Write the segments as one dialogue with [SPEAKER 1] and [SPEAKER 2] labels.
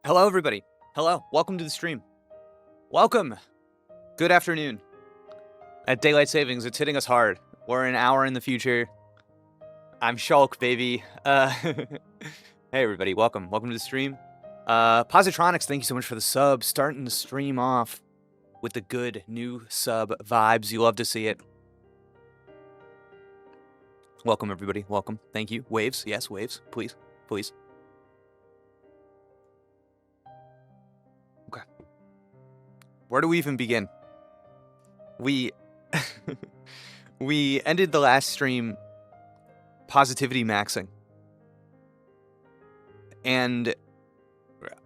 [SPEAKER 1] Hello, everybody. Hello. Welcome to the stream. Welcome. Good afternoon. At Daylight Savings, it's hitting us hard. We're an hour in the future. I'm Shulk, baby. Hey, everybody. Welcome. Welcome to the stream. Positronics, thank you so much for the sub. Starting the stream off with the good new sub vibes. You love to see it. Welcome, everybody. Welcome. Thank you. Waves. Yes, waves. Please. Please. Okay. Where do we even begin? We we ended the last stream positivity maxing. And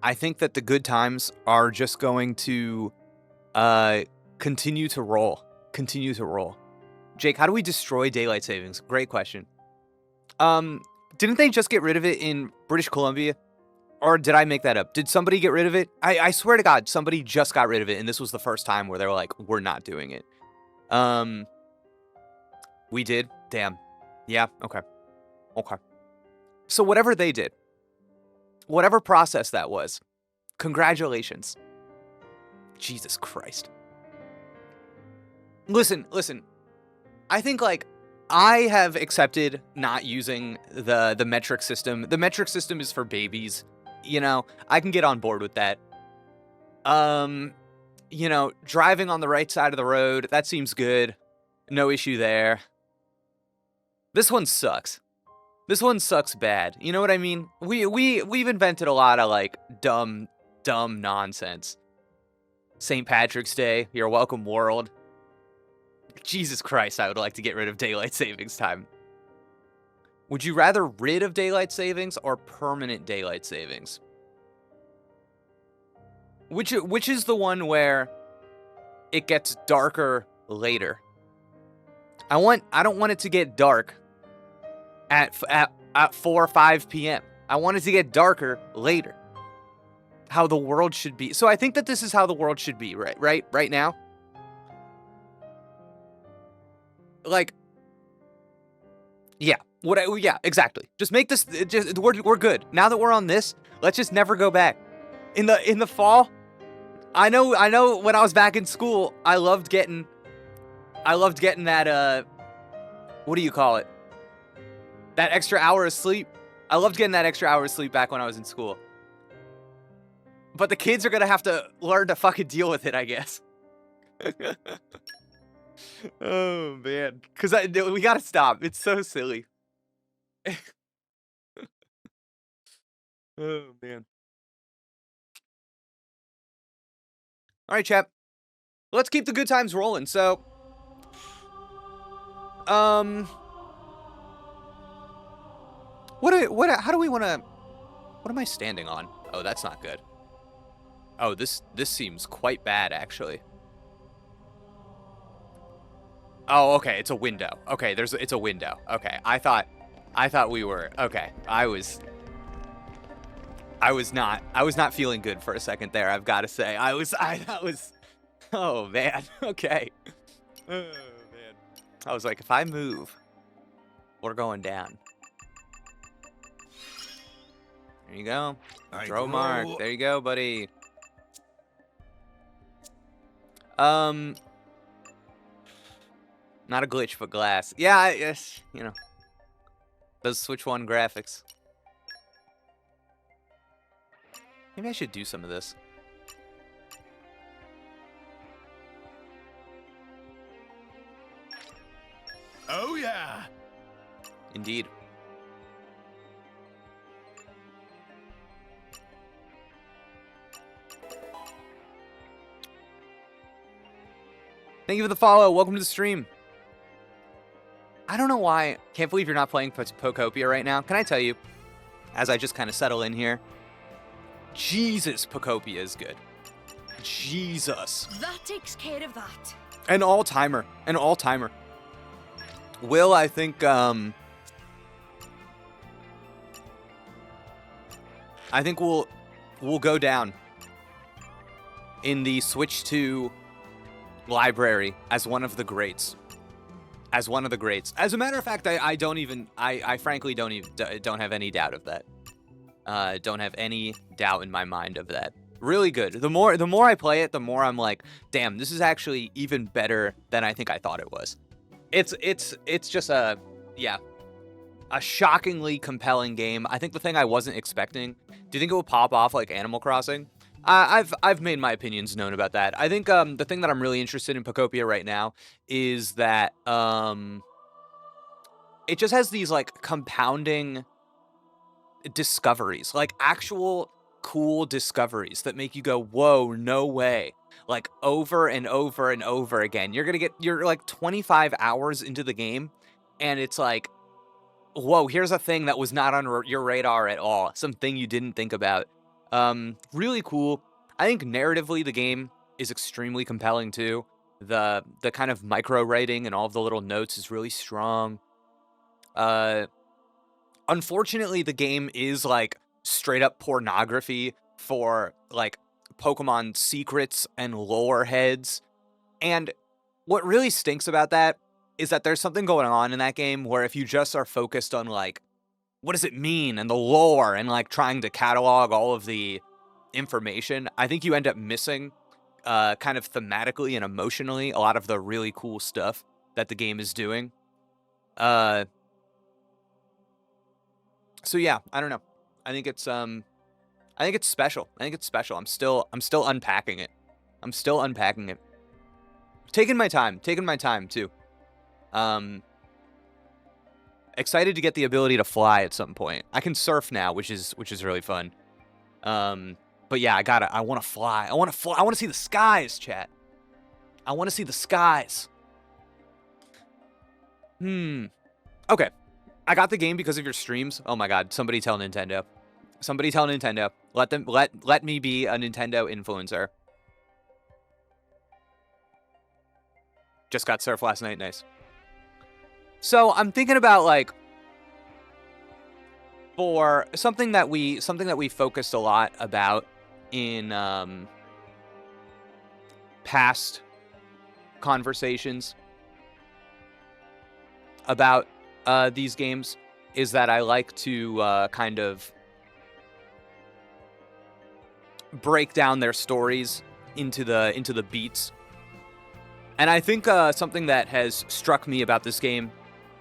[SPEAKER 1] I think that the good times are just going to continue to roll. Continue to roll. Jake, how do we destroy daylight savings? Great question. Didn't they just get rid of it in British Columbia? Or did I make that up? Did somebody get rid of it? I swear to God, somebody just got rid of it, and this was the first time where they were like, we're not doing it. We did? Damn. Yeah, okay. Okay. So whatever they did, whatever process that was, congratulations. Jesus Christ. Listen. I think, like, I have accepted not using the metric system. The metric system is for babies. You know, I can get on board with that. You know, driving on the right side of the road, that seems good. No issue there. This one sucks. This one sucks bad. You know what I mean? We've invented a lot of, like, dumb nonsense. St. Patrick's Day, you're welcome, world. Jesus Christ, I would like to get rid of daylight savings time. Would you rather rid of daylight savings or permanent daylight savings? Which is the one where it gets darker later? I don't want it to get dark at 4 or 5 p.m. I want it to get darker later. How the world should be. So I think that this is how the world should be, right now. Like, yeah. Yeah, exactly. Just make this. We're good. Now that we're on this, let's just never go back. In the fall, I know. When I was back in school, I loved getting that. What do you call it? That extra hour of sleep. I loved getting that extra hour of sleep back when I was in school. But the kids are gonna have to learn to fucking deal with it, I guess. Oh man, because we gotta stop. It's so silly. Oh man. All right, chap. Let's keep the good times rolling. So, how do we want to? What am I standing on? Oh, that's not good. Oh, this seems quite bad, actually. Oh, okay, it's a window. Okay, it's a window. Okay, I thought we were okay. I was not feeling good for a second there. I've got to say, oh man. Okay. Oh man. I was like, if I move, we're going down. There you go. Throw mark. There you go, buddy. Not a glitch, but glass. Yeah, yes, you know. Those Switch 1 graphics. Maybe I should do some of this.
[SPEAKER 2] Oh, yeah.
[SPEAKER 1] Indeed. Thank you for the follow. Welcome to the stream. I don't know why. Can't believe you're not playing Pokopia right now. Can I tell you, as I just kind of settle in here, Jesus, Pokopia is good. Jesus.
[SPEAKER 3] That takes care of that.
[SPEAKER 1] An all-timer. An all-timer. Will, I think, we'll go down in the Switch 2 library as one of the greats. As one of the greats. As a matter of fact, I frankly don't have any doubt of that. Don't have any doubt in my mind of that. Really good. The more I play it, the more I'm like, damn, this is actually even better than I think I thought it was. It's just a shockingly compelling game. I think the thing I wasn't expecting. Do you think it will pop off like Animal Crossing? I've made my opinions known about that. I think the thing that I'm really interested in Pokopia right now is that it just has these like compounding discoveries, like actual cool discoveries that make you go, whoa, no way. Like over and over and over again. You're like 25 hours into the game and it's like, whoa, here's a thing that was not on your radar at all. Something you didn't think about. Really cool. I think narratively the game is extremely compelling too. The kind of micro writing and all of the little notes is really strong. Unfortunately, the game is like straight up pornography for like Pokemon secrets and lore heads. And what really stinks about that is that there's something going on in that game where if you just are focused on like, what does it mean and the lore and like trying to catalog all of the information, I think you end up missing kind of thematically and emotionally a lot of the really cool stuff that the game is doing. So yeah, I don't know. I think it's special. I think it's special. I'm still unpacking it. I'm still unpacking it. Taking my time too. Excited to get the ability to fly at some point. I can surf now, which is really fun. But yeah, I want to fly. I want to see the skies, chat. I want to see the skies. Okay. I got the game because of your streams. Oh my god, somebody tell Nintendo. Somebody tell Nintendo. Let me be a Nintendo influencer. Just got surf last night, nice. So I'm thinking about like for something that we focused a lot about in past conversations about these games is that I like to kind of break down their stories into the beats. And I think something that has struck me about this game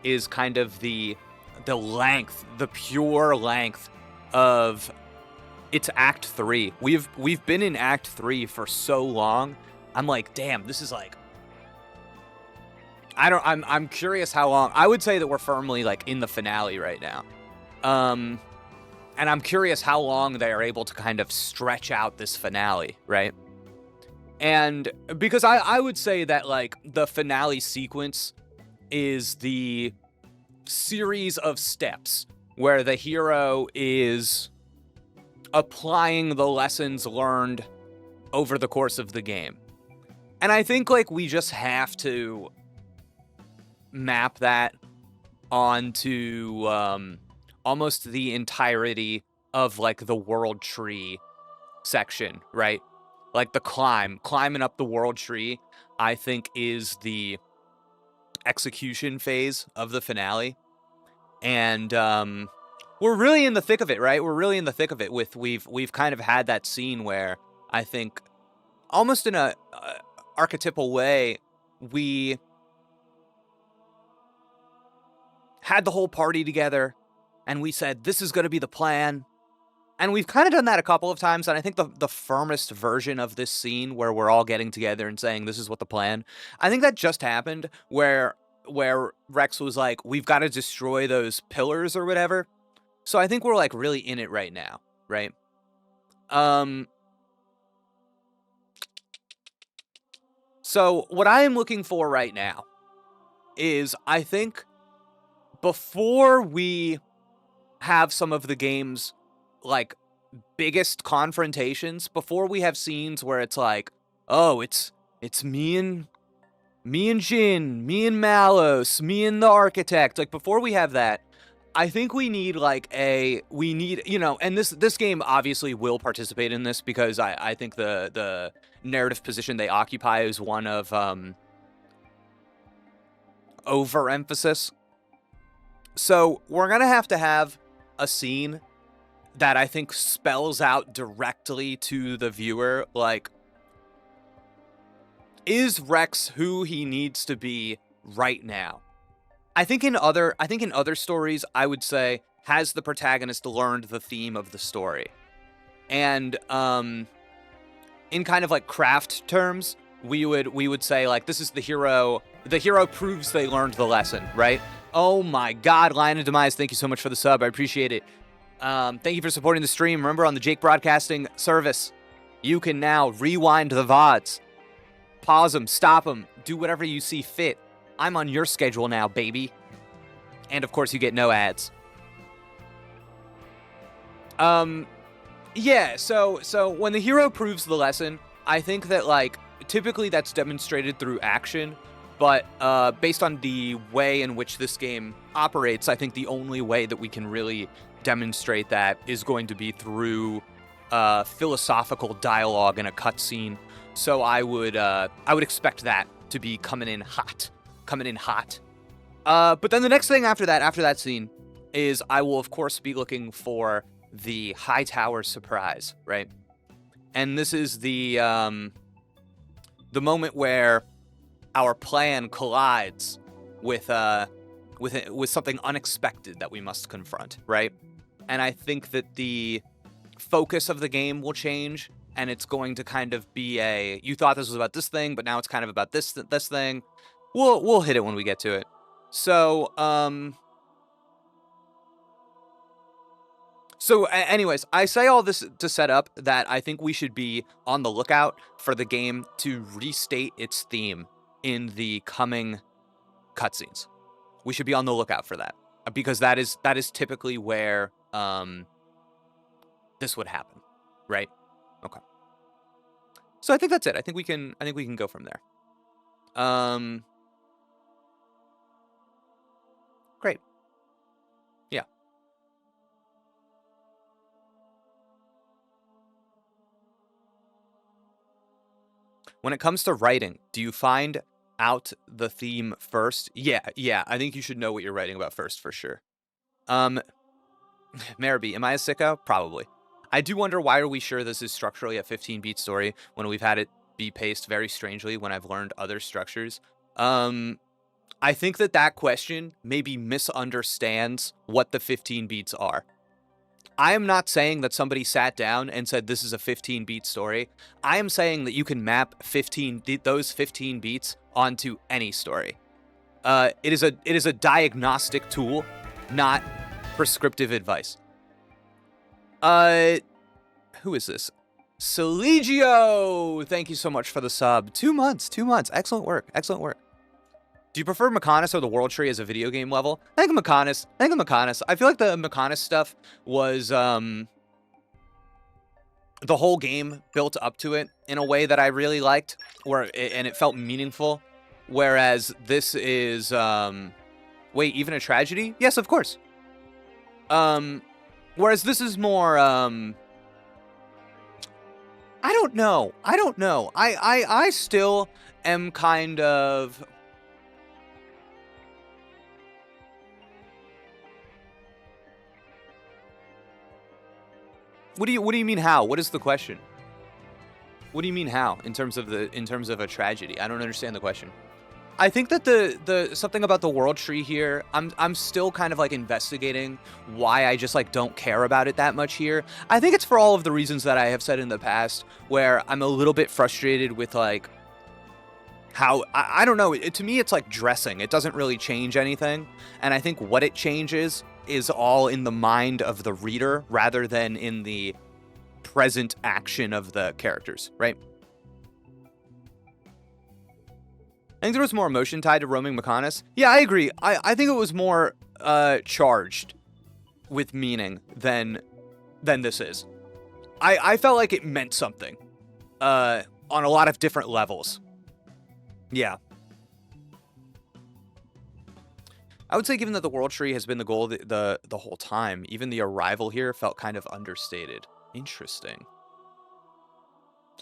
[SPEAKER 1] is kind of the length, the pure length of its Act 3. We've been in Act 3 for so long. I'm like, damn, this is like I'm curious how long. I would say that we're firmly like in the finale right now. And I'm curious how long they are able to kind of stretch out this finale, right? And because I would say that like the finale sequence is the series of steps where the hero is applying the lessons learned over the course of the game. And I think like we just have to map that onto almost the entirety of like the world tree section, right? Like the climbing up the world tree, I think is the execution phase of the finale. And we're really in the thick of it, right? We're really in the thick of it with we've kind of had that scene where I think almost in a archetypal way, we had the whole party together and we said, this is going to be the plan. And we've kind of done that a couple of times. And I think the firmest version of this scene where we're all getting together and saying, this is what the plan, I think that just happened where Rex was like, we've got to destroy those pillars or whatever. So I think we're like really in it right now, right? So what I am looking for right now is, I think, before we have some of the game's like biggest confrontations, before we have scenes where it's like, oh, it's me and Jin, me and Malos, me and the architect, like before we have that, I think we need like and this game obviously will participate in this because I think the narrative position they occupy is one of overemphasis. So we're gonna have to have a scene that I think spells out directly to the viewer, like, is Rex who he needs to be right now? I think in other stories, I would say, has the protagonist learned the theme of the story? And in kind of like craft terms, we would say, like, this is the hero proves they learned the lesson, right? Oh my god, Lion of Demise, thank you so much for the sub. I appreciate it. Thank you for supporting the stream. Remember, on the Jake Broadcasting service, you can now rewind the VODs. Pause them, stop them, do whatever you see fit. I'm on your schedule now, baby. And of course, you get no ads. Yeah, so when the hero proves the lesson, I think that, like, typically that's demonstrated through action, but based on the way in which this game operates, I think the only way that we can really demonstrate that is going to be through philosophical dialogue in a cutscene. So I would expect that to be coming in hot. But then the next thing after that scene is I will, of course, be looking for the high tower surprise, right? And this is the moment where our plan collides with something unexpected that we must confront, right? And I think that the focus of the game will change, and it's going to kind of be you thought this was about this thing, but now it's kind of about this thing. We'll hit it when we get to it. So, anyways, I say all this to set up that I think we should be on the lookout for the game to restate its theme in the coming cutscenes. We should be on the lookout for that, because that is typically where this would happen, right? Okay. So I think that's it. I think we can go from there. Great. Yeah. When it comes to writing, do you find out the theme first? Yeah. I think you should know what you're writing about first, for sure. Marabee, am I a sicko? Probably. I do wonder, why are we sure this is structurally a 15-beat story when we've had it be paced very strangely when I've learned other structures? I think that question maybe misunderstands what the 15 beats are. I am not saying that somebody sat down and said this is a 15-beat story. I am saying that you can map those 15 beats onto any story. It is a diagnostic tool, not prescriptive advice. Who is this? Celigio! Thank you so much for the sub. 2 months. Excellent work. Do you prefer Mechonis or the World Tree as a video game level? I think Mechonis. I feel like the Mechonis stuff was, the whole game built up to it in a way that I really liked, and it felt meaningful. Whereas this is, wait, even a tragedy? Yes, of course. Whereas this is more, I don't know. I still am kind of... What do you mean how? What is the question? What do you mean how in terms of a tragedy? I don't understand the question. I think that the something about the World Tree here, I'm still kind of like investigating why I just like don't care about it that much here. I think it's for all of the reasons that I have said in the past, where I'm a little bit frustrated with like how I don't know. To me, it's like dressing. It doesn't really change anything, and I think what it changes is all in the mind of the reader rather than in the present action of the characters, right? I think there was more emotion tied to roaming Mechonis. Yeah, I agree. I think it was more charged with meaning than this is. I felt like it meant something on a lot of different levels. Yeah. I would say, given that the World Tree has been the goal the whole time, even the arrival here felt kind of understated. Interesting.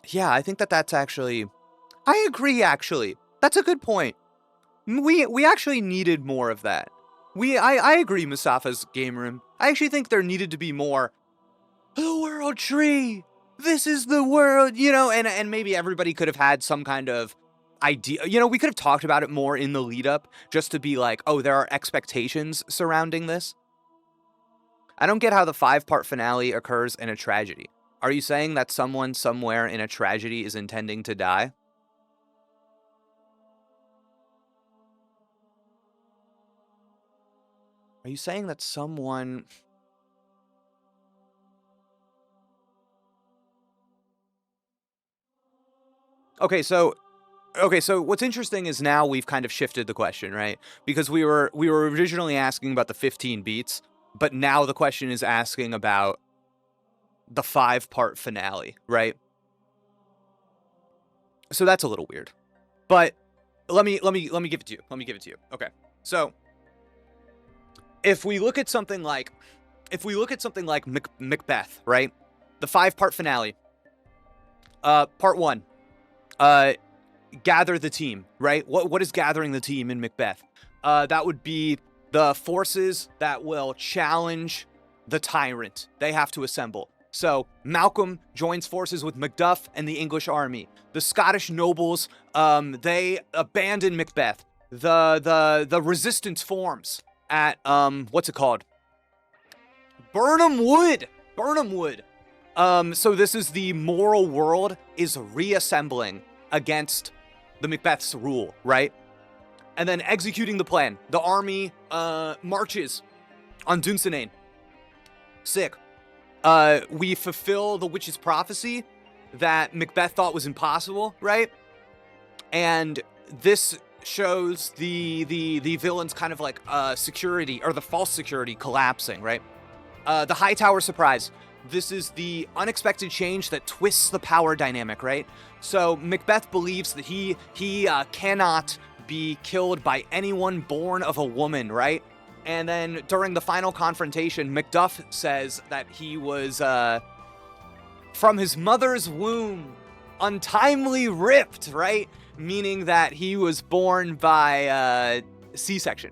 [SPEAKER 1] Yeah, I think that's actually... I agree, actually. That's a good point. We actually needed more of that. I agree, Musafa's Game Room. I actually think there needed to be more the world tree. This is the world, and maybe everybody could have had some kind of idea. We could have talked about it more in the lead up just to be like, oh, there are expectations surrounding this. I don't get how the 5-part finale occurs in a tragedy. Are you saying that someone somewhere in a tragedy is intending to die? Are you saying that someone... Okay, so what's interesting is now we've kind of shifted the question, right? Because we were originally asking about the 15 beats, but now the question is asking about the 5-part finale, right? So that's a little weird. But let me give it to you. Okay. So if we look at something like Macbeth, right? The 5-part finale. Part 1. Gather the team, right? What is gathering the team in Macbeth? That would be the forces that will challenge the tyrant. They have to assemble. So Malcolm joins forces with Macduff and the English army. The Scottish nobles, they abandon Macbeth. The resistance forms at what's it called? Burnham Wood. So this is the moral world is reassembling against the Macbeth's rule, right? And then executing the plan. The army marches on Dunsinane. Sick. We fulfill the witch's prophecy that Macbeth thought was impossible, right? And this shows the villain's kind of like security, or the false security collapsing, right? The Hightower surprise. This is the unexpected change that twists the power dynamic, right? So Macbeth believes that he cannot be killed by anyone born of a woman, right? And then during the final confrontation, Macduff says that he was from his mother's womb, untimely ripped, right? Meaning that he was born by C-section.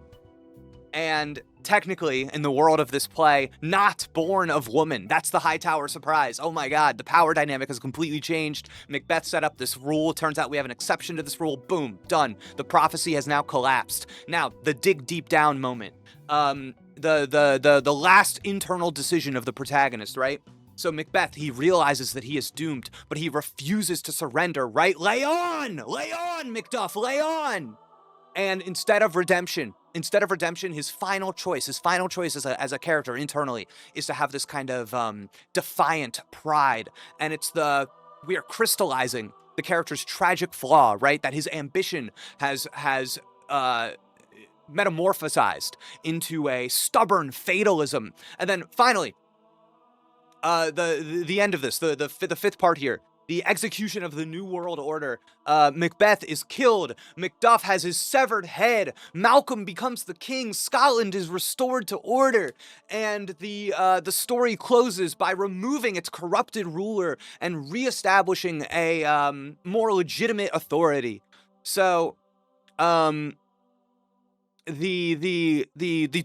[SPEAKER 1] And technically, in the world of this play, not born of woman. That's the Hightower surprise. Oh my god, the power dynamic has completely changed. Macbeth set up this rule. Turns out we have an exception to this rule. Boom, done. The prophecy has now collapsed. Now, the dig deep down moment. The last internal decision of the protagonist, right? So Macbeth, he realizes that he is doomed, but he refuses to surrender, right? Lay on, Macduff, lay on. And instead of redemption, his final choice as a character internally is to have this kind of defiant pride. And we are crystallizing the character's tragic flaw, right? That his ambition has metamorphosized into a stubborn fatalism. And then finally, the end of this, the 5th part here, the execution of the New World Order. Macbeth is killed. Macduff has his severed head. Malcolm becomes the king. Scotland is restored to order. And the story closes by removing its corrupted ruler and reestablishing a more legitimate authority. So, the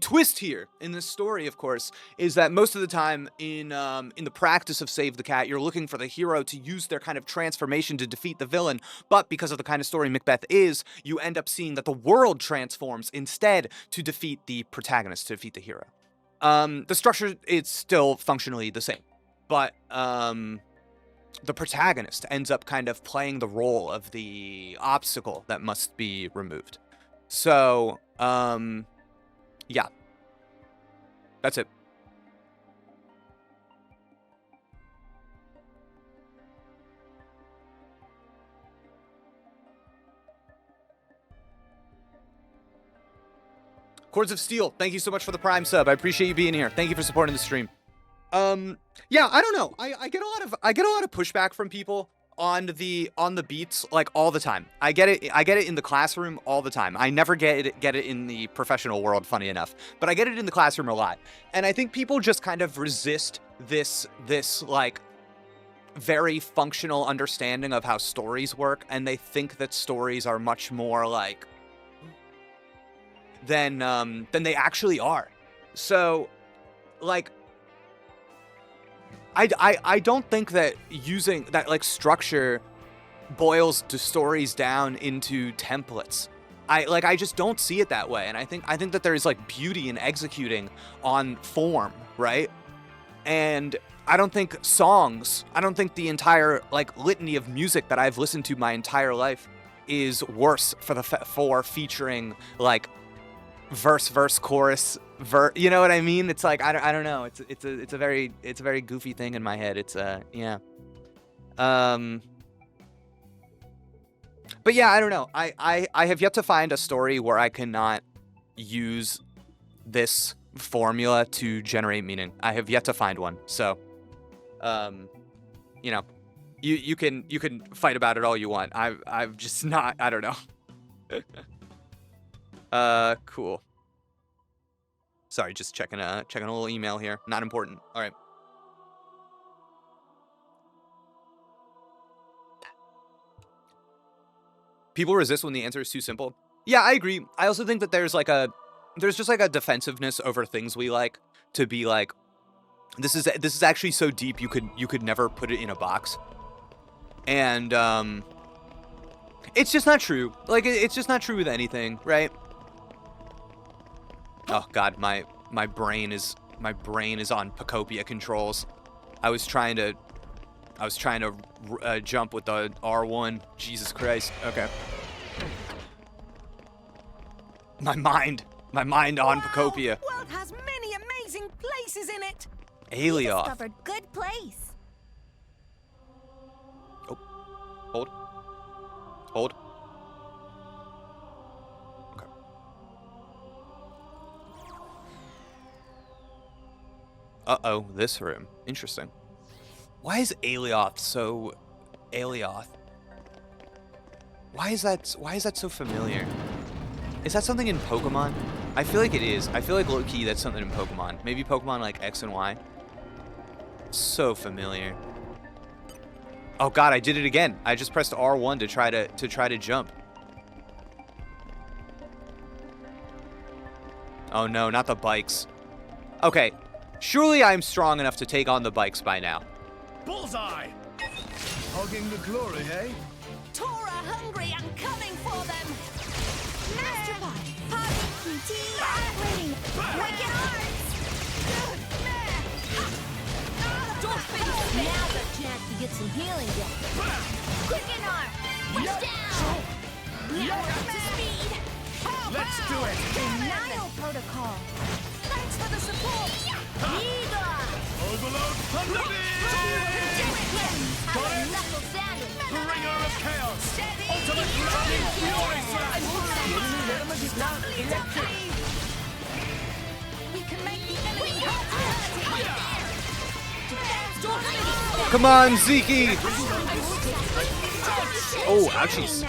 [SPEAKER 1] twist here in this story, of course, is that most of the time in the practice of Save the Cat, you're looking for the hero to use their kind of transformation to defeat the villain. But because of the kind of story Macbeth is, you end up seeing that the world transforms instead to defeat the protagonist, to defeat the hero. The structure is still functionally the same, but the protagonist ends up kind of playing the role of the obstacle that must be removed. So, yeah. That's it. Chords of Steel, thank you so much for the Prime sub. I appreciate you being here. Thank you for supporting the stream. Yeah, I don't know. I get a lot of pushback from people on the beats, like, all the time. I get it in the classroom all the time. I never get it in the professional world, funny enough, but I get it in the classroom a lot. And I think people just kind of resist this like very functional understanding of how stories work, and they think that stories are much more like than they actually are. So, like, I don't think that using that like structure boils the stories down into templates. I just don't see it that way, and I think that there is like beauty in executing on form, right? And I don't think the entire like litany of music that I've listened to my entire life is worse for featuring like verse chorus you know what I mean? It's like I don't know. It's a very goofy thing in my head. It's yeah. But yeah, I don't know. I have yet to find a story where I cannot use this formula to generate meaning. I have yet to find one. So, you know, you can fight about it all you want. I've just not. I don't know. Cool. Sorry, just checking a little email here. Not important. All right. People resist when the answer is too simple. Yeah, I agree. I also think that there's just like a defensiveness over things we like to be like, this is actually so deep you could never put it in a box. And it's just not true. Like it's just not true with anything, right? Oh God, my brain is on Pacopia controls. I was trying to jump with the R1. Jesus Christ. Okay. My mind on Pacopia.
[SPEAKER 3] The world has many amazing places in it.
[SPEAKER 1] Alioth.
[SPEAKER 3] Discovered good place.
[SPEAKER 1] Oh. Hold. Okay. Uh-oh, this room. Interesting. Why is Alioth so... Alioth? Why is that so familiar? Is that something in Pokemon? I feel like it is. I feel like low-key that's something in Pokemon. Maybe Pokemon like X and Y. So familiar. Oh God, I did it again. I just pressed R1 to try to jump. Oh no, not the bikes. Okay, surely I'm strong enough to take on the bikes by now.
[SPEAKER 2] Bullseye! Hugging the glory, eh?
[SPEAKER 3] Tora hungry and coming for them. Master Bot, Hobby QT, Rain, Wicked Arts. Now's our chance to get some healing done. Quicken Arm, push down. Now we're up to speed.
[SPEAKER 2] Let's do it!
[SPEAKER 3] Denial Protocol. Thanks for the support. Eagle.
[SPEAKER 2] Overload Thunderbeam!
[SPEAKER 3] Got it. Knuckle sandwich.
[SPEAKER 2] Bringer of chaos! Ultimate lightning fury slash!
[SPEAKER 3] We can make the enemy hurt.
[SPEAKER 1] Come on, Zeke! Oh, ouchies.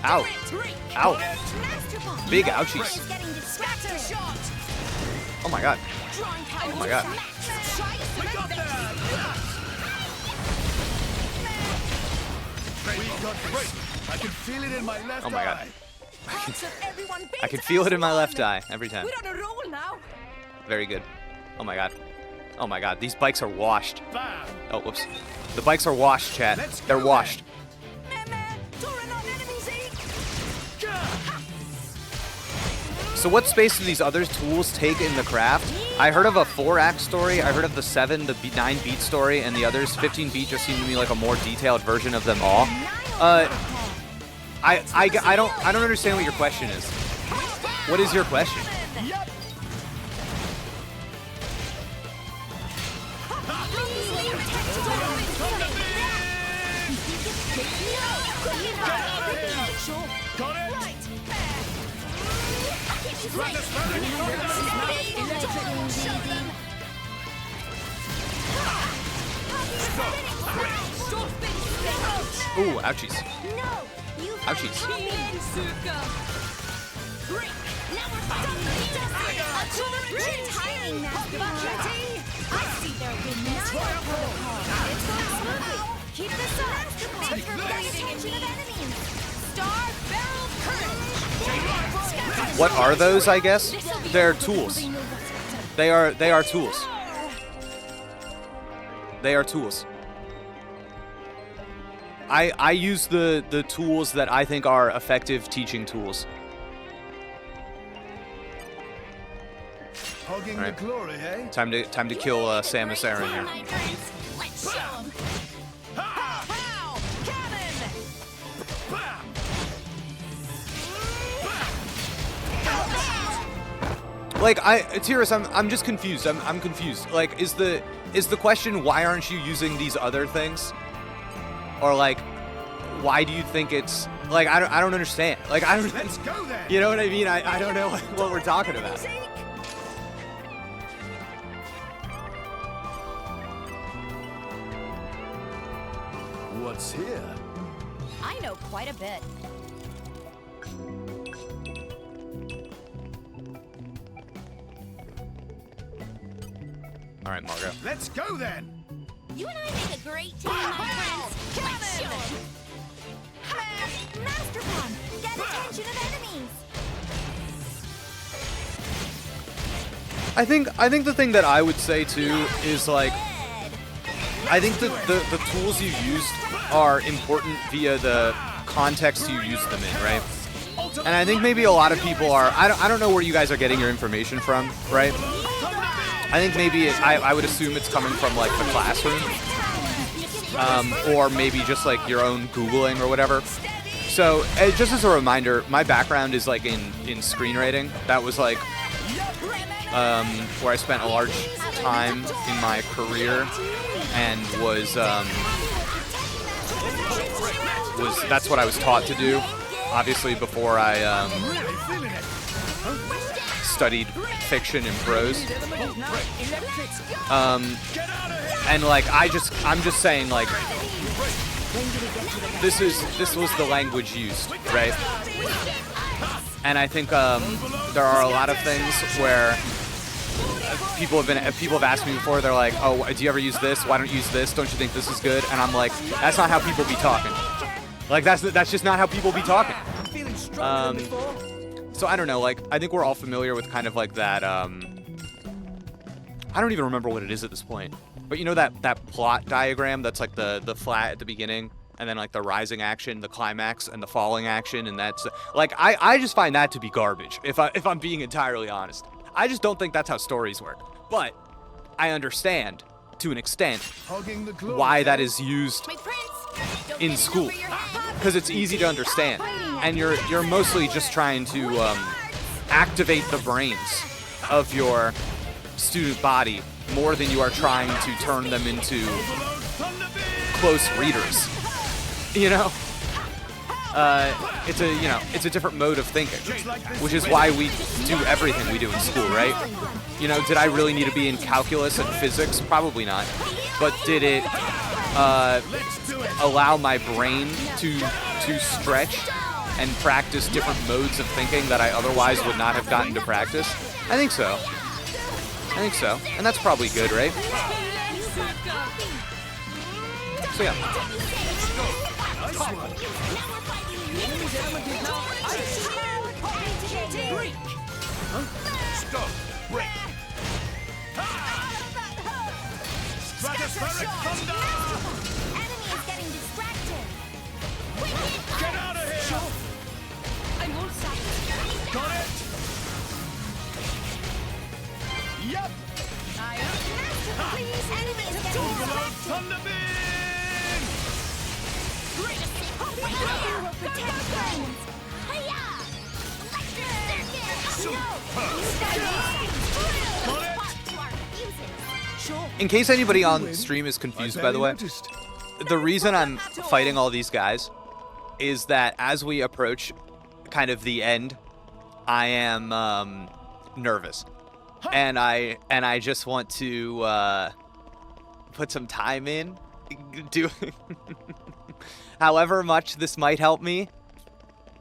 [SPEAKER 1] Ow. Ow. Big ouchies. Oh my God. Oh my God.
[SPEAKER 2] We got that! We got great! I can feel it in my left
[SPEAKER 1] Oh my God.
[SPEAKER 2] eye.
[SPEAKER 1] I can feel it in my left eye every time.
[SPEAKER 3] We're on a roll now.
[SPEAKER 1] Very good. Oh my God. Oh my God. These bikes are washed.
[SPEAKER 2] Bam!
[SPEAKER 1] Oh, whoops. The bikes are washed, chat.
[SPEAKER 2] Let's
[SPEAKER 1] They're
[SPEAKER 2] go
[SPEAKER 1] washed. So what space do these other tools take in the craft? I heard of a 4-act story. I heard of the 7, the 9-beat story, and the others. 15-beat just seemed to me like a more detailed version of them all. I don't understand what your question is. What is your question?
[SPEAKER 2] Got it!
[SPEAKER 1] Ooh, ouchies. Ouchies.
[SPEAKER 3] Keep this up. Make her bleeding into the enemies. Star Barrel Current.
[SPEAKER 1] What are those, I guess? They're tools. They are tools. They are tools. I use the tools that I think are effective teaching tools.
[SPEAKER 2] Hogging
[SPEAKER 1] All right.
[SPEAKER 2] the glory, eh?
[SPEAKER 1] Time to kill Samus Aran here.
[SPEAKER 3] My friends, let's show 'em.
[SPEAKER 2] Ha!
[SPEAKER 3] Pow! Cannon!
[SPEAKER 2] Bam!
[SPEAKER 1] Like Tyrus, I'm just confused. I'm confused. Like, is the question why aren't you using these other things? Or like, why do you think it's like I don't understand. Like I don't.
[SPEAKER 2] Let's go then.
[SPEAKER 1] You know what I mean? I don't know what we're talking about.
[SPEAKER 2] What's here?
[SPEAKER 3] I know quite a bit.
[SPEAKER 1] All right, Margo.
[SPEAKER 2] Let's go then.
[SPEAKER 3] You and I make a great team, my friends. Let's show 'em. Master Palm, get attention of enemies.
[SPEAKER 1] I think the thing that I would say too is like I think that the tools you used are important via the context you use them in, right? And I think maybe a lot of people are I don't know where you guys are getting your information from, right? I think maybe I would assume it's coming from like the classroom, or maybe just like your own Googling or whatever. So just as a reminder, my background is like in screenwriting. That was like where I spent a large time in my career, and was that's what I was taught to do. Obviously, before I studied fiction and prose. And like I'm just saying like this was the language used, right? And I think there are a lot of things where people have asked me before. They're like, "Oh, do you ever use this? Why don't you use this? Don't you think this is good?" And I'm like, "That's not how people be talking. Like that's just not how people be talking." So I don't know. Like I think we're all familiar with kind of like that. I don't even remember what it is at this point. But you know that plot diagram that's like the flat at the beginning, and then like the rising action, the climax, and the falling action, and that's like I just find that to be garbage. If I'm being entirely honest, I just don't think that's how stories work. But I understand to an extent
[SPEAKER 2] Hogging the glory.
[SPEAKER 1] why that is used
[SPEAKER 3] My friends, don't
[SPEAKER 1] in
[SPEAKER 3] get
[SPEAKER 1] school,
[SPEAKER 3] over your head.
[SPEAKER 1] because it's easy to understand, and you're mostly just trying to activate the brains of your student body more than you are trying to turn them into close readers. You know, it's a different mode of thinking, which is why we do everything we do in school, right? You know, did I really need to be in calculus and physics? Probably not. But did it allow my brain to stretch and practice different modes of thinking that I otherwise would not have gotten to practice? I think so. And that's probably good, right? So yeah.
[SPEAKER 2] Stop. Break. Stratospheric thunder.
[SPEAKER 3] Enemy is getting distracted.
[SPEAKER 2] Get out of here.
[SPEAKER 3] I won't silence.
[SPEAKER 2] Got it. Yep.
[SPEAKER 3] Please, enemy is getting distracted.
[SPEAKER 2] Thunder beam.
[SPEAKER 3] You will protect friends.
[SPEAKER 1] In case anybody on stream is confused, by the way, the reason I'm fighting all these guys is that as we approach kind of the end, I am nervous, and I just want to put some time in, do however much this might help me.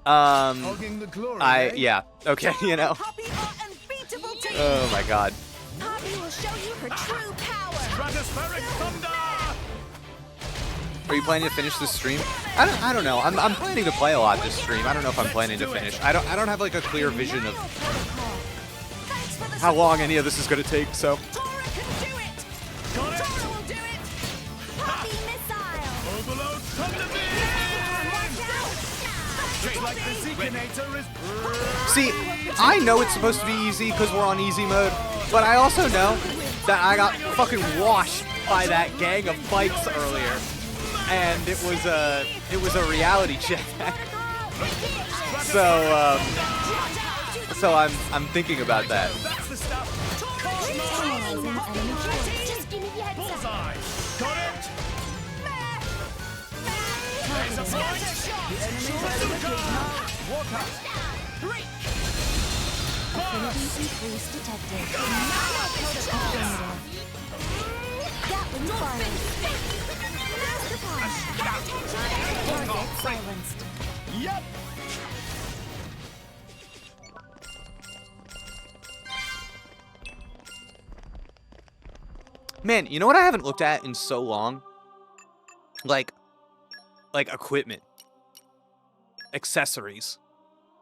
[SPEAKER 2] Hogging the glory.
[SPEAKER 1] Yeah, okay, you know.
[SPEAKER 3] Poppy are unbeatable team.
[SPEAKER 1] Oh my God.
[SPEAKER 3] Poppy will show you her true power.
[SPEAKER 2] Stratospheric thunder.
[SPEAKER 1] Are you planning to finish this stream? I don't know. I'm planning to play a lot this stream. I don't know if I'm planning to finish. I don't have like a clear vision of how long any of this is gonna take. So
[SPEAKER 3] Tora can do it. Tora will do it.
[SPEAKER 2] Looks like the Xenoblade is
[SPEAKER 1] See, I know it's supposed to be easy because we're on easy mode, but I also know that I got fucking washed by that gang of bikes earlier, and it was a reality check. So I'm thinking about that.
[SPEAKER 2] That's the stuff.
[SPEAKER 3] Just give me the heads up.
[SPEAKER 2] Bullseye. Got it. There's a point. Walk up.
[SPEAKER 3] Affinity increase detected. Gatling fired. Master Punch. Target silenced.
[SPEAKER 2] Yep.
[SPEAKER 1] Man, you know what I haven't looked at in so long? Like equipment. Accessories.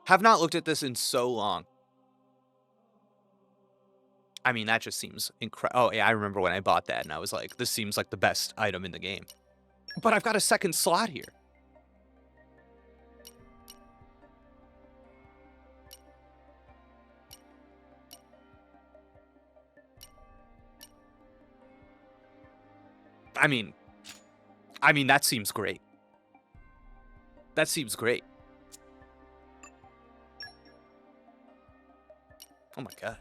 [SPEAKER 1] Have not looked at this in so long. I mean, that just seems incredible. Oh, yeah, I remember when I bought that, and I was like, this seems like the best item in the game. But I've got a second slot here. I mean, that seems great. That seems great. Oh my god.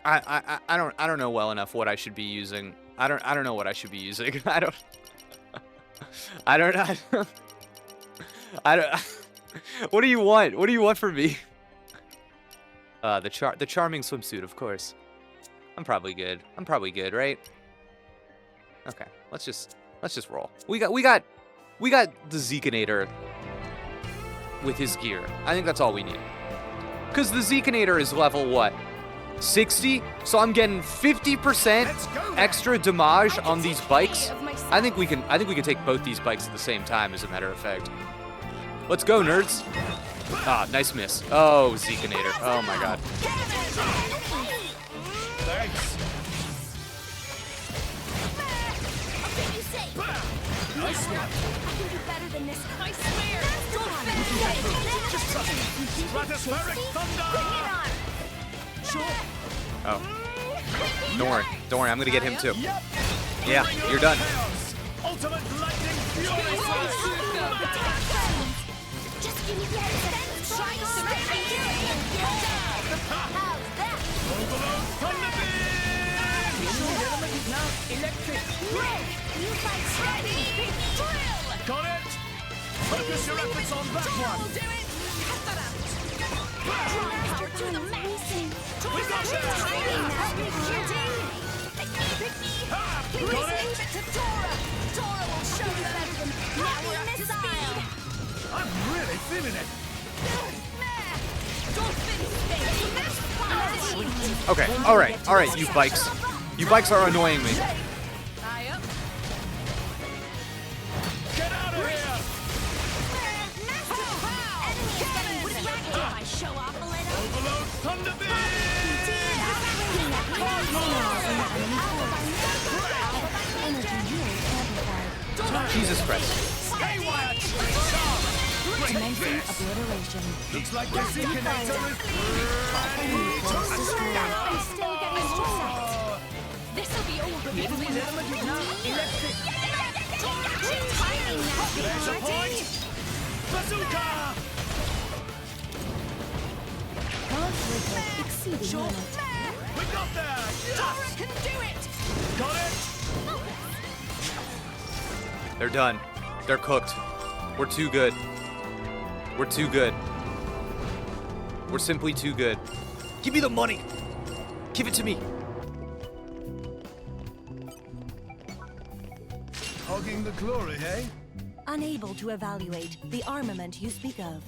[SPEAKER 1] I don't know well enough what I should be using. I don't know what I should be using. I don't what do you want? What do you want from me? The charming swimsuit, of course. I'm probably good. I'm probably good, right? Okay, let's just roll. We got the Zekinator with his gear. I think that's all we need. Cause the Zekinator is level what? 60? So I'm getting 50% extra damage on these bikes. I think we can take both these bikes at the same time, as a matter of fact. Let's go, nerds. Ah, nice miss. Oh, Zekinator. Oh my god.
[SPEAKER 2] Thanks.
[SPEAKER 3] Nice one. I can do better than this. I swear.
[SPEAKER 2] Just trust me. Stratospheric thunder.
[SPEAKER 1] Oh. Don't worry. I'm gonna get him too.
[SPEAKER 2] Yep.
[SPEAKER 1] Yeah, you're done.
[SPEAKER 2] Chaos. Ultimate lightning fury slash.
[SPEAKER 3] Just give me the heads up. How's that?
[SPEAKER 2] Overload thunder beam.
[SPEAKER 3] Electric. You fight ready. Drill.
[SPEAKER 2] Got it. Focus your efforts on that one.
[SPEAKER 3] Do it. Cut that out. Master to the max.
[SPEAKER 2] We got it.
[SPEAKER 3] Please
[SPEAKER 2] Got
[SPEAKER 3] leave
[SPEAKER 2] it.
[SPEAKER 3] it to Tora. Tora will show you better than now we're up to speed.
[SPEAKER 2] I'm really feeling it.
[SPEAKER 1] Okay, alright, you bikes. You bikes are annoying me.
[SPEAKER 2] Get out of here. Overload thunder beam.
[SPEAKER 1] Jesus Christ.
[SPEAKER 2] Haywire.
[SPEAKER 3] Commencing obliteration.
[SPEAKER 2] Looks like the Zekinator is
[SPEAKER 3] I'm still getting stressed. This'll be over before
[SPEAKER 2] There's a point. Bazooka.
[SPEAKER 3] Conflict exceeding limit.
[SPEAKER 2] We got there.
[SPEAKER 3] Tora can do it.
[SPEAKER 2] Got it.
[SPEAKER 1] They're done. They're cooked. We're too good. We're too good. We're simply too good. Give me the money. Give it to me.
[SPEAKER 2] Hogging the glory, hey?
[SPEAKER 4] Unable to evaluate the armament you speak of.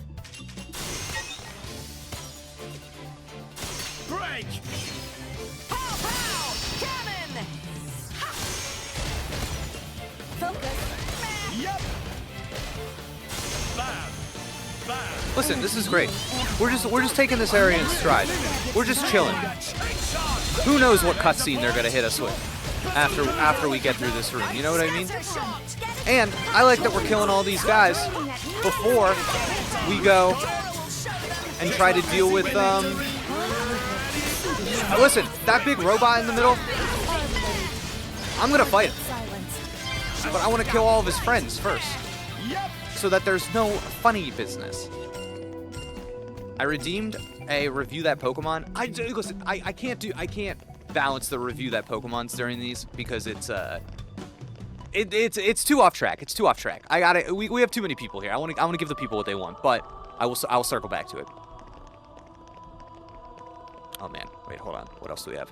[SPEAKER 2] Break.
[SPEAKER 3] Pow pow! Cannon!
[SPEAKER 4] Focus.
[SPEAKER 2] Yep. Bam. Bam.
[SPEAKER 1] Listen, this is great. We're just taking this area in stride. We're just chilling. Who knows what cutscene they're gonna hit us with after we get through this room? You know what I mean? And I like that we're killing all these guys before we go and try to deal with listen, that big robot in the middle. I'm gonna fight him, but I want to kill all of his friends first, so that there's no funny business. I redeemed a review that Pokemon. Listen, I can't balance the review that Pokemons during these because it's too off track. It's too off track. We have too many people here. I want to give the people what they want, but I'll circle back to it. Oh man, wait, hold on. What else do we have?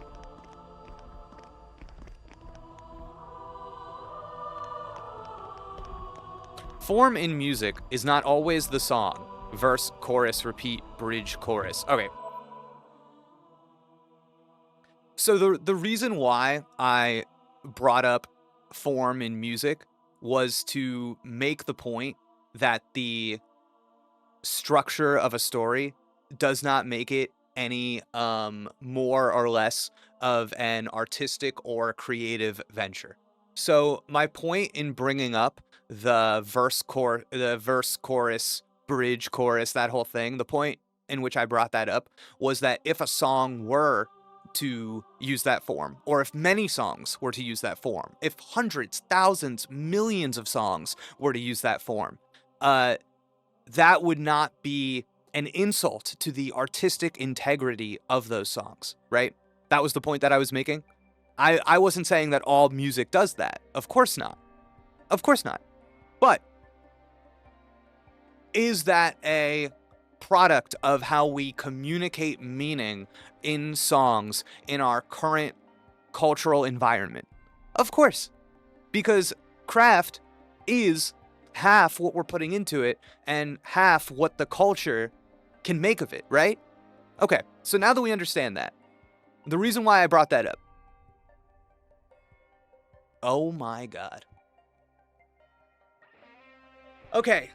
[SPEAKER 1] Form in music is not always the song. Verse, chorus, repeat, bridge, chorus. Okay. So the reason why I brought up form in music was to make the point that the structure of a story does not make it any more or less of an artistic or creative venture. So my point in bringing up the verse, chorus, bridge, chorus, that whole thing, the point in which I brought that up was that if a song were to use that form, or if many songs were to use that form, if hundreds, thousands, millions of songs were to use that form, that would not be an insult to the artistic integrity of those songs, right? That was the point that I was making. I wasn't saying that all music does that. Of course not. Of course not. But is that a product of how we communicate meaning in songs in our current cultural environment? Of course. Because craft is half what we're putting into it and half what the culture can make of it, right? Okay, so now that we understand that, the reason why I brought that up. Oh my god. Okay.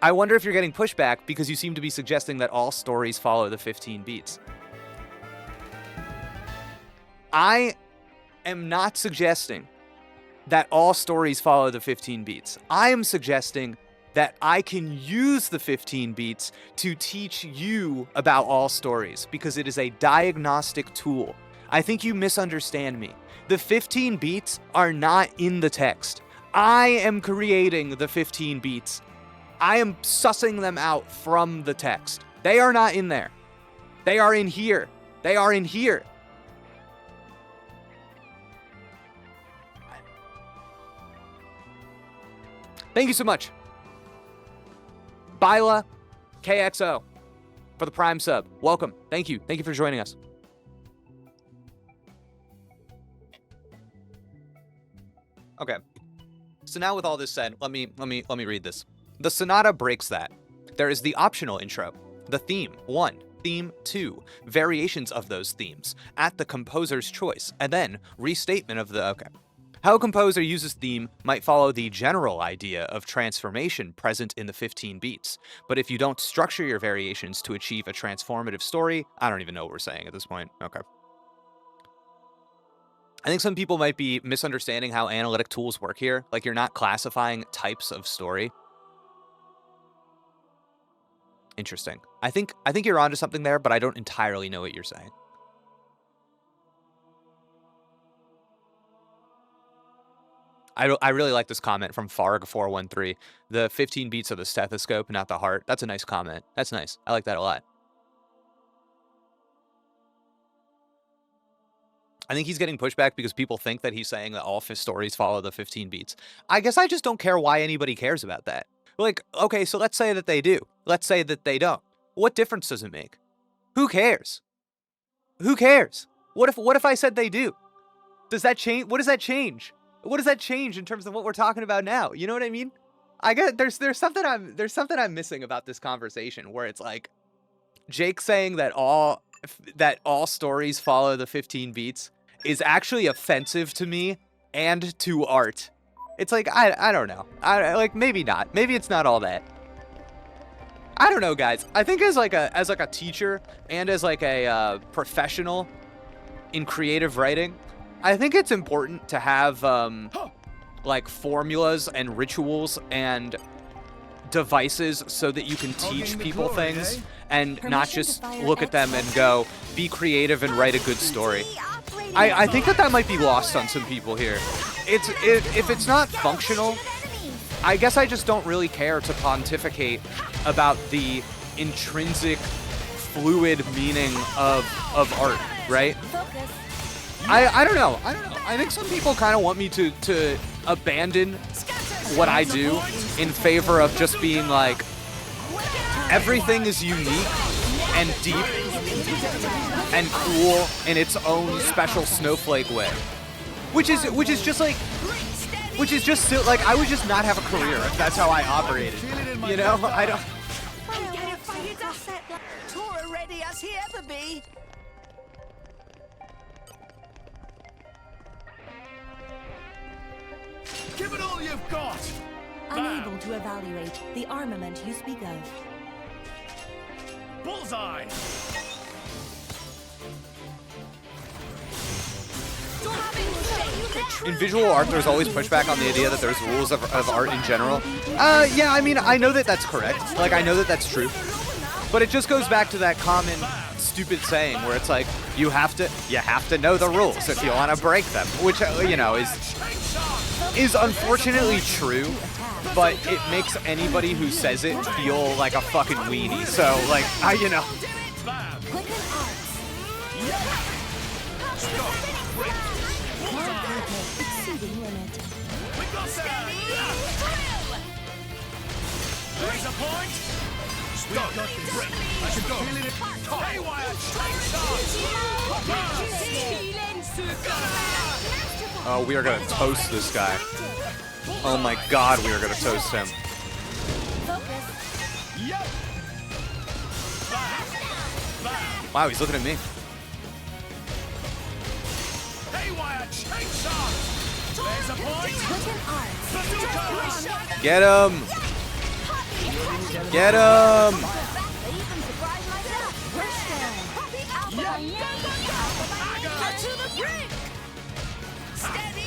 [SPEAKER 1] I wonder if you're getting pushback because you seem to be suggesting that all stories follow the 15 beats. I am not suggesting that all stories follow the 15 beats. I am suggesting that I can use the 15 beats to teach you about all stories because it is a diagnostic tool. I think you misunderstand me. The 15 beats are not in the text. I am creating the 15 beats. I am sussing them out from the text. They are not in there. They are in here. They are in here. Thank you so much. Byla KXO for the Prime sub. Welcome. Thank you. Thank you for joining us. Okay. So now with all this said, let me read this. The sonata breaks that. There is the optional intro, the theme 1, theme 2, variations of those themes at the composer's choice, and then restatement of the How a composer uses theme might follow the general idea of transformation present in the 15 beats, but if you don't structure your variations to achieve a transformative story, I don't even know what we're saying at this point. Okay. I think some people might be misunderstanding how analytic tools work here. Like you're not classifying types of story. Interesting. I think you're onto something there, but I don't entirely know what you're saying. I really like this comment from Farg413. The 15 beats of the stethoscope, not the heart. That's a nice comment. That's nice. I like that a lot. I think he's getting pushback because people think that he's saying that all stories follow the 15 beats. I guess I just don't care why anybody cares about that. Like, okay, so let's say that they do. Let's say that they don't. What difference does it make? Who cares? Who cares? What if I said they do? Does that change? What does that change? What does that change in terms of what we're talking about now? You know what I mean? I get there's something I'm missing about this conversation where it's like Jake saying that all stories follow the 15 beats is actually offensive to me and to art. It's like, I don't know. Like, maybe not. Maybe it's not all that. I don't know, guys. I think as like a teacher and as like a professional in creative writing, I think it's important to have like formulas and rituals and devices so that you can teach people things and not just look at them and go, be creative and write a good story. I think that might be lost on some people here. If it's not functional, I guess I just don't really care to pontificate about the intrinsic, fluid meaning of art, right? I don't know. I think some people kind of want me to abandon what I do in favor of just being like, everything is unique and deep and cool in its own special snowflake way. Which is just like, I would just not have a career if that's how I operated. You know, I don't.
[SPEAKER 2] Tora ready as he ever be. Give it all you've got.
[SPEAKER 4] Unable to evaluate the armament you speak of.
[SPEAKER 2] Bullseye.
[SPEAKER 1] In visual art, there's always pushback on the idea that there's rules of art in general. Yeah, I mean, I know that that's correct. Like, I know that that's true. But it just goes back to that common stupid saying where it's like, you have to know the rules if you want to break them, which, you know, is unfortunately true, but it makes anybody who says it feel like a fucking weenie. So, like, you know.
[SPEAKER 2] There's a point. Stop. Break. I should go. Haywire.
[SPEAKER 1] Oh, we are gonna toast this guy. Oh my god, we are gonna toast him. Wow, he's looking at me.
[SPEAKER 2] Haywire. There's a point.
[SPEAKER 1] Get him! Get him!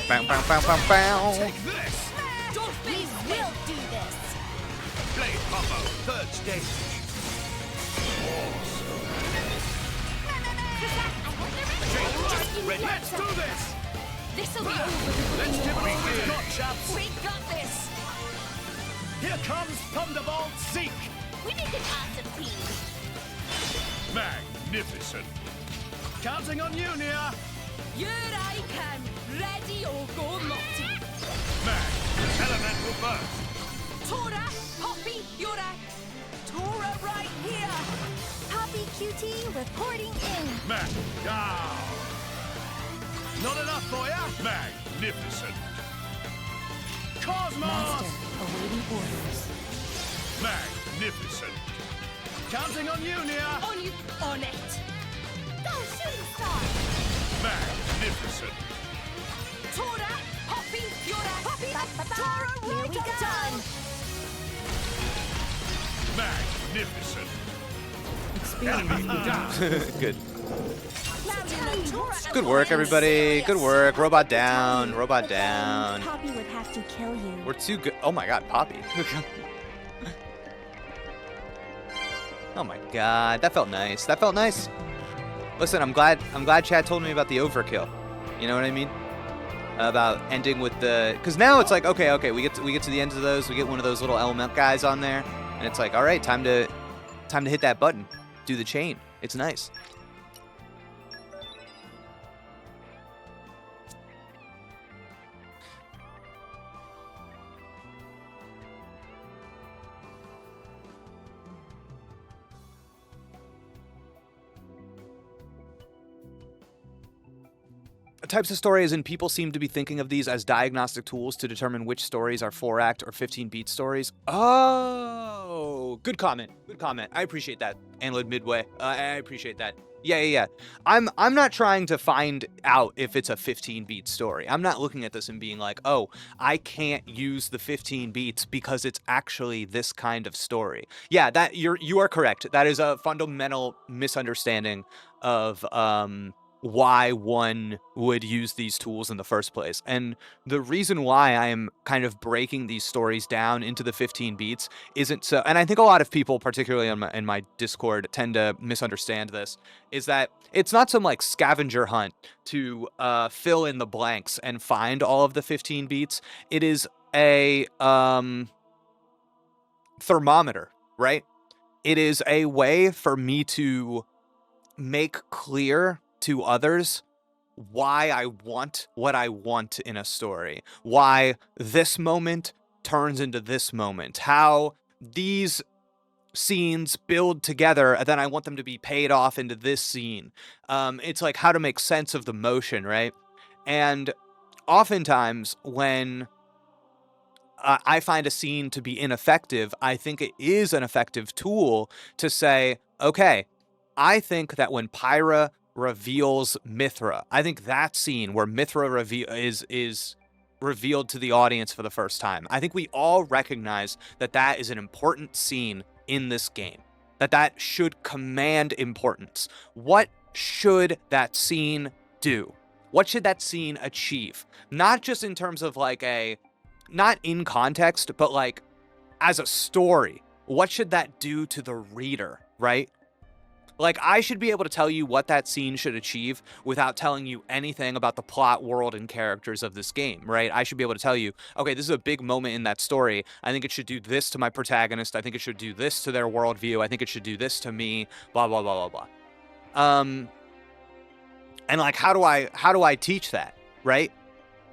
[SPEAKER 1] Bow, bow, bow, bow, bow.
[SPEAKER 2] Take this.
[SPEAKER 3] We will do this.
[SPEAKER 2] Blade combo. Third stage. Ready. Let's do this.
[SPEAKER 3] This'll be over.
[SPEAKER 2] Let's give it all we've got, chaps.
[SPEAKER 3] We got this.
[SPEAKER 2] Here comes Thunderbolt Zeke.
[SPEAKER 3] We make an awesome team.
[SPEAKER 2] Magnificent. Counting on you, Nia.
[SPEAKER 3] Here I come. Ready or go multi.
[SPEAKER 2] Mag, elemental burst.
[SPEAKER 3] Tora, Poppy, you're out. Tora right here. Poppy QT reporting in.
[SPEAKER 2] Mag, down. Not enough for ya? Magnificent. Cosmos.
[SPEAKER 4] Master, awaiting orders.
[SPEAKER 2] Magnificent. Counting on you, Nia.
[SPEAKER 3] On you, on it. Go shooting star.
[SPEAKER 2] Magnificent.
[SPEAKER 3] Tora, Poppy, you're out. Poppy, Tora, here we go.
[SPEAKER 2] Magnificent.
[SPEAKER 4] Experience.
[SPEAKER 1] Good. Good work, everybody. Good work. Robot down. Robot down.
[SPEAKER 4] Poppy would have to kill you.
[SPEAKER 1] We're too good. Oh my god, Poppy. Oh my god, that felt nice. That felt nice. Listen, I'm glad Chad told me about the overkill. You know what I mean? About ending with the, because now it's like, okay, we get to the end of those. We get one of those little element guys on there, and it's like, all right, time to hit that button, do the chain. It's nice. Types of stories, and people seem to be thinking of these as diagnostic tools to determine which stories are 4-act or 15-beat stories. Oh, So good comment. Good comment. I appreciate that. Anlid Midway. I appreciate that. Yeah. I'm not trying to find out if it's a 15-beat story. I'm not looking at this and being like, oh, I can't use the 15 beats because it's actually this kind of story. Yeah, that you are correct. That is a fundamental misunderstanding of why one would use these tools in the first place. And the reason why I am kind of breaking these stories down into the 15 beats isn't so, and I think a lot of people, particularly in my Discord, tend to misunderstand this, is that it's not some like scavenger hunt to fill in the blanks and find all of the 15 beats. It is a thermometer, right? It is a way for me to make clear to others why I want what I want in a story, why this moment turns into this moment, how these scenes build together, and then I want them to be paid off into this scene. It's like how to make sense of the motion, right? And oftentimes when I find a scene to be ineffective, I think it is an effective tool to say, okay, I think that when Pyra reveals Mithra, I think that scene where Mithra is revealed to the audience for the first time, I think we all recognize that that is an important scene in this game, that should command importance. What should that scene do? What should that scene achieve? Not just in terms of like not in context, but like as a story. What should that do to the reader, right? Like, I should be able to tell you what that scene should achieve without telling you anything about the plot, world, and characters of this game, right? I should be able to tell you, okay, this is a big moment in that story. I think it should do this to my protagonist. I think it should do this to their worldview. I think it should do this to me, blah, blah, blah, blah, blah. And like, how do I teach that, right?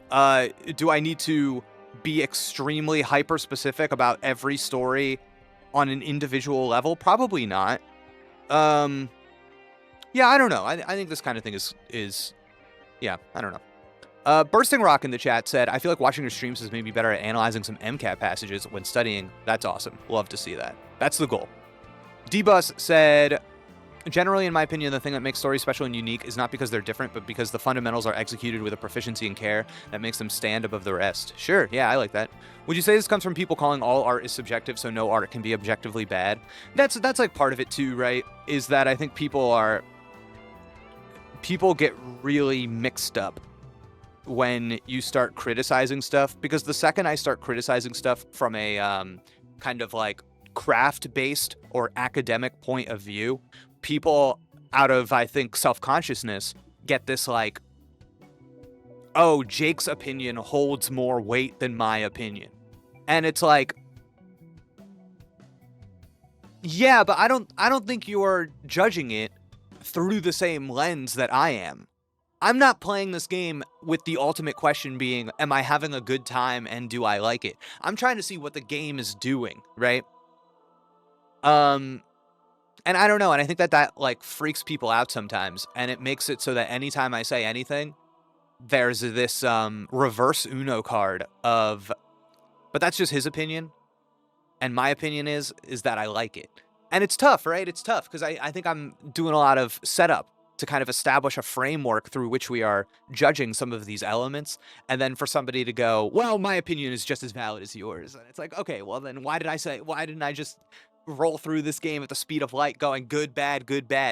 [SPEAKER 1] Do I need to be extremely hyper-specific about every story on an individual level? Probably not. Yeah, I don't know. I think this kind of thing is yeah, I don't know. Bursting Rock in the chat said, I feel like watching your streams has made me better at analyzing some MCAT passages when studying. That's awesome. Love to see that. That's the goal. D-Bus said, generally, in my opinion, the thing that makes stories special and unique is not because they're different, but because the fundamentals are executed with a proficiency and care that makes them stand above the rest. Sure, yeah, I like that. Would you say this comes from people calling all art is subjective, so no art can be objectively bad? That's like part of it too, right? Is that I think people get really mixed up when you start criticizing stuff, because the second I start criticizing stuff from a kind of like craft-based or academic point of view, people out of, I think, self-consciousness get this like, oh, Jake's opinion holds more weight than my opinion. And it's like, yeah, but I don't think you're judging it through the same lens that I am. I'm not playing this game with the ultimate question being, am I having a good time and do I like it? I'm trying to see what the game is doing, right? And I don't know, and I think that like freaks people out sometimes, and it makes it so that anytime I say anything, there's this reverse Uno card of, but that's just his opinion, and my opinion is that I like it. And it's tough, right? It's tough, because I think I'm doing a lot of setup to kind of establish a framework through which we are judging some of these elements, and then for somebody to go, well, my opinion is just as valid as yours. And it's like, okay, well then why didn't I just roll through this game at the speed of light going good, bad,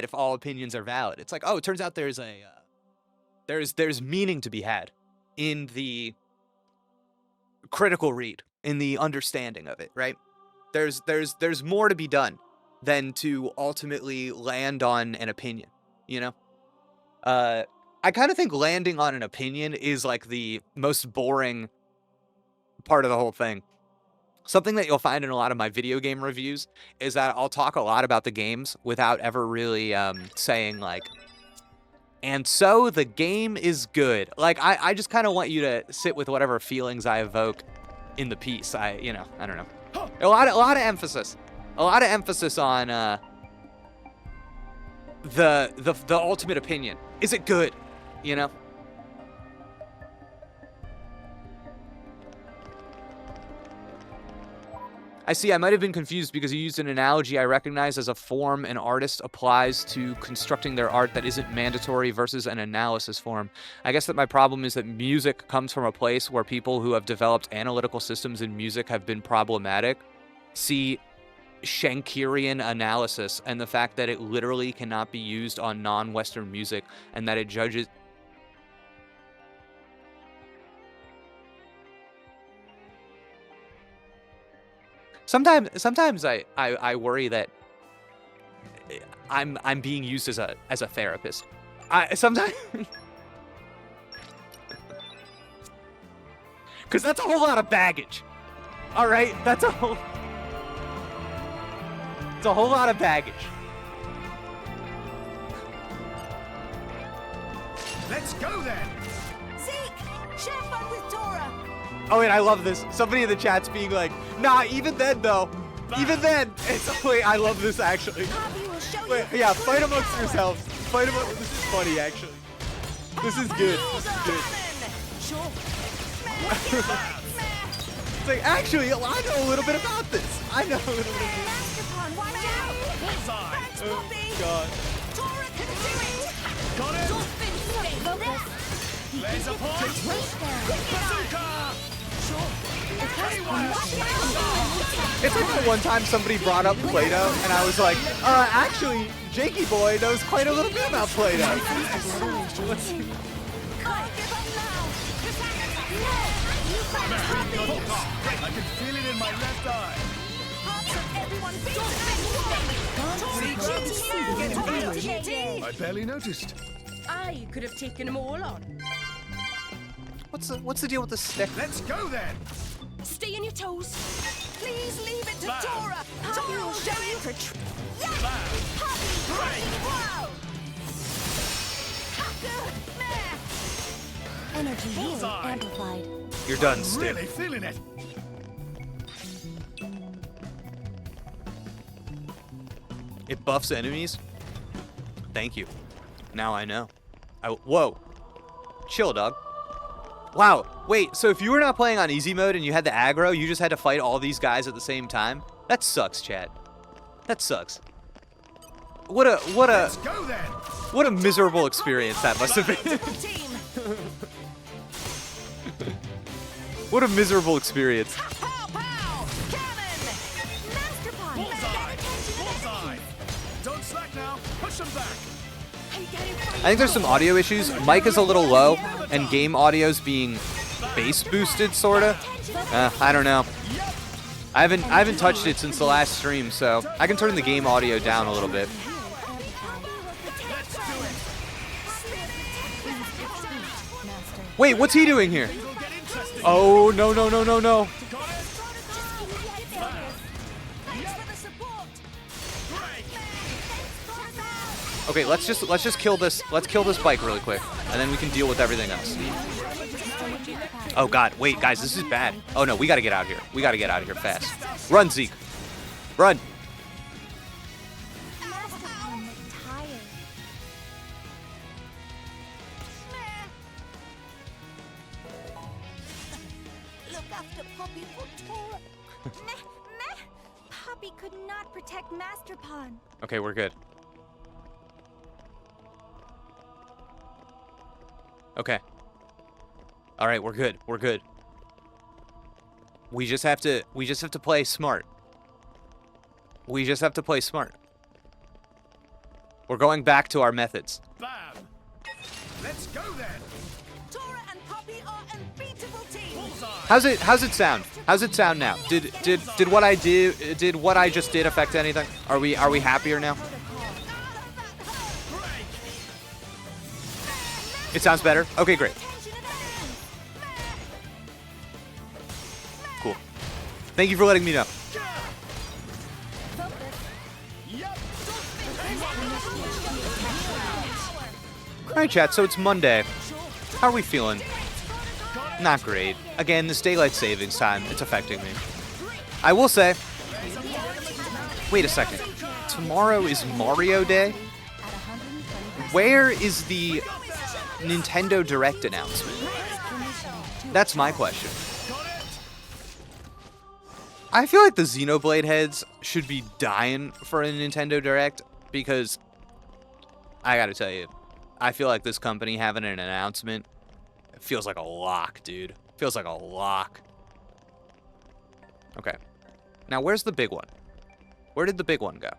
[SPEAKER 1] if all opinions are valid? It's like, oh, it turns out there's meaning to be had in the critical read, in the understanding of it, right? There's more to be done than to ultimately land on an opinion, you know? I kind of think landing on an opinion is like the most boring part of the whole thing. Something that you'll find in a lot of my video game reviews is that I'll talk a lot about the games without ever really saying like, and so the game is good. Like, I just kind of want you to sit with whatever feelings I evoke in the piece. I don't know. A lot of emphasis. A lot of emphasis on the ultimate opinion. Is it good? You know? I see, I might have been confused because you used an analogy I recognize as a form an artist applies to constructing their art that isn't mandatory versus an analysis form. I guess that my problem is that music comes from a place where people who have developed analytical systems in music have been problematic. See Shankirian analysis and the fact that it literally cannot be used on non-Western music and that it judges... Sometimes I worry that I'm being used as a therapist. Sometimes because that's a whole lot of baggage. All right, it's a whole lot of baggage.
[SPEAKER 2] Let's go then.
[SPEAKER 3] Zeke, share fun with Tora.
[SPEAKER 1] Oh, and I love this. Somebody in the chat's being like, nah, even then, though. Even then. It's, wait, I love this, actually.
[SPEAKER 3] Poppy will show
[SPEAKER 1] Wait,
[SPEAKER 3] you.
[SPEAKER 1] yeah, fight amongst yourselves. Fight amongst... This is funny, actually. This is good. This is good.
[SPEAKER 3] Sure.
[SPEAKER 1] It's like, actually, I know a little bit about this. I know a little bit about this.
[SPEAKER 3] Master Pawn, watch out.
[SPEAKER 2] Bullseye.
[SPEAKER 3] Thanks,
[SPEAKER 1] Oh,
[SPEAKER 3] Poppy.
[SPEAKER 1] God.
[SPEAKER 3] Tora can do it.
[SPEAKER 2] Got it.
[SPEAKER 3] Dolphin, stay focused.
[SPEAKER 2] Laser point. Bazooka.
[SPEAKER 1] It's like the one time somebody brought up Play-Doh, and I was like, actually, Jakey Boy knows quite a little bit about Play-Doh.
[SPEAKER 3] Can't give up now.
[SPEAKER 2] I can feel it in my left eye.
[SPEAKER 3] Hearts of everyone beat.
[SPEAKER 2] I barely noticed.
[SPEAKER 5] I could have taken them all on.
[SPEAKER 1] What's the deal with the stick?
[SPEAKER 2] Let's go then.
[SPEAKER 5] Stay on your toes.
[SPEAKER 3] Please leave it to
[SPEAKER 2] Bam.
[SPEAKER 3] Tora. Tora will show you. Yes.
[SPEAKER 2] Bam.
[SPEAKER 3] Poppy,
[SPEAKER 2] Break.
[SPEAKER 3] wow. Good. Meh.
[SPEAKER 4] Energy healing
[SPEAKER 2] Bullseye.
[SPEAKER 4] amplified.
[SPEAKER 1] You're done, stick.
[SPEAKER 2] Really feeling it.
[SPEAKER 1] It buffs enemies? Thank you. Now I know. Whoa. Chill, dog. Wow. Wait, so if you were not playing on easy mode and you had the aggro, you just had to fight all these guys at the same time? That sucks, chat. That sucks.
[SPEAKER 2] Let's go then.
[SPEAKER 1] What a miserable experience that must have been.
[SPEAKER 3] Team.
[SPEAKER 1] What a miserable experience.
[SPEAKER 3] Pow, pow. Cannon. Master Pawn.
[SPEAKER 2] Bullseye. Bullseye. Don't slack now. Push them back.
[SPEAKER 1] I think there's some audio issues. Mic is a little low, and game audio's being bass boosted, sorta. I don't know. I haven't touched it since the last stream, so I can turn the game audio down a little bit.
[SPEAKER 2] Let's do it.
[SPEAKER 1] Wait, what's he doing here?
[SPEAKER 2] It'll get interesting.
[SPEAKER 1] Oh no no no no no!
[SPEAKER 2] Got it.
[SPEAKER 3] Thanks for the support.
[SPEAKER 2] Break.
[SPEAKER 1] Okay, let's just kill this. Let's kill this bike really quick, and then we can deal with everything else. Oh God, wait, guys, this is bad. Oh no, we gotta get out of here. We gotta get out of here fast. Run, Zeke. Run.
[SPEAKER 3] Master Pawn is tired. Look after Poppy for Tora. Meh, meh. Poppy could not protect Master Pawn.
[SPEAKER 1] Okay, we're good. Okay. All right, we're good. We're good. We just have to play smart. We just have to play smart. We're going back to our methods.
[SPEAKER 2] Bam. Let's go then.
[SPEAKER 3] Tora and Poppy are unbeatable team.
[SPEAKER 2] Bullseye.
[SPEAKER 1] How's it sound? How's it sound now? Did what I just did affect anything? Are we happier now?
[SPEAKER 2] Break.
[SPEAKER 1] It sounds better. Okay, great. Cool. Thank you for letting me know.
[SPEAKER 2] Yep.
[SPEAKER 1] All right, chat. So it's Monday. How are we feeling? Not great. Again, this daylight savings time, it's affecting me. I will say, wait a second. Tomorrow is Mario Day? Where is the Nintendo Direct announcement? That's my question. I feel like the Xenoblade heads should be dying for a Nintendo Direct because I gotta tell you, I feel like this company having an announcement, it feels like a lock, dude. Feels like a lock. Okay. Now, where's the big one? Where did the big one go?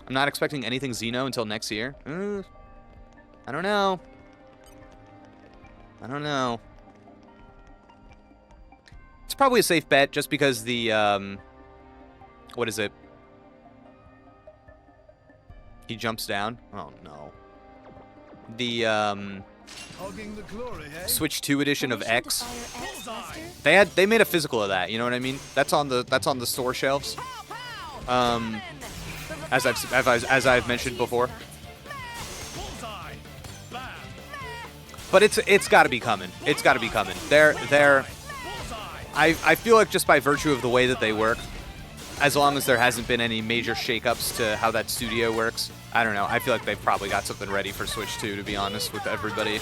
[SPEAKER 1] I'm not expecting anything Xeno until next year. I don't know. I don't know. It's probably a safe bet just because the, what is it? He jumps down. Oh, no. The,
[SPEAKER 2] Hogging the glory, eh?
[SPEAKER 1] Switch 2 edition of X.
[SPEAKER 2] Bullseye.
[SPEAKER 1] They made a physical of that, you know what I mean? That's on the store shelves. As I've mentioned before.
[SPEAKER 2] Bullseye. Bam.
[SPEAKER 1] But it's got to be coming. It's got to be coming. They're
[SPEAKER 2] Bullseye.
[SPEAKER 1] I feel like just by virtue of the way that they work, as long as there hasn't been any major shakeups to how that studio works, I don't know. I feel like they've probably got something ready for Switch 2, to be honest with everybody.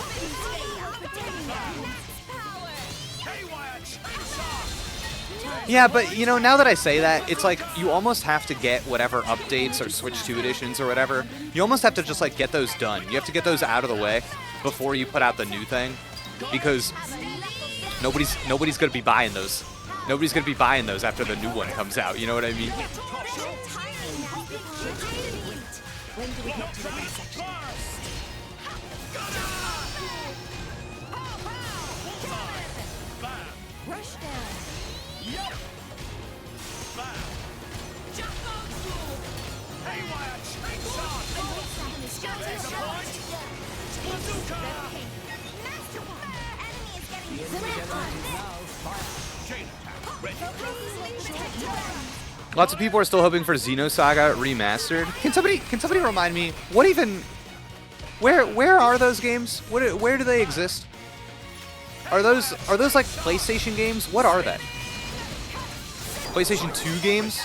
[SPEAKER 1] Yeah, but, you know, now that I say that, it's like you almost have to get whatever updates or Switch 2 editions or whatever. You almost have to just, like, get those done. You have to get those out of the way before you put out the new thing, because nobody's going to be buying those. Nobody's going to be buying those after the new one comes out, you know what I mean?
[SPEAKER 4] When do we get to the next section? Rush down.
[SPEAKER 1] Lots of people are still hoping for Xenosaga Remastered. Can somebody remind me what even where are those games? Where do they exist? Are those like PlayStation games? What are they? PlayStation 2 games?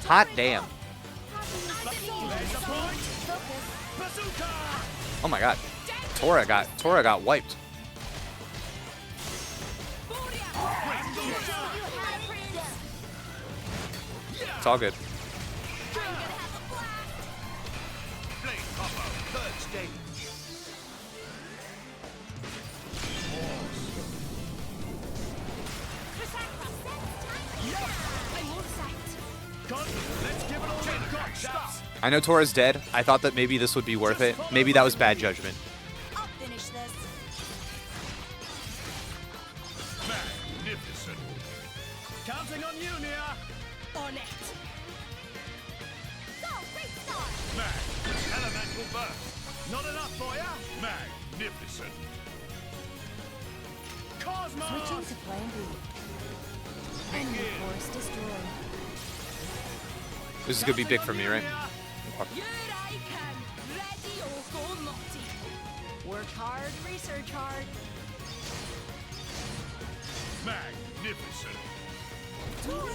[SPEAKER 1] Hot damn. Oh my god. Tora got wiped. It's all good. I know Tora's dead. I thought that maybe this would be worth it. Maybe that was bad judgment.
[SPEAKER 3] I'll finish this.
[SPEAKER 2] Magnificent. Counting on you, Nia.
[SPEAKER 5] On it.
[SPEAKER 3] Go, great start.
[SPEAKER 2] Elemental burst. Not enough for ya? Magnificent. Cosmos.
[SPEAKER 4] Switching to plan B. Enemy force destroyed.
[SPEAKER 1] This is gonna be big for me, right?
[SPEAKER 5] Here I come. Ready or go naughty.
[SPEAKER 4] Work hard, research hard.
[SPEAKER 2] Magnificent.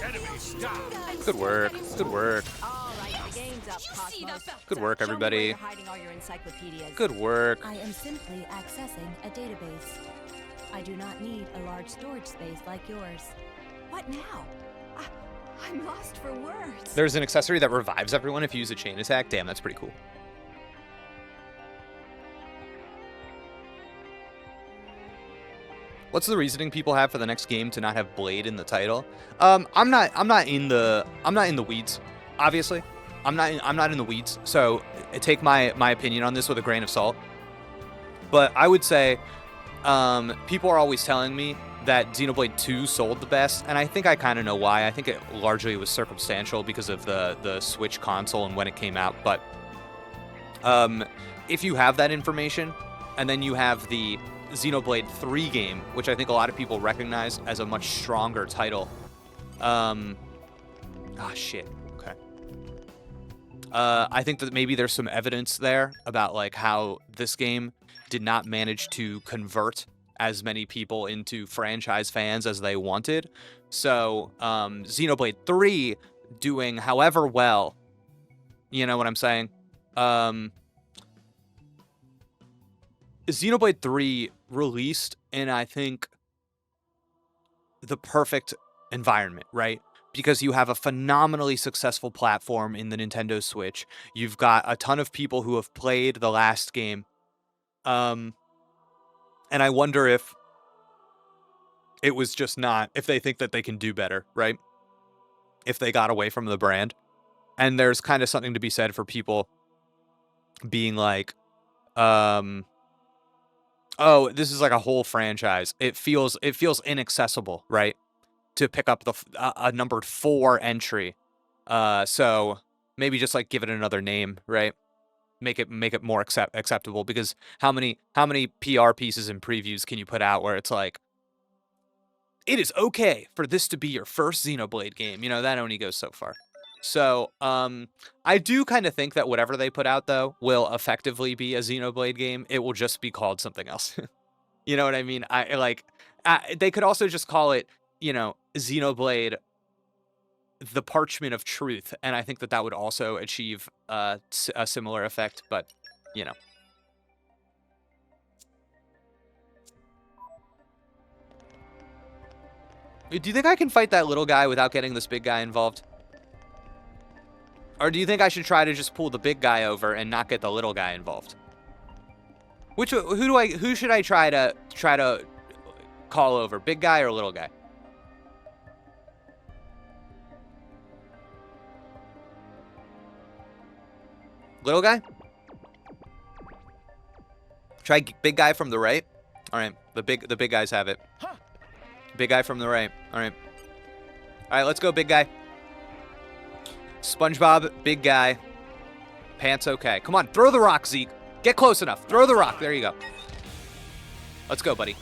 [SPEAKER 2] Enemy stop.
[SPEAKER 1] Good work. Good work.
[SPEAKER 4] All right, the game's up,
[SPEAKER 5] Did you see
[SPEAKER 4] Cosmos.
[SPEAKER 5] that?
[SPEAKER 1] Good work,
[SPEAKER 4] Show me where
[SPEAKER 1] everybody.
[SPEAKER 4] you're hiding all your encyclopedias.
[SPEAKER 1] Good work.
[SPEAKER 4] I am simply accessing a database. I do not need a large storage space like yours. What now? I'm lost for words.
[SPEAKER 1] There's an accessory that revives everyone if you use a chain attack. Damn, that's pretty cool. What's the reasoning people have for the next game to not have Blade in the title? I'm not in the weeds, obviously. I'm not in the weeds. So take my opinion on this with a grain of salt. But I would say people are always telling me that Xenoblade 2 sold the best, and I think I kind of know why. I think it largely was circumstantial because of the Switch console and when it came out. But if you have that information, and then you have the Xenoblade 3 game, which I think a lot of people recognize as a much stronger title. Shit. Okay. I think that maybe there's some evidence there about like how this game did not manage to convert as many people into franchise fans as they wanted. So Xenoblade 3 doing however well, you know what I'm saying? Xenoblade 3 released in, I think, the perfect environment, right? Because you have a phenomenally successful platform in the Nintendo Switch. You've got a ton of people who have played the last game. And I wonder if it was just not, if they think that they can do better, right? If they got away from the brand. And there's kind of something to be said for people being like, oh, this is like a whole franchise. It feels inaccessible, right? To pick up a numbered 4 entry. So maybe just like give it another name, right? Make it more acceptable, because how many PR pieces and previews can you put out where it's like, it is okay for this to be your first Xenoblade game? You know, that only goes so far. So, I do kind of think that whatever they put out, though, will effectively be a Xenoblade game. It will just be called something else. You know what I mean? They could also just call it, you know, Xenoblade, the Parchment of Truth, and I think that would also achieve a similar effect, but, you know. Do you think I can fight that little guy without getting this big guy involved? Or do you think I should try to just pull the big guy over and not get the little guy involved? Who should I try to call over? Big guy or little guy? Little guy? Try big guy from the right. All right, the big guys have it. Big guy from the right. All right. All right, let's go, big guy. SpongeBob, big guy. Pants okay. Come on, throw the rock, Zeke. Get close enough. Throw the rock. There you go. Let's go, buddy.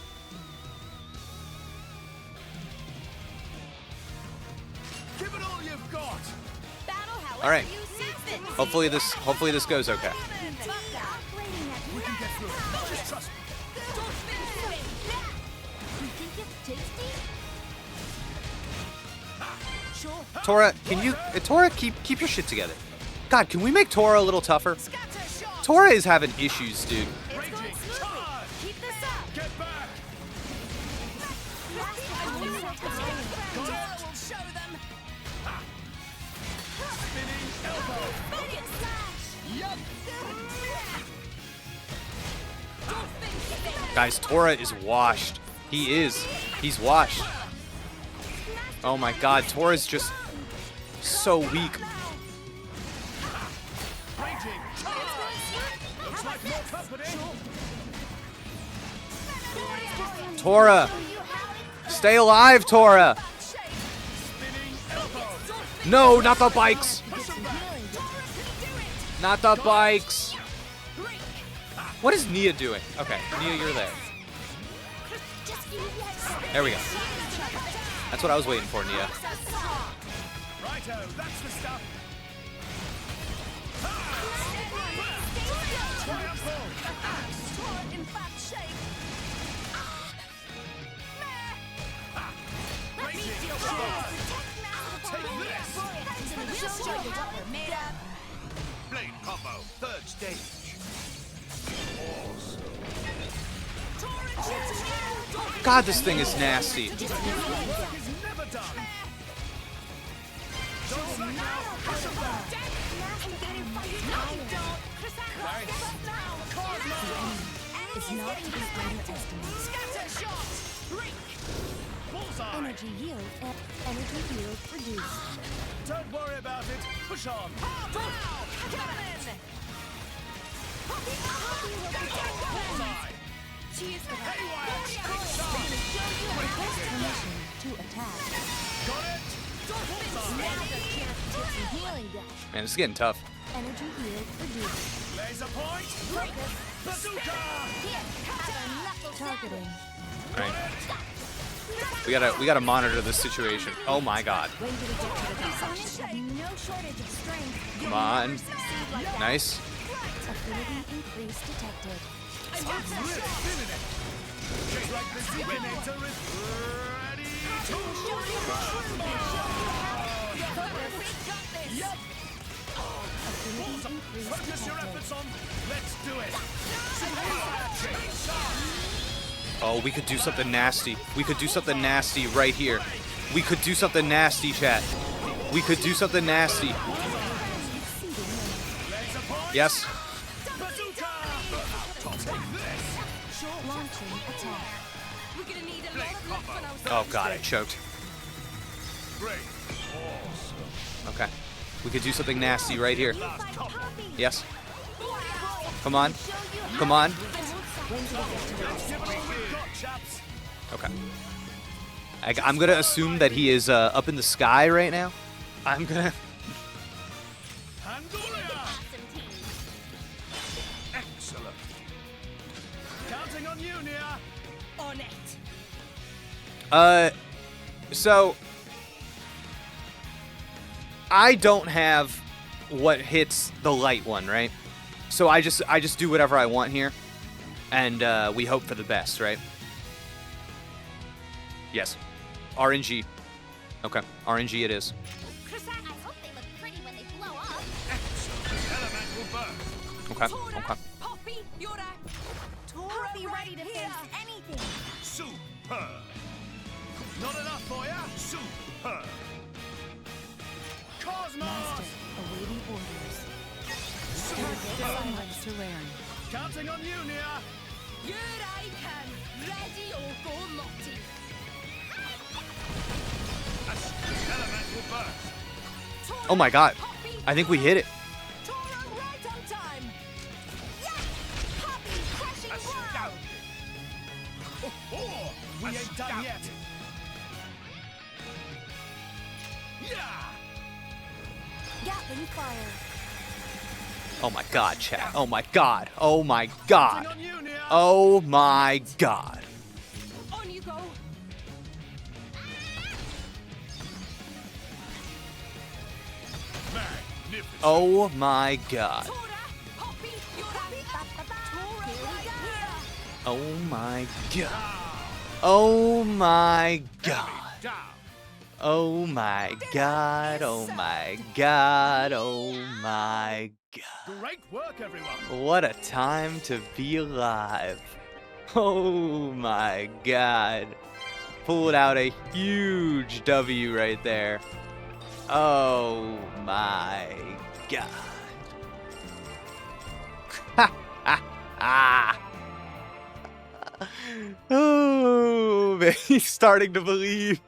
[SPEAKER 2] Give it all you've got.
[SPEAKER 1] All right. Hopefully this goes okay.
[SPEAKER 2] We can get through it. Just trust me.
[SPEAKER 1] Tora, can you... Tora, keep your shit together. God, can we make Tora a little tougher? Tora is having issues, dude.
[SPEAKER 2] Raging. Charge.
[SPEAKER 3] Keep this up.
[SPEAKER 2] Get back.
[SPEAKER 5] Dora will show them.
[SPEAKER 2] Spinning elbow.
[SPEAKER 3] Bucket slash.
[SPEAKER 2] Yup.
[SPEAKER 1] Guys, Tora is washed. He is. He's washed. Oh my god, Tora's just so weak.
[SPEAKER 2] Raging. Looks like more company.
[SPEAKER 1] Tora! Stay alive, Tora!
[SPEAKER 2] Spinning elbow.
[SPEAKER 1] No, not the bikes! Not the bikes! What is Nia doing? Okay, Nia, you're there. There we go. That's what I was waiting for, Nia.
[SPEAKER 2] Righto, that's the stuff.
[SPEAKER 3] In bad shape.
[SPEAKER 2] Blade combo, third stage.
[SPEAKER 1] God, this thing is nasty.
[SPEAKER 2] Work is never done. Don't back now. Push him back.
[SPEAKER 4] Is not to be underestimated.
[SPEAKER 2] Bullseye.
[SPEAKER 4] Energy yield reduced.
[SPEAKER 2] Don't worry about it. Push on. Bullseye. Haywire. Straight charge.
[SPEAKER 4] Request permission to attack.
[SPEAKER 2] Got it.
[SPEAKER 1] Man, this is getting tough.
[SPEAKER 4] Energy yield reduced.
[SPEAKER 2] Laser point. Bazooka.
[SPEAKER 4] Targeting.
[SPEAKER 1] All right. We gotta monitor this situation. Oh my god.
[SPEAKER 4] When do we get to the destination? No shortage of strength.
[SPEAKER 1] Come on. Nice.
[SPEAKER 4] Affinity increase detected.
[SPEAKER 2] Just like the Zeekinator is ready to
[SPEAKER 4] Affinity increase
[SPEAKER 2] Focus your efforts on. Let's do it.
[SPEAKER 1] Oh, we could do something nasty. We could do something nasty right here. We could do something nasty, chat. We could do something nasty. Yes.
[SPEAKER 4] Launching attack.
[SPEAKER 5] We're gonna need a lot of luck when I was
[SPEAKER 1] Oh god, I choked.
[SPEAKER 2] Great.
[SPEAKER 1] Okay. We could do something nasty right here. Yes. Come on. Come on. Okay. I'm gonna assume that he is up in the sky right now. I'm gonna...
[SPEAKER 2] Excellent. Counting on you, Nia.
[SPEAKER 5] on it.
[SPEAKER 1] So... I don't have what hits the light one, right? So I just do whatever I want here. And we hope for the best, right? Yes. RNG. Okay, RNG it is.
[SPEAKER 3] I hope they look pretty when they blow up.
[SPEAKER 2] Elemental burst.
[SPEAKER 1] Okay,
[SPEAKER 5] Tora,
[SPEAKER 1] okay.
[SPEAKER 5] Poppy, you're a...
[SPEAKER 3] Poppy ready to face anything.
[SPEAKER 2] Superb. Not enough for ya? Superb. Cosmos.
[SPEAKER 4] Awaiting orders.
[SPEAKER 2] Superb.
[SPEAKER 4] Silence to Raren.
[SPEAKER 2] Counting on you, Nia.
[SPEAKER 5] Here I can. Ready or go naughty.
[SPEAKER 2] Elemental burst.
[SPEAKER 5] Tora,
[SPEAKER 1] Oh my god.
[SPEAKER 5] Poppy,
[SPEAKER 1] I think we hit it.
[SPEAKER 5] Tora, right on time.
[SPEAKER 3] Poppy crushing blow.
[SPEAKER 2] Astounding. Oh, we ain't done yet. Yeah.
[SPEAKER 4] Gatling fire.
[SPEAKER 1] Oh my god, chat. Oh my god. Oh my god.
[SPEAKER 2] Counting on you, Nia.
[SPEAKER 1] Oh my god.
[SPEAKER 5] On you go.
[SPEAKER 2] Magnificent.
[SPEAKER 1] Oh my god.
[SPEAKER 5] Tora, Poppy, you're a... Tora, right here.
[SPEAKER 1] Oh my god. Oh my god.
[SPEAKER 2] Down.
[SPEAKER 1] Oh my god. Oh my god. Oh my god.
[SPEAKER 2] Great work, everyone.
[SPEAKER 1] What a time to be alive. Oh my god. Pulled out a huge W right there. Oh my god. Ha ha ha. Oh, man, he's starting to believe.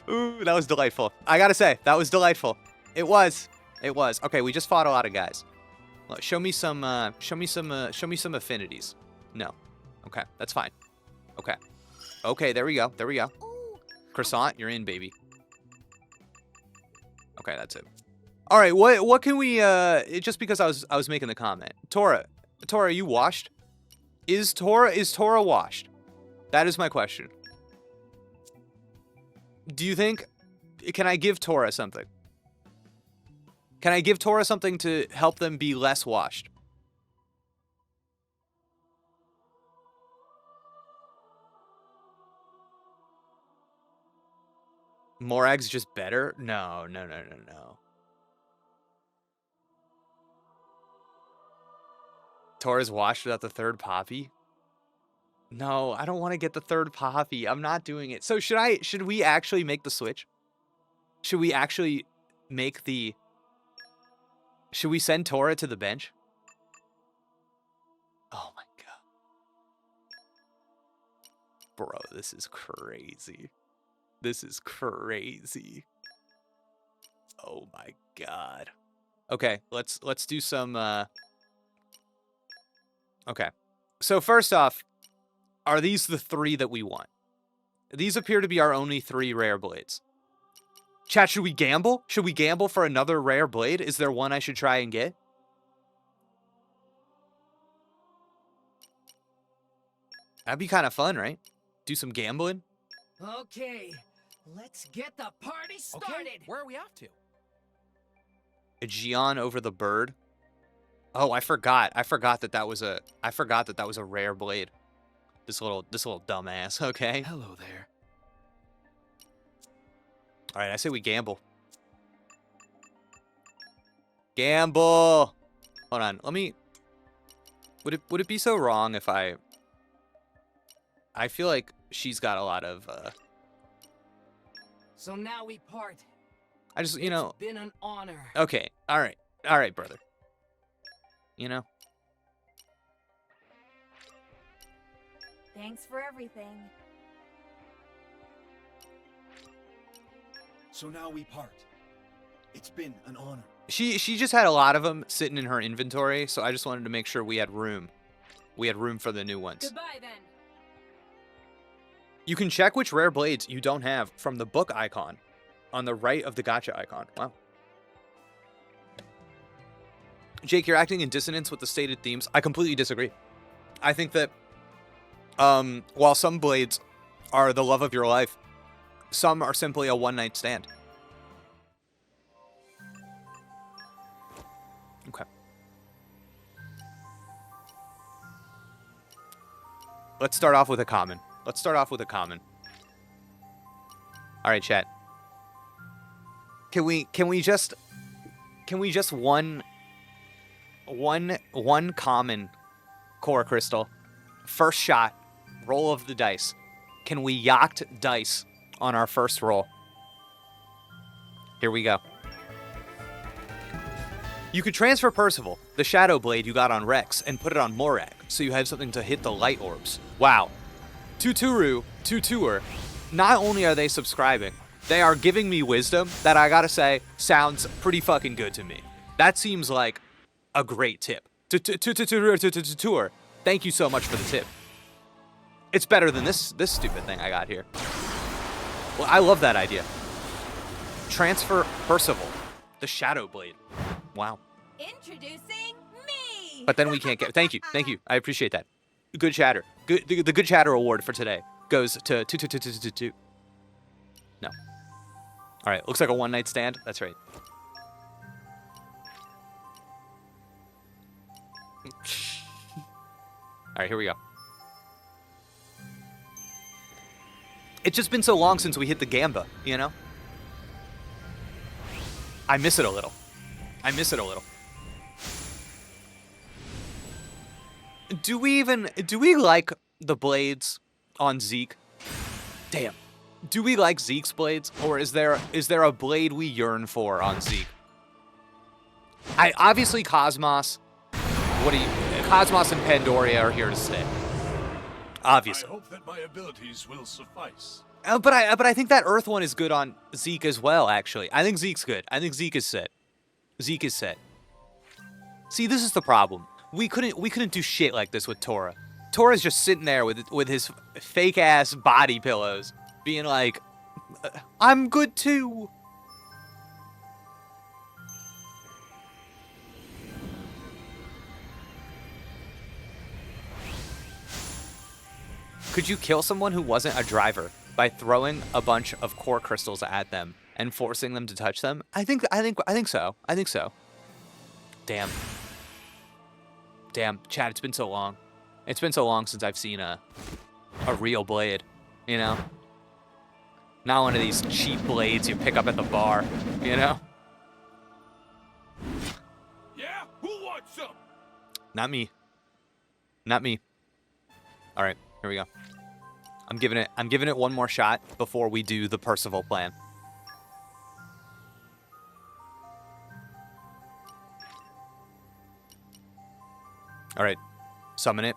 [SPEAKER 1] Ooh, that was delightful. I gotta say, that was delightful. It was. It was. Okay, we just fought a lot of guys. Look, show me some affinities. No. Okay, that's fine. Okay. Okay, there we go. There we go. Croissant, you're in, baby. Okay, that's it. All right, what can we just because I was making the comment. Tora, are you washed? Is Tora washed? That is my question. Do you think can I give Tora something? Can I give Tora something to help them be less washed? Morag's just better? No. Tora's washed without the third poppy? No, I don't want to get the third poppy. I'm not doing it. So should we actually make the switch? Should we actually make the... Should we send Tora to the bench? Oh my god. Bro, this is crazy. This is crazy. Oh my god. Okay, let's do some Okay. So first off, are these the 3 that we want? These appear to be our only 3 rare blades. Chat, should we gamble? Should we gamble for another rare blade? Is there one I should try and get? That'd be kind of fun, right? Do some gambling.
[SPEAKER 6] Okay, let's get the party started.
[SPEAKER 2] Okay, where are we off to?
[SPEAKER 1] A Gion over the bird. Oh, I forgot. I forgot that was a rare blade. This little dumbass. Okay.
[SPEAKER 2] Hello there.
[SPEAKER 1] All right, I say we gamble. Gamble. Hold on. Let me. Would it be so wrong if I feel like she's got a lot of.
[SPEAKER 6] So now we part.
[SPEAKER 1] I just, you know.
[SPEAKER 6] It's been an honor.
[SPEAKER 1] Okay. All right, brother. You know.
[SPEAKER 4] Thanks for everything.
[SPEAKER 2] So now we part. It's been an honor.
[SPEAKER 1] She just had a lot of them sitting in her inventory, so I just wanted to make sure we had room. We had room for the new ones.
[SPEAKER 5] Goodbye then.
[SPEAKER 1] You can check which rare blades you don't have from the book icon on the right of the gacha icon. Wow. Jake, you're acting in dissonance with the stated themes. I completely disagree. I think that while some blades are the love of your life, some are simply a one-night stand. Okay. Let's start off with a common. All right, chat. Can we just one common core crystal? First shot, roll of the dice. Can we yacht dice on our first roll? Here we go. You could transfer Percival, the Shadow Blade you got on Rex, and put it on Morak, so you have something to hit the light orbs. Wow. Tutour, not only are they subscribing, they are giving me wisdom that I gotta say sounds pretty fucking good to me. That seems like a great tip. Tutour, thank you so much for the tip. It's better than this stupid thing I got here. Well, I love that idea. Transfer Percival, the Shadow Blade. Wow.
[SPEAKER 4] Introducing me.
[SPEAKER 1] But then we can't get. Thank you. I appreciate that. Good chatter. Good. The good chatter award for today goes to two. No. All right. Looks like a one-night stand. That's right. All right. Here we go. It's just been so long since we hit the Gamba, you know? I miss it a little. Do we like the blades on Zeke? Damn. Do we like Zeke's blades, or is there a blade we yearn for on Zeke? Obviously Cosmos. Cosmos and Pandoria are here to stay. Obviously.
[SPEAKER 2] I hope that my abilities will suffice.
[SPEAKER 1] But I think that Earth one is good on Zeke as well, actually. I think Zeke's good. I think Zeke is set. See, this is the problem. We couldn't do shit like this with Tora. Tora's just sitting there with his fake ass body pillows, being like, "I'm good too." Could you kill someone who wasn't a driver by throwing a bunch of core crystals at them and forcing them to touch them? I think so. Damn, Chad, it's been so long. It's been so long since I've seen a real blade, you know? Not one of these cheap blades you pick up at the bar, you know?
[SPEAKER 2] Yeah? Who wants some?
[SPEAKER 1] Not me. All right, here we go. I'm giving it one more shot before we do the Percival plan. All right, summon it.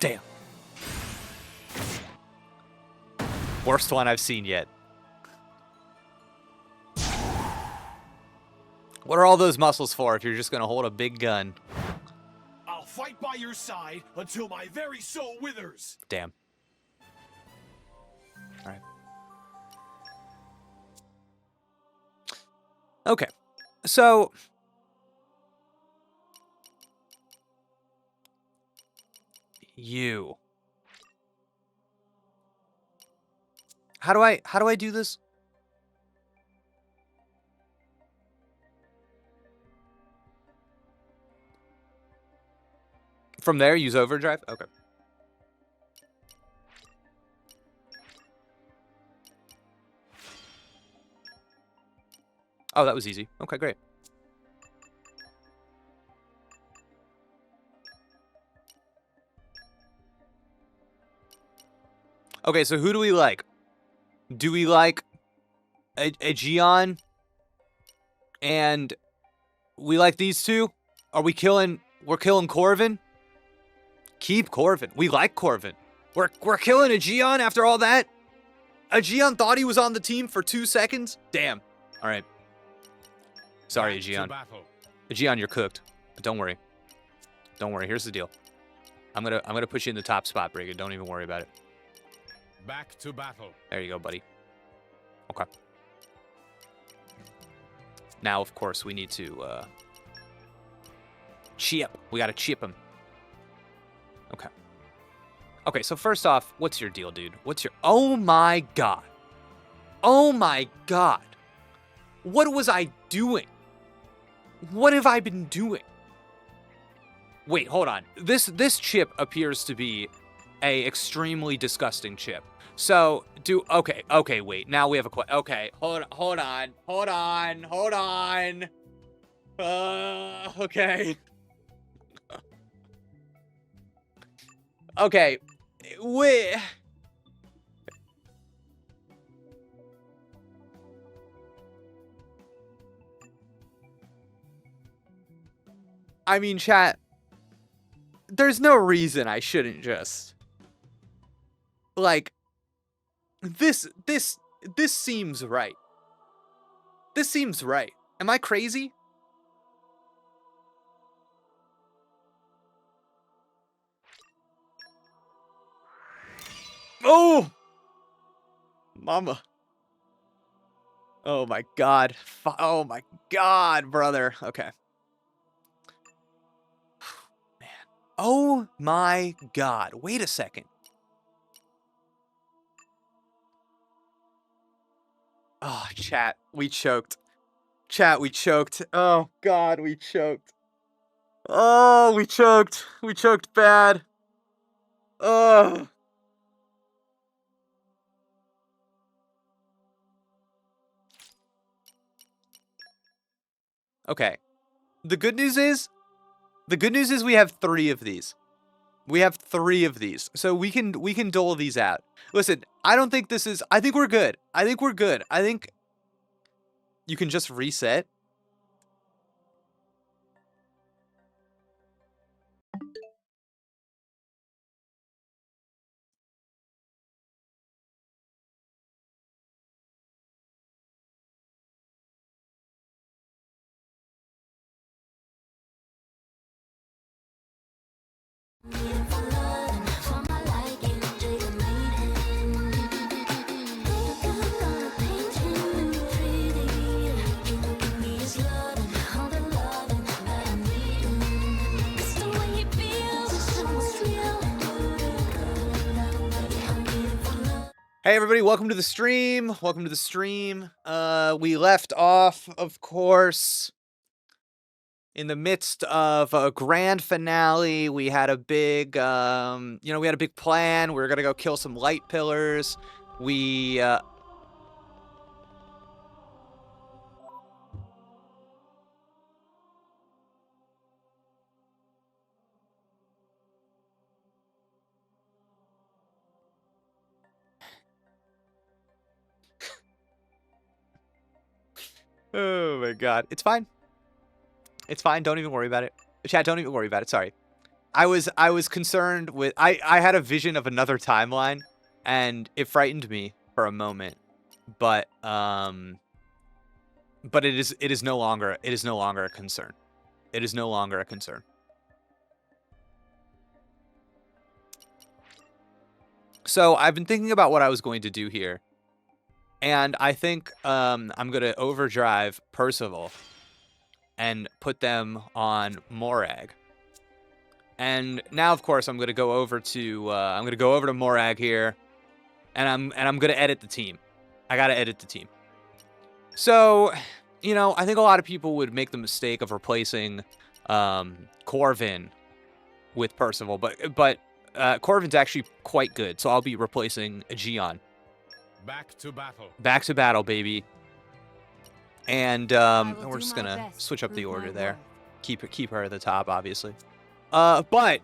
[SPEAKER 1] Damn. Worst one I've seen yet. What are all those muscles for if you're just gonna hold a big gun?
[SPEAKER 2] I'll fight by your side until my very soul withers.
[SPEAKER 1] Damn. All right. Okay. So you How do I do this? From there, use overdrive? Okay. Oh, that was easy. Okay, great. Okay, so who do we like? Do we like a Gion? And we like these two? Are we killing... We're killing Corvin? Keep Corvin. We like Corvin. We're killing a Gion after all that? A Gion thought he was on the team for 2 seconds? Damn. All right. Sorry, Aegeon. Aegeon, you're cooked. But don't worry. Don't worry. Here's the deal. I'm gonna put you in the top spot, Brigid. Don't even worry about it.
[SPEAKER 2] Back to battle.
[SPEAKER 1] There you go, buddy. Okay. Now, of course, we need to chip. We gotta chip him. Okay. Okay, so first off, what's your deal, dude? What's your... Oh my god. Oh my god. What was I doing? What have I been doing? Wait, hold on. This chip appears to be a extremely disgusting chip. So, okay, wait. Now we have a okay, hold on. Okay. Okay. Wait. I mean, chat, there's no reason I shouldn't just, like, this seems right. This seems right. Am I crazy? Oh! Mama. Oh my god. Oh my god, brother. Okay. Man. Oh my god. Wait a second. Oh, chat. We choked. Chat, we choked. Oh god, we choked. Oh, we choked. We choked bad. Oh. Okay. The good news is we have 3 of these. We have 3 of these. So we can dole these out. Listen, I don't think this is... I think we're good. I think we're good. I think you can just reset. Hey everybody, welcome to the stream. Welcome to the stream. We left off, of course, in the midst of a grand finale. We had a big, we had a big plan. We were gonna go kill some light pillars. We, oh my god. It's fine. It's fine. Don't even worry about it. Chat, don't even worry about it. Sorry. I was concerned with... I had a vision of another timeline, and it frightened me for a moment. But it is no longer a concern. It is no longer a concern. So I've been thinking about what I was going to do here. And I think I'm going to overdrive Percival and put them on Morag. And now, of course, I'm going to go over to Morag here. and I'm gonna edit the team. I gotta edit the team. So, you know, I think a lot of people would make the mistake of replacing Corvin with Percival, but Corvin's actually quite good, so I'll be replacing Gion.
[SPEAKER 2] Back to battle.
[SPEAKER 1] Back to battle, baby. And
[SPEAKER 4] I will
[SPEAKER 1] we're
[SPEAKER 4] do
[SPEAKER 1] just
[SPEAKER 4] my
[SPEAKER 1] gonna
[SPEAKER 4] best to
[SPEAKER 1] switch up the
[SPEAKER 4] prove my
[SPEAKER 1] order there.
[SPEAKER 4] worth.
[SPEAKER 1] Keep her at the top, obviously. But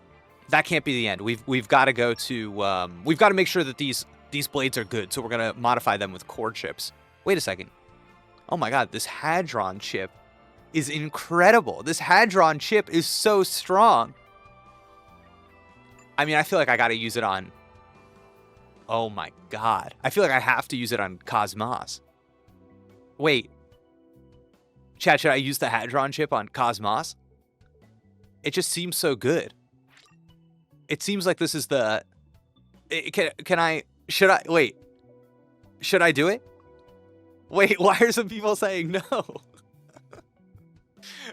[SPEAKER 1] that can't be the end. We've got to go to we've got to make sure that these blades are good. So we're gonna modify them with core chips. Wait a second. Oh my God, this Hadron chip is incredible. This Hadron chip is so strong. I mean, I feel like I got to use it on. Oh my God, I feel like I have to use it on Cosmos. Wait. Chat, should I use the Hadron chip on Cosmos? It just seems so good. It seems like this is the... Can I... Should I... Wait. Should I do it? Wait, why are some people saying no?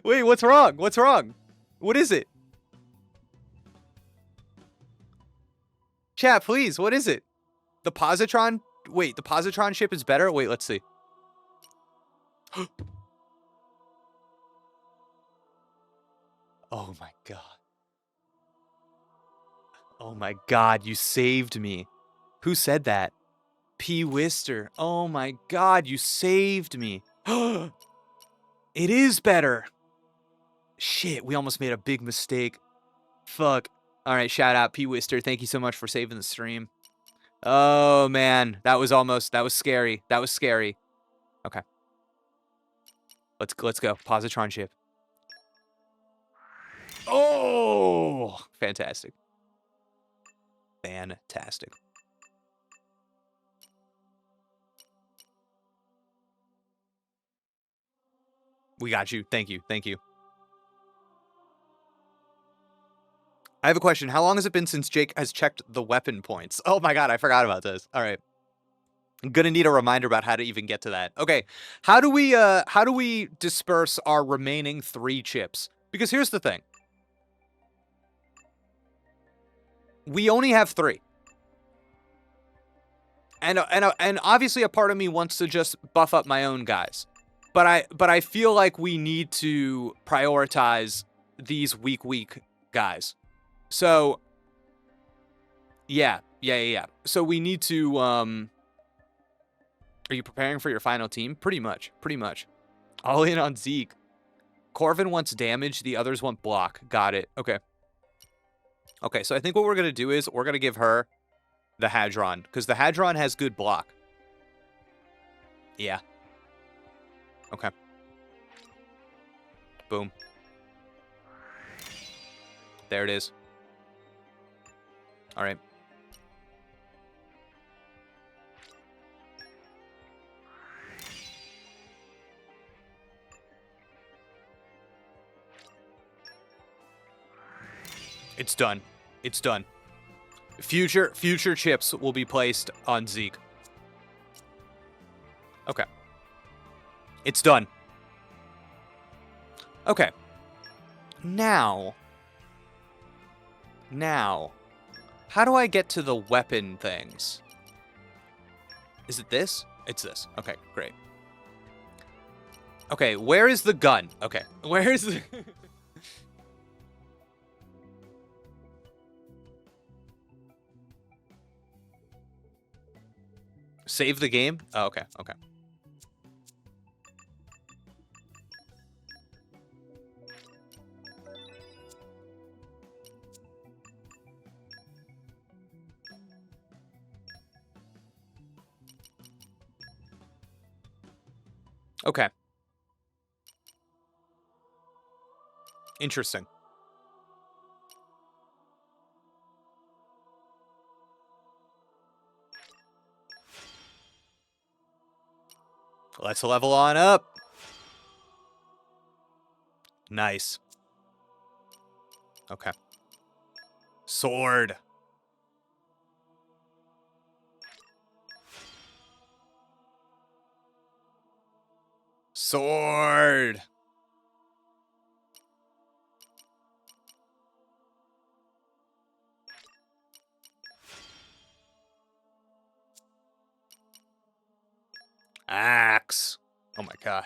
[SPEAKER 1] Wait, what's wrong? What's wrong? What is it? Chat, please, what is it? The positron... Wait, the positron chip is better? Wait, let's see. Oh my God. Oh my God, you saved me. Who said that? P. Wister. Oh my God, you saved me. It is better. Shit, we almost made a big mistake. Fuck. All right, shout out P. Wister. Thank you so much for saving the stream. Oh man, that was scary. That was scary. Okay. Let's go. Positron chip. Oh, fantastic. Fantastic. We got you. Thank you. Thank you. I have a question. How long has it been since Jake has checked the weapon points? Oh my God, I forgot about this. All right. I'm gonna need a reminder about how to even get to that. Okay. How do we disperse our remaining 3 chips? Because here's the thing. We only have 3. And obviously a part of me wants to just buff up my own guys. But I feel like we need to prioritize these weak guys. So yeah. So we need to are you preparing for your final team? Pretty much. All in on Zeke. Corvin wants damage, the others want block. Got it. Okay. Okay, so I think what we're going to do is we're going to give her the Hadron, because the Hadron has good block. Yeah. Okay. Boom. There it is. All right. It's done. It's done. Future chips will be placed on Zeke. Okay. It's done. Okay. Now, how do I get to the weapon things? Is it this? It's this. Okay, great. Okay, where is the gun? Okay, where is the... Save the game? Oh, okay, okay. Okay. Interesting. Let's level on up. Nice. Okay. Sword. Sword. Axe. Oh my god.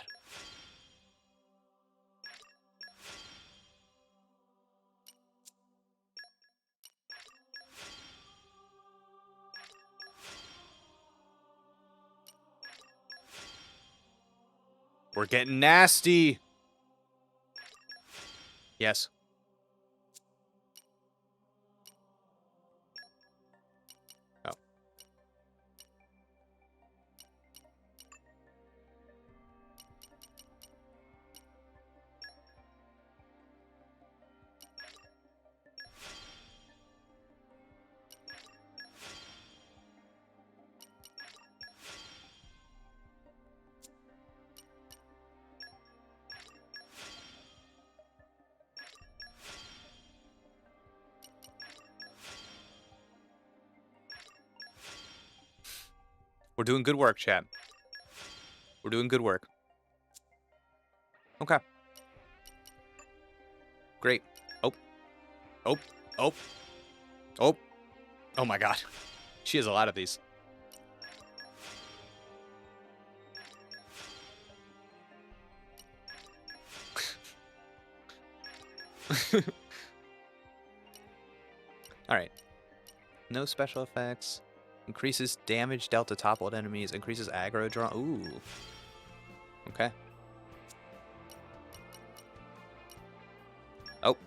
[SPEAKER 1] We're getting nasty. Yes. Oh. We're doing good work, chat. We're doing good work. Okay. Great. Oh. Oh. Oh. Oh. Oh my god. She has a lot of these. Alright. No special effects. Increases damage dealt to toppled enemies. Increases aggro draw. Ooh. Okay. Oh.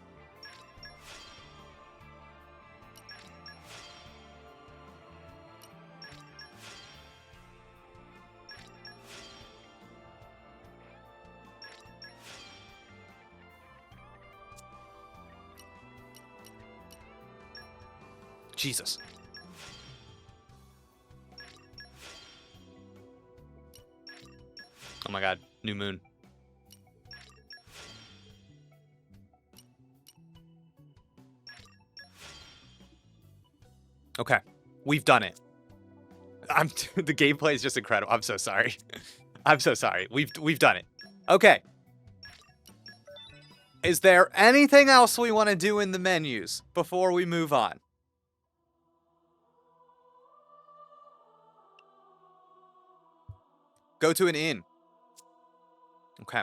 [SPEAKER 1] Jesus. Oh my god. New moon. Okay. We've done it. The gameplay is just incredible. I'm so sorry. I'm so sorry. We've done it. Okay. Is there anything else we want to do in the menus before we move on? Go to an inn. Okay.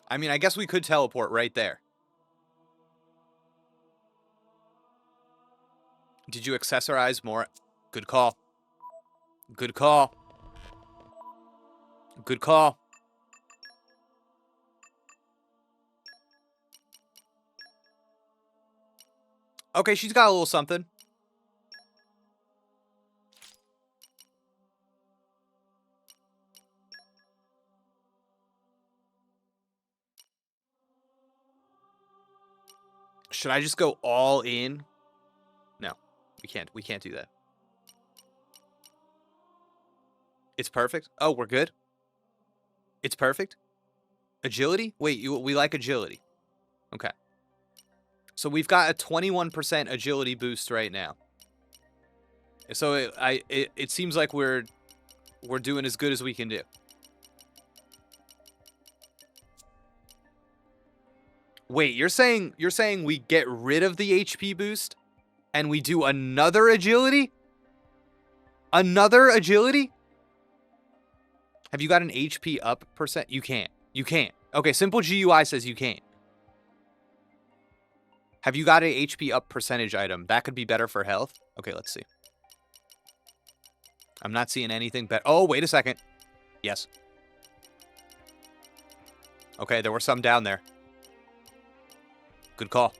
[SPEAKER 1] I mean, I guess we could teleport right there. Did you accessorize more? Good call. Good call. Good call. Okay, she's got a little something. Should I just go all in? No, we can't. We can't do that. It's perfect. Oh, we're good. It's perfect. Agility? Wait, we like agility. Okay. So we've got a 21% agility boost right now. So it seems like we're doing as good as we can do. Wait, you're saying we get rid of the HP boost and we do another agility? Another agility? Have you got an HP up percent? You can't. You can't. Okay, simple GUI says you can't. Have you got a HP up percentage item? That could be better for health. Okay, let's see. I'm not seeing anything better. Oh, wait a second. Yes. Okay, there were some down there. Good call.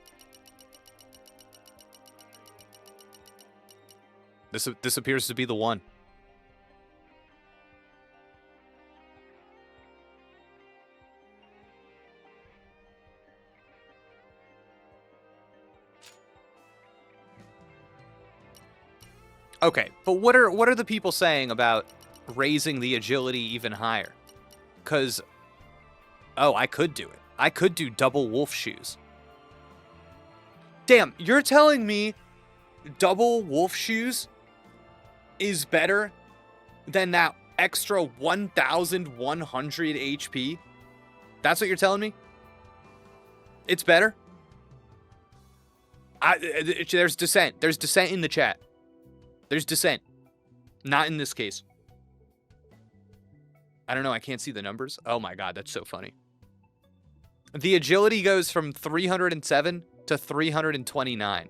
[SPEAKER 1] This appears to be the one. Okay, but what are the people saying about raising the agility even higher? Cause oh, I could do it. I could do double wolf shoes. Damn, you're telling me double wolf shoes is better than that extra 1,100 HP That's what you're telling me? It's better? There's dissent. There's dissent in the chat. There's dissent. Not in this case. I don't know. I can't see the numbers. Oh my god, that's so funny. The agility goes from 307 to 329.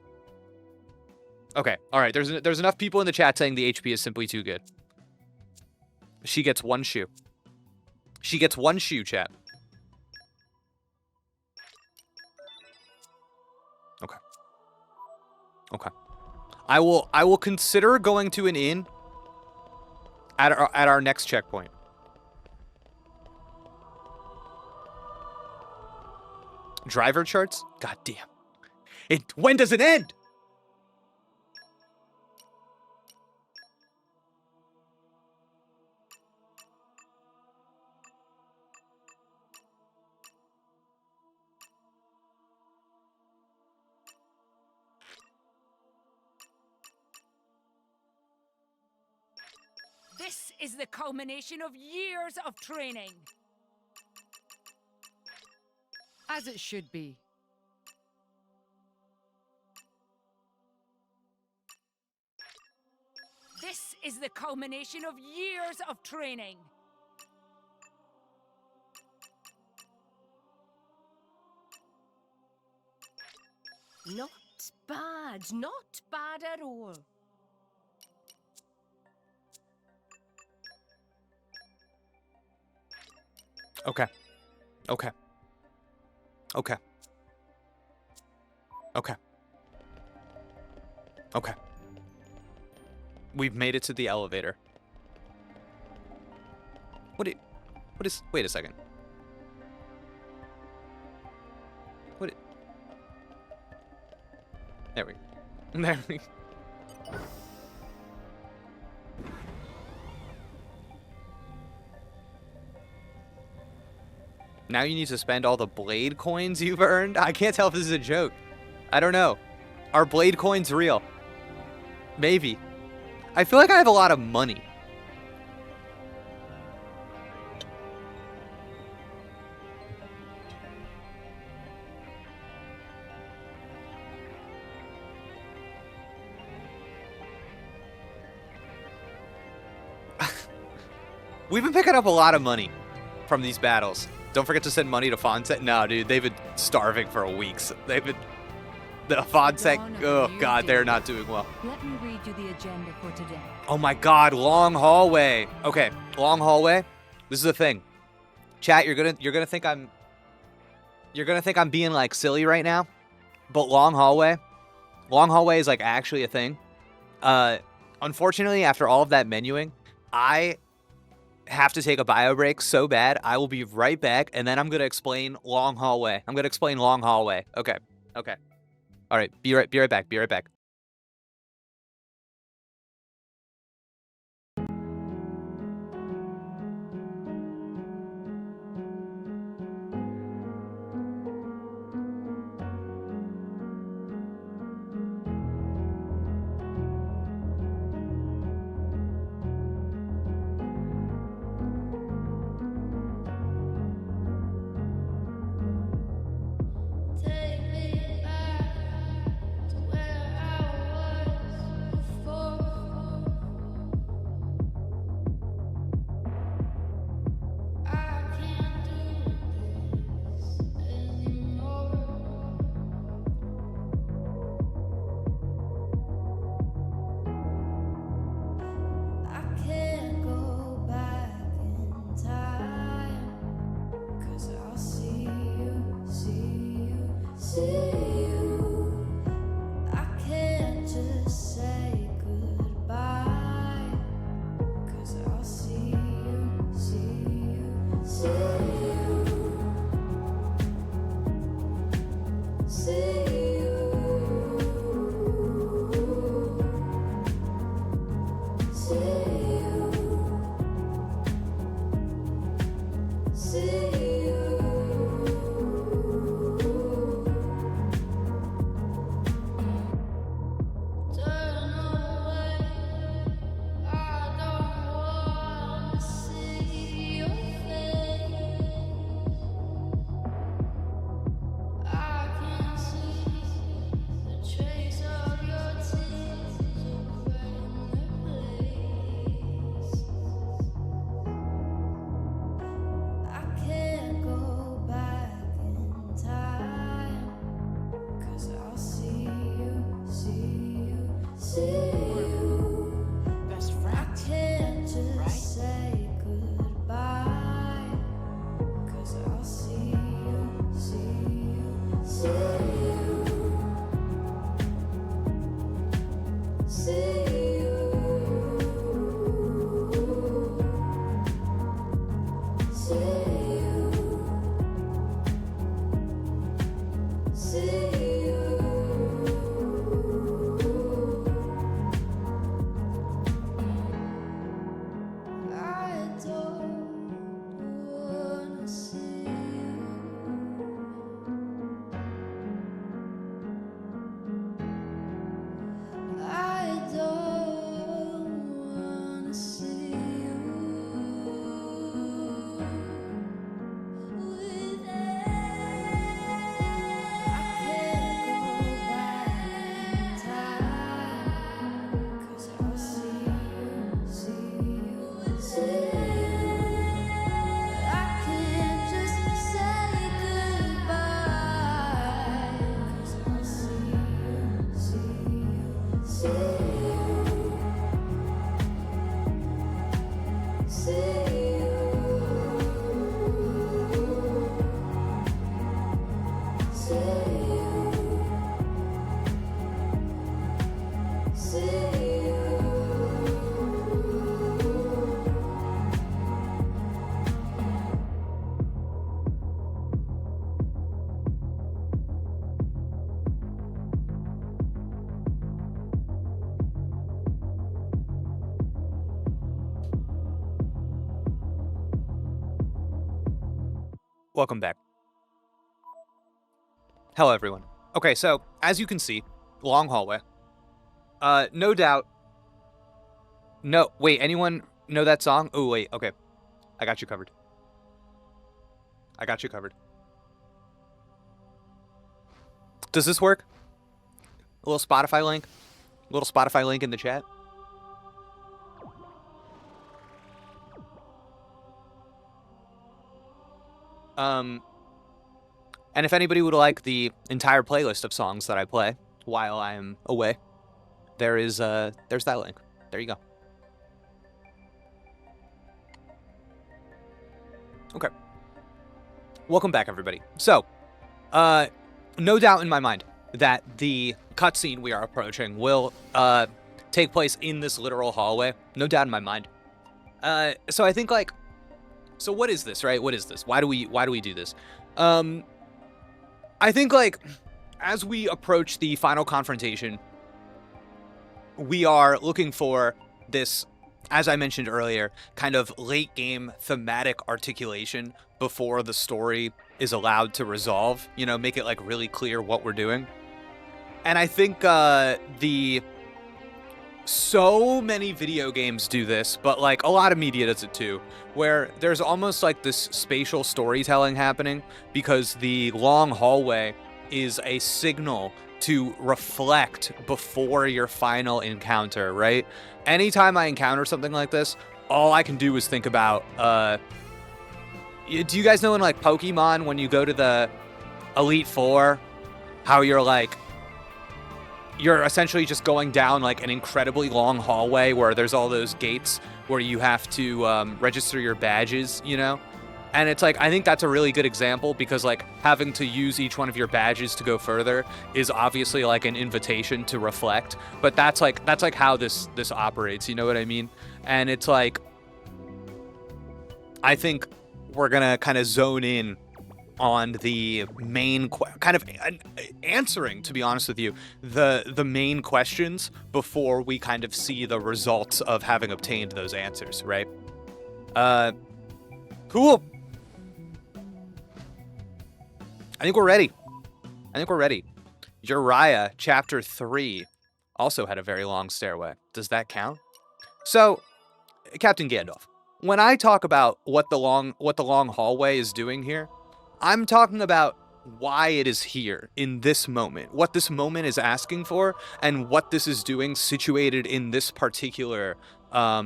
[SPEAKER 1] Okay, all right. There's enough people in the chat saying the HP is simply too good. She gets one shoe. She gets one shoe, chat. Okay. Okay. I will consider going to an inn at our next checkpoint. Driver charts? God damn. When does it end?
[SPEAKER 5] This is the culmination of years of training.
[SPEAKER 6] As it should be.
[SPEAKER 5] This is the culmination of years of training.
[SPEAKER 3] Not bad. Not bad at all.
[SPEAKER 1] Okay. Okay. Okay. Okay. Okay. We've made it to the elevator. Wait a second. There we go. There we go. Now you need to spend all the blade coins you've earned? I can't tell if this is a joke. I don't know. Are blade coins real? Maybe. I feel like I have a lot of money. We've been picking up a lot of money from these battles. Don't forget to send money to Fonsec. No, dude, they've been starving for weeks. They've been... The Fonsec... Oh, God, they're not doing well.
[SPEAKER 4] Let me read you the agenda for today.
[SPEAKER 1] Oh, my God, long hallway. Okay, long hallway. This is the thing. Chat, you're gonna think I'm... You're gonna think I'm being, like, silly right now. But long hallway is, like, actually a thing. Unfortunately, after all of that menuing, I have to take a bio break so bad. I will be right back, and then I'm gonna explain long hallway. I'm gonna explain long hallway. Okay. Okay. All right. Be right back. Be right back.
[SPEAKER 7] Take me back to where I
[SPEAKER 1] Welcome back. Hello, everyone. Okay, so as you can see, long hallway. No doubt. No, wait, anyone know that song? Oh, wait, okay. I got you covered. I got you covered. Does this work? A little Spotify link? A little Spotify link in the chat? And if anybody would like the entire playlist of songs that I play while I am away, there's that link. There you go. Okay. Welcome back, everybody. So, no doubt in my mind that the cutscene we are approaching will take place in this literal hallway. No doubt in my mind. So I think like, so what is this, right? What is this? Why do we do this? I think like, as we approach the final confrontation, we are looking for this, as I mentioned earlier, kind of late game thematic articulation before the story is allowed to resolve, you know, make it like really clear what we're doing. And I think so many video games do this, but like a lot of media does it too, where there's almost like this spatial storytelling happening because the long hallway is a signal to reflect before your final encounter, right? Anytime I encounter something like this, all I can do is think about, do you guys know in like Pokemon when you go to the Elite Four, how you're essentially just going down like an incredibly long hallway where there's all those gates where you have to register your badges, you know? And it's like, I think that's a really good example because like having to use each one of your badges to go further is obviously like an invitation to reflect, but that's like how this operates, you know what I mean? And it's like, I think we're gonna kind of zone in on the main kind of answering, to be honest with you, the main questions before we kind of see the results of having obtained those answers, right? Cool. I think we're ready. Uriah, chapter 3, also had a very long stairway. Does that count? So, Captain Gandalf, when I talk about what the long hallway is doing here, I'm talking about why it is here in this moment, what this moment is asking for, and what this is doing situated in this particular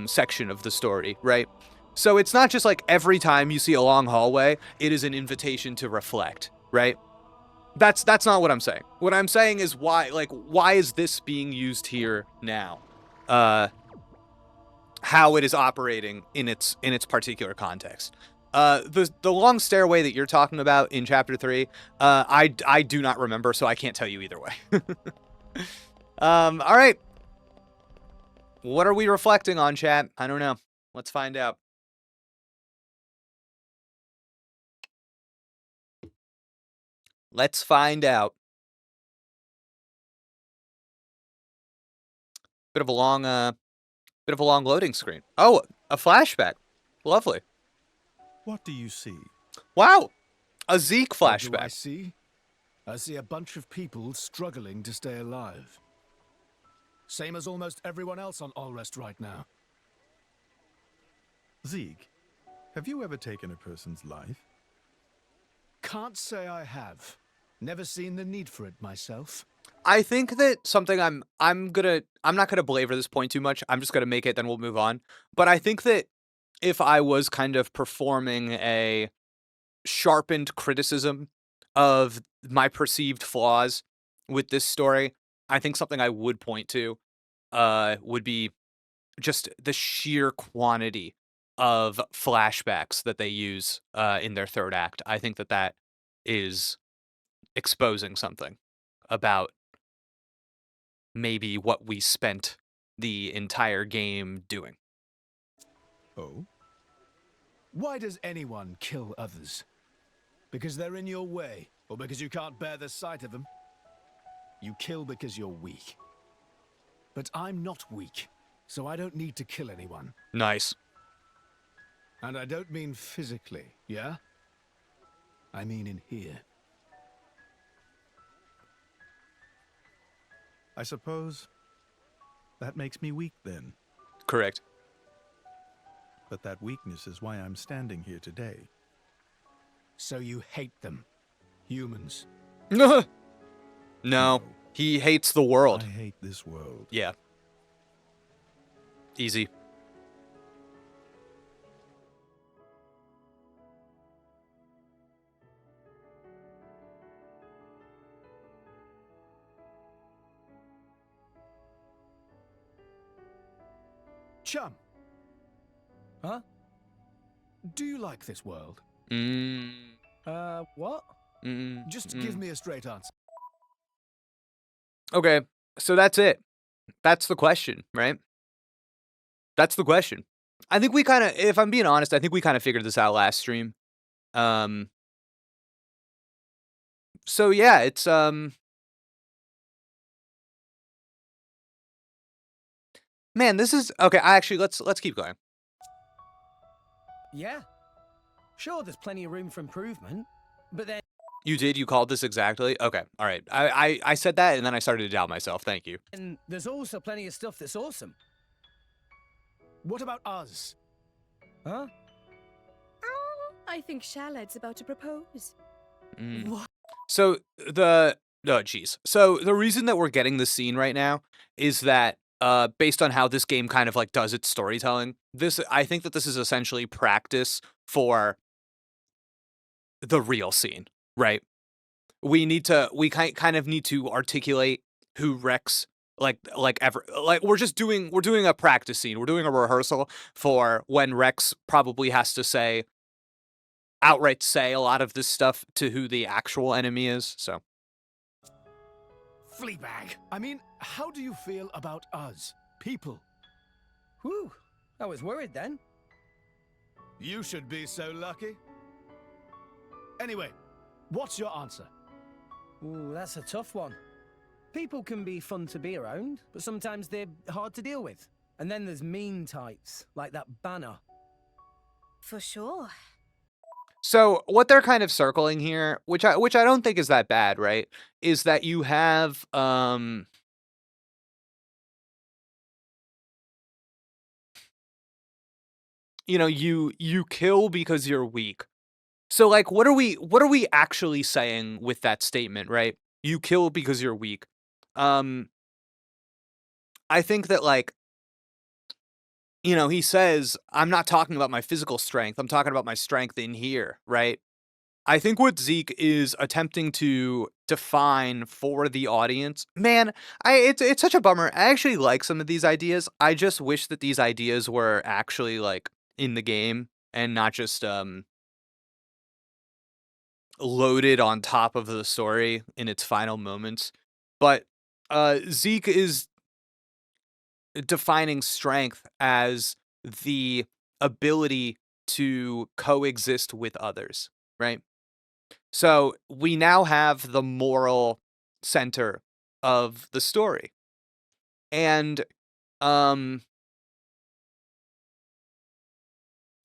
[SPEAKER 1] section of the story, right? So it's not just like every time you see a long hallway, it is an invitation to reflect, right? That's not what I'm saying. What I'm saying is why is this being used here now? How it is operating in its particular context. The long stairway that you're talking about in chapter 3, I do not remember, so I can't tell you either way. All right. What are we reflecting on, chat? I don't know. Let's find out. Let's find out. Bit of a long loading screen. Oh, a flashback. Lovely.
[SPEAKER 2] What do you see?
[SPEAKER 1] Wow, a Zeke
[SPEAKER 2] What do I
[SPEAKER 1] flashback.
[SPEAKER 2] see? I see a bunch of people struggling to stay alive. Same as almost everyone else on Allrest right now.
[SPEAKER 7] Zeke, have you ever taken a person's life?
[SPEAKER 2] Can't say I have. Never seen the need for it myself.
[SPEAKER 1] I think that something I'm not gonna belabor this point too much. I'm just gonna make it, then we'll move on. But I think that if I was kind of performing a sharpened criticism of my perceived flaws with this story, I think something I would point to would be just the sheer quantity of flashbacks that they use in their third act. I think that is exposing something about maybe what we spent the entire game doing.
[SPEAKER 7] Oh?
[SPEAKER 2] Why does anyone kill others? Because they're in your way, or because you can't bear the sight of them? You kill because you're weak. But I'm not weak, so I don't need to kill anyone.
[SPEAKER 1] Nice.
[SPEAKER 2] And I don't mean physically, yeah? I mean in here.
[SPEAKER 7] I suppose that makes me weak then.
[SPEAKER 1] Correct.
[SPEAKER 7] But that weakness is why I'm standing here today.
[SPEAKER 2] So you hate them. Humans.
[SPEAKER 1] No, he hates the world.
[SPEAKER 7] I hate this world.
[SPEAKER 1] Yeah. Easy.
[SPEAKER 2] Chum,
[SPEAKER 6] Huh?
[SPEAKER 2] do you like this world?
[SPEAKER 6] What?
[SPEAKER 2] Just give me a straight answer.
[SPEAKER 1] Okay, so that's it. That's the question, right? That's the question. I think we kind of, if I'm being honest, I think we kind of figured this out last stream. So yeah, it's man, this is okay. Let's keep going.
[SPEAKER 6] Yeah. Sure, there's plenty of room for improvement, but then
[SPEAKER 1] You called this exactly? Okay, all right. I said that and then I started to doubt myself. Thank you.
[SPEAKER 6] there's also plenty of stuff that's awesome.
[SPEAKER 2] What about us?
[SPEAKER 6] Huh?
[SPEAKER 3] I think Charlotte's about to propose.
[SPEAKER 1] What? So So the reason that we're getting this scene right now is that based on how this game kind of like does its storytelling, I think that this is essentially practice for the real scene, right? We kind of need to articulate who Rex we're doing a practice scene. We're doing a rehearsal for when Rex probably has to outright say a lot of this stuff to who the actual enemy is. So
[SPEAKER 2] Fleabag. I mean, how do you feel about us? People.
[SPEAKER 6] Whew. I was worried then.
[SPEAKER 2] You should be so lucky. Anyway, what's your answer?
[SPEAKER 6] Ooh, that's a tough one. People can be fun to be around, but sometimes they're hard to deal with. And then there's mean types, like that Banner.
[SPEAKER 3] For sure.
[SPEAKER 1] So what they're kind of circling here, which I don't think is that bad, right? Is that you have you kill because you're weak. So like what are we actually saying with that statement, right? You kill because you're weak. I think that he says, I'm not talking about my physical strength. I'm talking about my strength in here, right? I think what Zeke is attempting to define for the audience, man, it's such a bummer. I actually like some of these ideas. I just wish that these ideas were actually like in the game and not just loaded on top of the story in its final moments. But Zeke is defining strength as the ability to coexist with others, right? So we now have the moral center of the story. And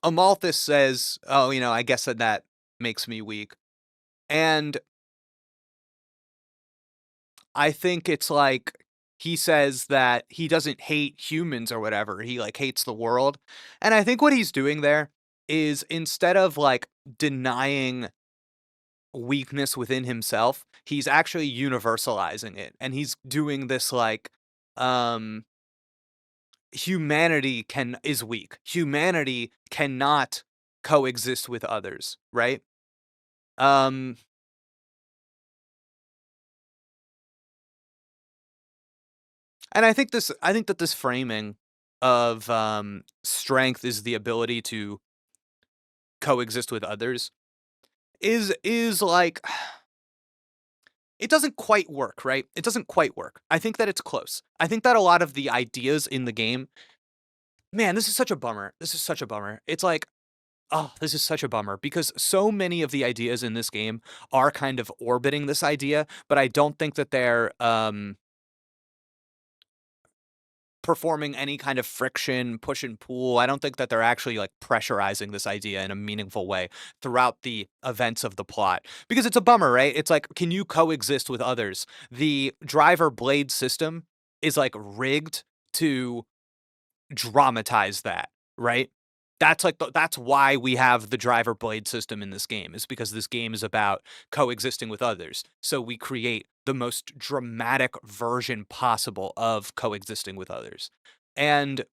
[SPEAKER 1] Amalthus says, oh, I guess that makes me weak. And I think it's like he says that he doesn't hate humans or whatever. He hates the world. And I think what he's doing there is instead of denying weakness within himself, he's actually universalizing it. And he's doing this humanity is weak. Humanity cannot coexist with others, right? And I think that this framing of strength is the ability to coexist with others is like it doesn't quite work, right? It doesn't quite work. I think that it's close. I think that a lot of the ideas in the game, man, this is such a bummer. This is such a bummer. It's like, oh, this is such a bummer because so many of the ideas in this game are kind of orbiting this idea, but I don't think that they're performing any kind of friction, push and pull. I don't think that they're actually like pressurizing this idea in a meaningful way throughout the events of the plot. Because it's a bummer, right? It's like, can you coexist with others? The driver blade system is like rigged to dramatize that, right? That's like that's why we have the driver blade system in this game, is because this game is about coexisting with others. So we create the most dramatic version possible of coexisting with others. And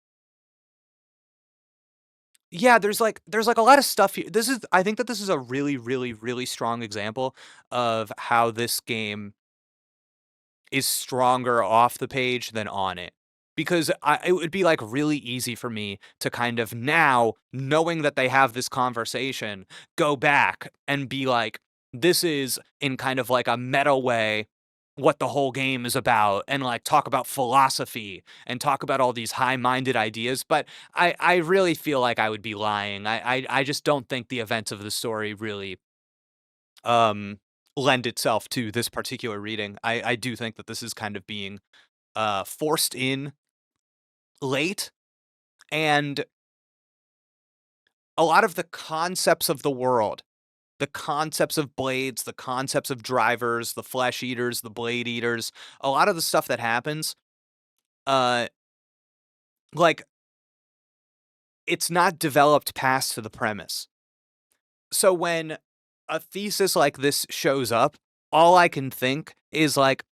[SPEAKER 1] yeah, there's like a lot of stuff here. I think that this is a really, really, really strong example of how this game is stronger off the page than on it. Because it would be like really easy for me to kind of now, knowing that they have this conversation, go back and be like, this is in kind of like a meta way what the whole game is about, and like talk about philosophy and talk about all these high-minded ideas. But I really feel like I would be lying. I just don't think the events of the story really um lend itself to this particular reading. I do think that this is kind of being forced in late, and a lot of the concepts of the world, the concepts of blades, the concepts of drivers, the flesh eaters, the blade eaters, a lot of the stuff that happens, uh like it's not developed past to the premise. So when a thesis like this shows up, all I can think is like,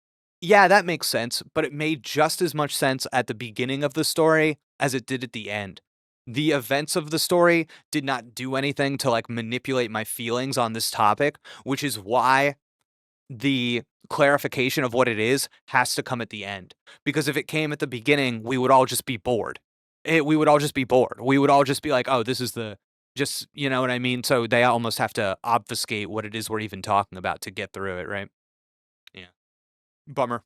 [SPEAKER 1] yeah, that makes sense, but it made just as much sense at the beginning of the story as it did at the end. The events of the story did not do anything to like manipulate my feelings on this topic, which is why the clarification of what it is has to come at the end. Because if it came at the beginning, we would all just be bored. We would all just be bored. We would all just be like, oh, this is the, just, you know what I mean? So they almost have to obfuscate what it is we're even talking about to get through it, right? Yeah. Bummer.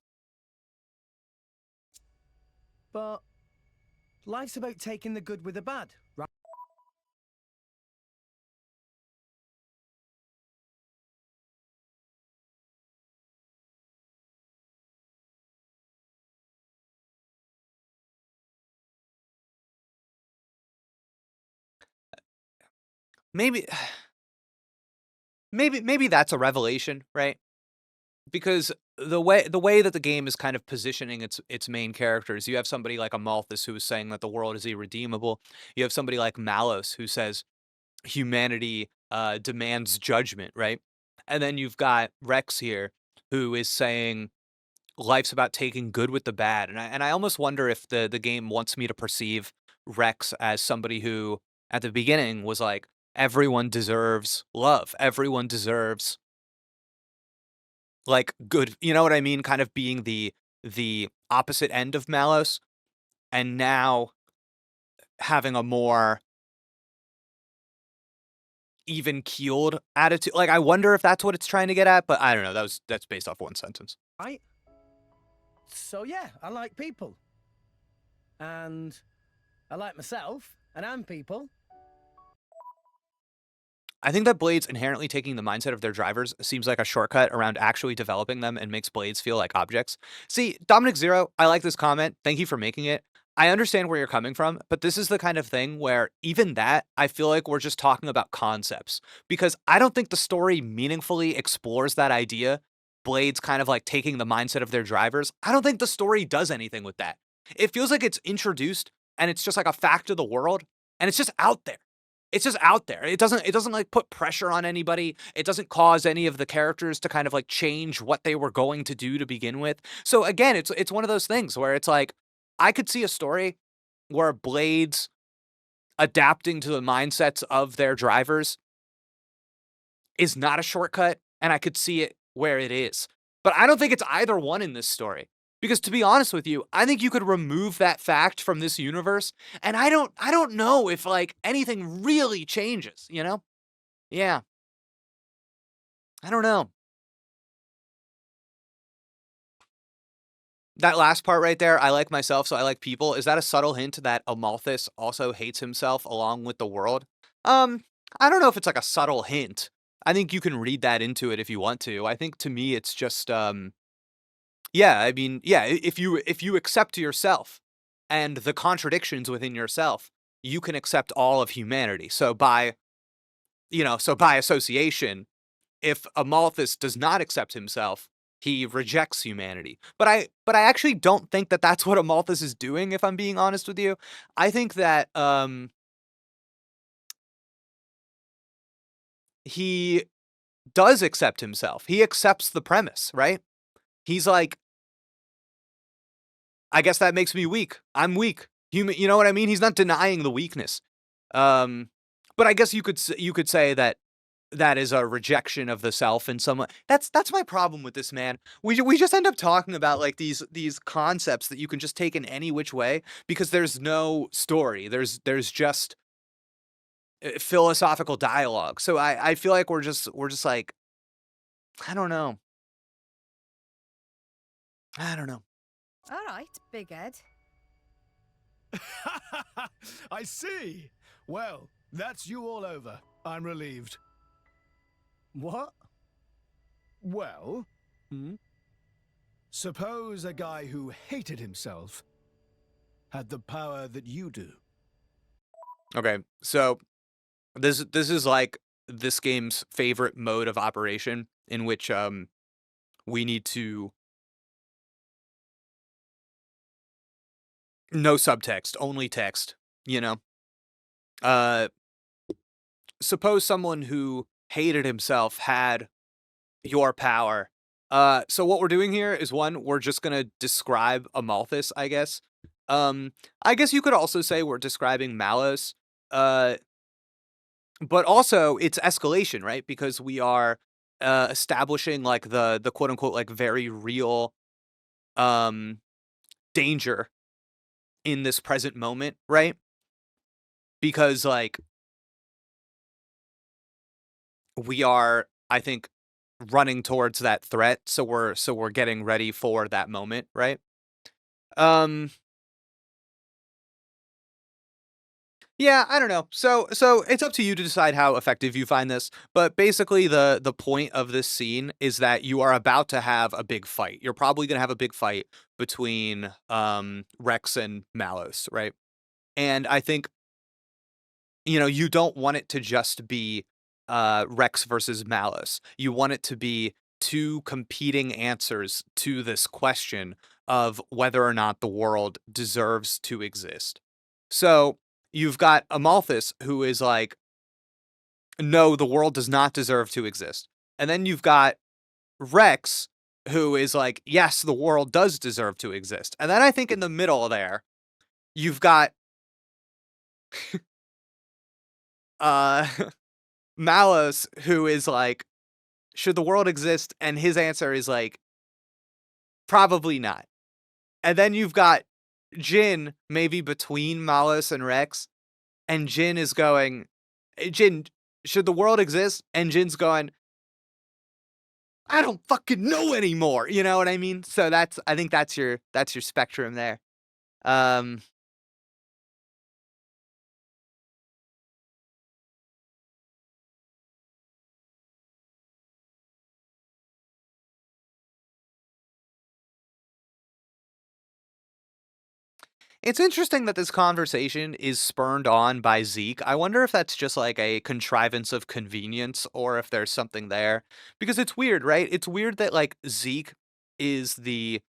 [SPEAKER 6] But life's about taking the good with the bad, right?
[SPEAKER 1] Maybe, maybe that's a revelation, right? Because the way that the game is kind of positioning its main characters, you have somebody like Amalthus who is saying that the world is irredeemable. You have somebody like Malos who says humanity demands judgment, right? And then you've got Rex here who is saying life's about taking good with the bad. And I almost wonder if the game wants me to perceive Rex as somebody who at the beginning was like, everyone deserves love. Everyone deserves like good, you know what I mean? Kind of being the opposite end of Malos, and now having a more even keeled attitude. Like I wonder if that's what it's trying to get at, but I don't know. That's based off one sentence.
[SPEAKER 6] Right? So yeah, I like people. And I like myself, and I'm people.
[SPEAKER 1] I think that Blades inherently taking the mindset of their drivers seems like a shortcut around actually developing them and makes Blades feel like objects. See, Dominic Zero, I like this comment. Thank you for making it. I understand where you're coming from, but this is the kind of thing where even that, I feel like we're just talking about concepts, because I don't think the story meaningfully explores that idea. Blades kind of like taking the mindset of their drivers. I don't think the story does anything with that. It feels like it's introduced and it's just like a fact of the world, and it's just out there. It's just out there. It doesn't like put pressure on anybody. It doesn't cause any of the characters to kind of like change what they were going to do to begin with. So again, it's one of those things where it's like I could see a story where Blades adapting to the mindsets of their drivers is not a shortcut, and I could see it where it is. But I don't think it's either one in this story. Because to be honest with you, I think you could remove that fact from this universe, and I don't know if like anything really changes, you know? Yeah. I don't know. That last part right there, I like myself, so I like people. Is that a subtle hint that Amalthus also hates himself along with the world? Um, I don't know if it's like a subtle hint. I think you can read that into it if you want to. I think to me it's just yeah, I mean, yeah, if you accept yourself and the contradictions within yourself, you can accept all of humanity. So by association, if Amalthus does not accept himself, he rejects humanity. But I actually don't think that that's what Amalthus is doing, if I'm being honest with you. I think that he does accept himself. He accepts the premise, right? He's like, I guess that makes me weak. I'm weak. You know what I mean? He's not denying the weakness. But I guess you could say that that is a rejection of the self in some way. That's my problem with this, man. We just end up talking about like these concepts that you can just take in any which way because there's no story. There's just philosophical dialogue. So I feel like we're just like, I don't know.
[SPEAKER 4] All right, Big Ed.
[SPEAKER 2] I see. Well, that's you all over. I'm relieved.
[SPEAKER 6] What?
[SPEAKER 2] Well, suppose a guy who hated himself had the power that you do.
[SPEAKER 1] Okay, so this is like this game's favorite mode of operation in which we need to no subtext, only text, you know. Suppose someone who hated himself had your power. So what we're doing here is one, we're just gonna describe Amalthus, I guess. I guess you could also say we're describing Malos. But also it's escalation, right? Because we are establishing like the quote unquote like very real danger in this present moment, right? Because like we are, I think, running towards that threat, so we're getting ready for that moment, right? Yeah, I don't know. So it's up to you to decide how effective you find this, but basically the point of this scene is that you are about to have a big fight. You're probably going to have a big fight between Rex and Malos, right? And I think you don't want it to just be Rex versus Malos. You want it to be two competing answers to this question of whether or not the world deserves to exist. So you've got Amalthus, who is like, no, the world does not deserve to exist. And then you've got Rex, who is like, yes, the world does deserve to exist. And then I think in the middle there, you've got Malos, who is like, should the world exist? And his answer is like, probably not. And then you've got Jin, maybe between Malos and Rex, and Jin is going, Jin, should the world exist? And Jin's going, I don't fucking know anymore. You know what I mean? So I think that's your spectrum there. It's interesting that this conversation is spurned on by Zeke. I wonder if that's just like a contrivance of convenience or if there's something there. Because it's weird, right? It's weird that like Zeke is the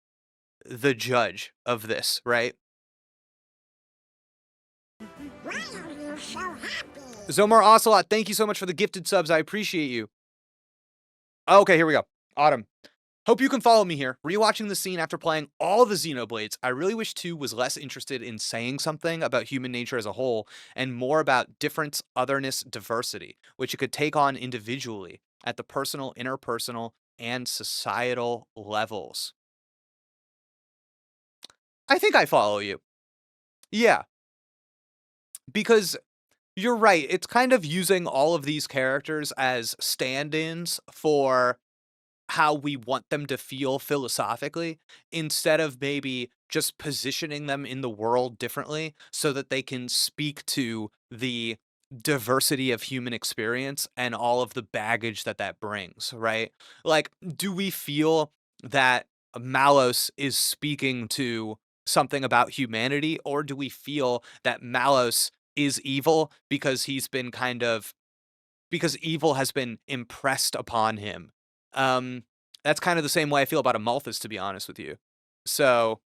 [SPEAKER 1] judge of this, right?
[SPEAKER 3] Why are you so happy?
[SPEAKER 1] Zomar Ocelot, thank you so much for the gifted subs. I appreciate you. Okay, here we go. Autumn. Hope you can follow me here. Rewatching the scene after playing all the Xenoblades, I really wish 2 was less interested in saying something about human nature as a whole and more about difference, otherness, diversity, which it could take on individually at the personal, interpersonal, and societal levels. I think I follow you. Yeah. Because you're right. It's kind of using all of these characters as stand-ins for how we want them to feel philosophically instead of maybe just positioning them in the world differently so that they can speak to the diversity of human experience and all of the baggage that that brings, right? Like, do we feel that Malos is speaking to something about humanity, or do we feel that Malos is evil because because evil has been impressed upon him? That's kind of the same way I feel about Amalthus, to be honest with you. So,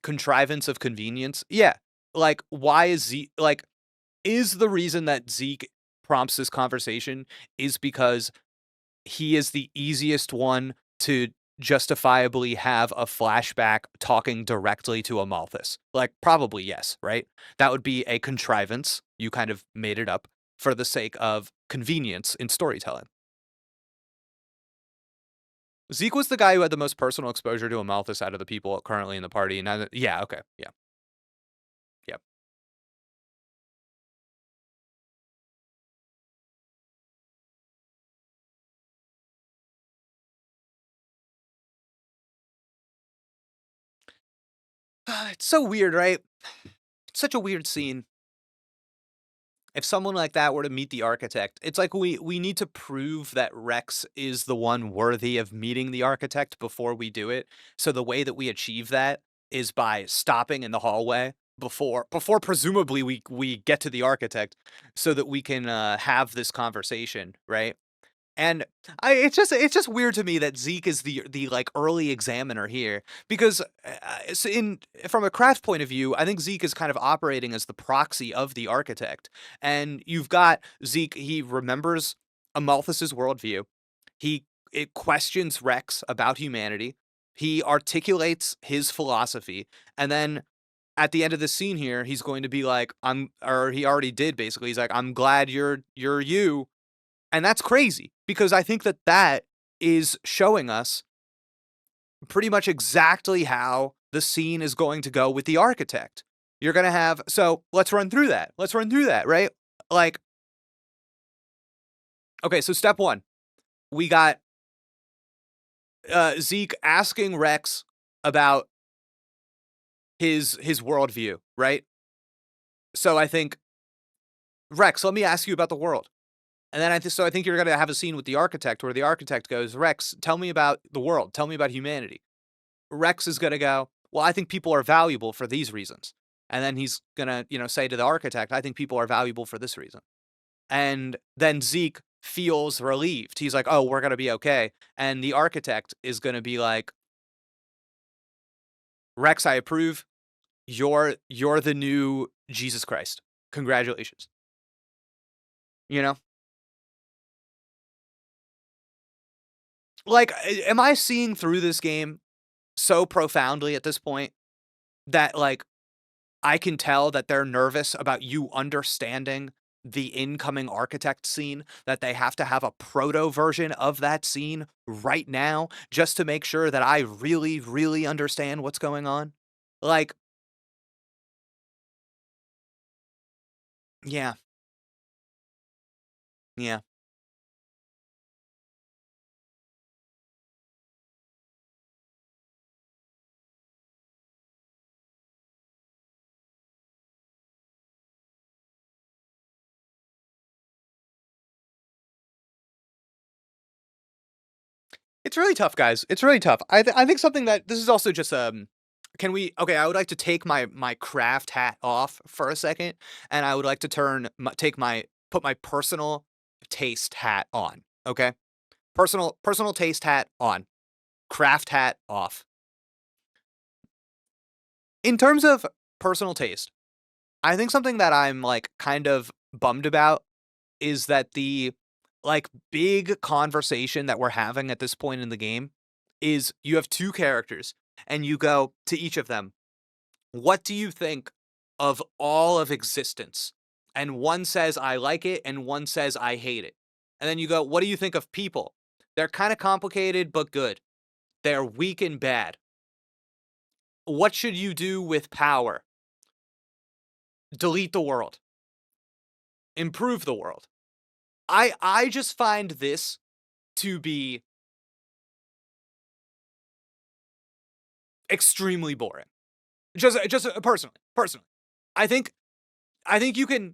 [SPEAKER 1] contrivance of convenience, yeah. Like, why is Zeke like? Is the reason that Zeke prompts this conversation is because he is the easiest one to justifiably have a flashback talking directly to Amalthus? Like, probably yes, right? That would be a contrivance. You kind of made it up for the sake of convenience in storytelling. Zeke was the guy who had the most personal exposure to Amalthus out of the people currently in the party. And yeah, okay, yeah, yep. It's so weird, right? Such a weird scene. If someone like that were to meet the architect, it's like we need to prove that Rex is the one worthy of meeting the architect before we do it. So the way that we achieve that is by stopping in the hallway before presumably we get to the architect, so that we can have this conversation, right? And it's just weird to me that Zeke is the like early examiner here, because in from a craft point of view, I think Zeke is kind of operating as the proxy of the architect. And you've got Zeke; he remembers Amalthus's worldview. It questions Rex about humanity. He articulates his philosophy, and then at the end of the scene here, he's going to be like, or he already did basically. He's like, "I'm glad you're you." And that's crazy, because I think that that is showing us pretty much exactly how the scene is going to go with the architect. You're going to have, so let's run through that. Let's run through that, right? Like, okay, so step one, we got Zeke asking Rex about his worldview, right? So I think, Rex, let me ask you about the world. And then I think you're going to have a scene with the architect where the architect goes, Rex, tell me about the world. Tell me about humanity. Rex is going to go, well, I think people are valuable for these reasons. And then he's going to, say to the architect, I think people are valuable for this reason. And then Zeke feels relieved. He's like, oh, we're going to be okay. And the architect is going to be like, Rex, I approve. You're the new Jesus Christ. Congratulations. You know? Like, am I seeing through this game so profoundly at this point that, like, I can tell that they're nervous about you understanding the incoming architect scene, that they have to have a proto version of that scene right now just to make sure that I really, really understand what's going on? Like, yeah, yeah. It's really tough, guys. It's really tough. I think something that this is also just can we okay, I would like to take my craft hat off for a second, and I would like to put my personal taste hat on, okay? Personal taste hat on. Craft hat off. In terms of personal taste, I think something that I'm like kind of bummed about is that the like big conversation that we're having at this point in the game is you have two characters and you go to each of them, what do you think of all of existence? And one says I like it and one says I hate it. And then you go, what do you think of people? They're kind of complicated but good. They're weak and bad. What should you do with power? Delete the world. Improve the world. I just find this to be extremely boring. Just personally. I think you can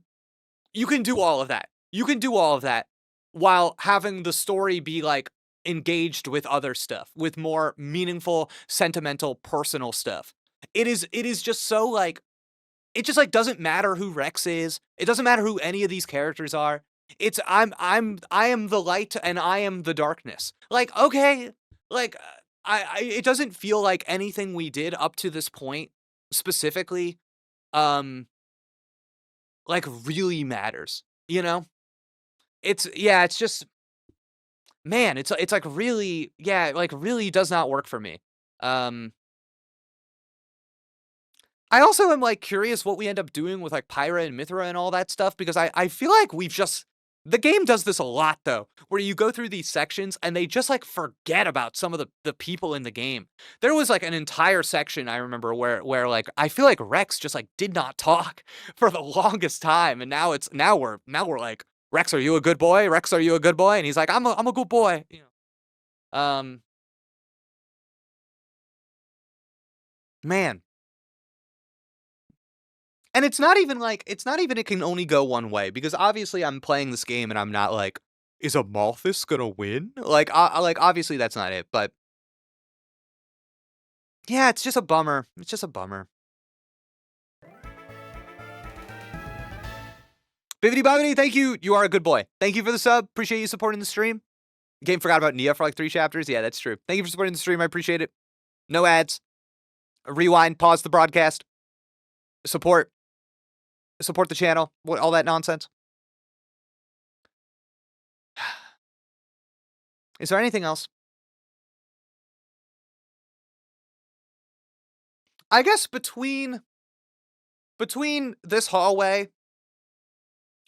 [SPEAKER 1] do all of that. You can do all of that while having the story be like engaged with other stuff, with more meaningful, sentimental, personal stuff. It is just so like, it just like doesn't matter who Rex is. It doesn't matter who any of these characters are. It's I am the light and I am the darkness. Like, okay, like it doesn't feel like anything we did up to this point specifically like really matters, you know? It's just, man, it's like really, yeah, like really does not work for me. Um I also am like curious what we end up doing with like Pyra and Mithra and all that stuff, because I feel like we've just, the game does this a lot though, where you go through these sections and they just like forget about some of the people in the game. There was like an entire section I remember where like I feel like Rex just like did not talk for the longest time, and now we're like, Rex, are you a good boy? Rex, are you a good boy? And he's like, I'm a good boy. You know. Man. And it's not even like, it's not even it can only go one way, because obviously I'm playing this game and I'm not like, is Amalthus gonna win? Like, like obviously that's not it, but yeah, it's just a bummer. It's just a bummer. Bibbidi Bobbidi, thank you. You are a good boy. Thank you for the sub. Appreciate you supporting the stream. Game forgot about Nia for like 3 chapters. Yeah, that's true. Thank you for supporting the stream. I appreciate it. No ads. Rewind, pause the broadcast. Support the channel. All that nonsense. Is there anything else? I guess between this hallway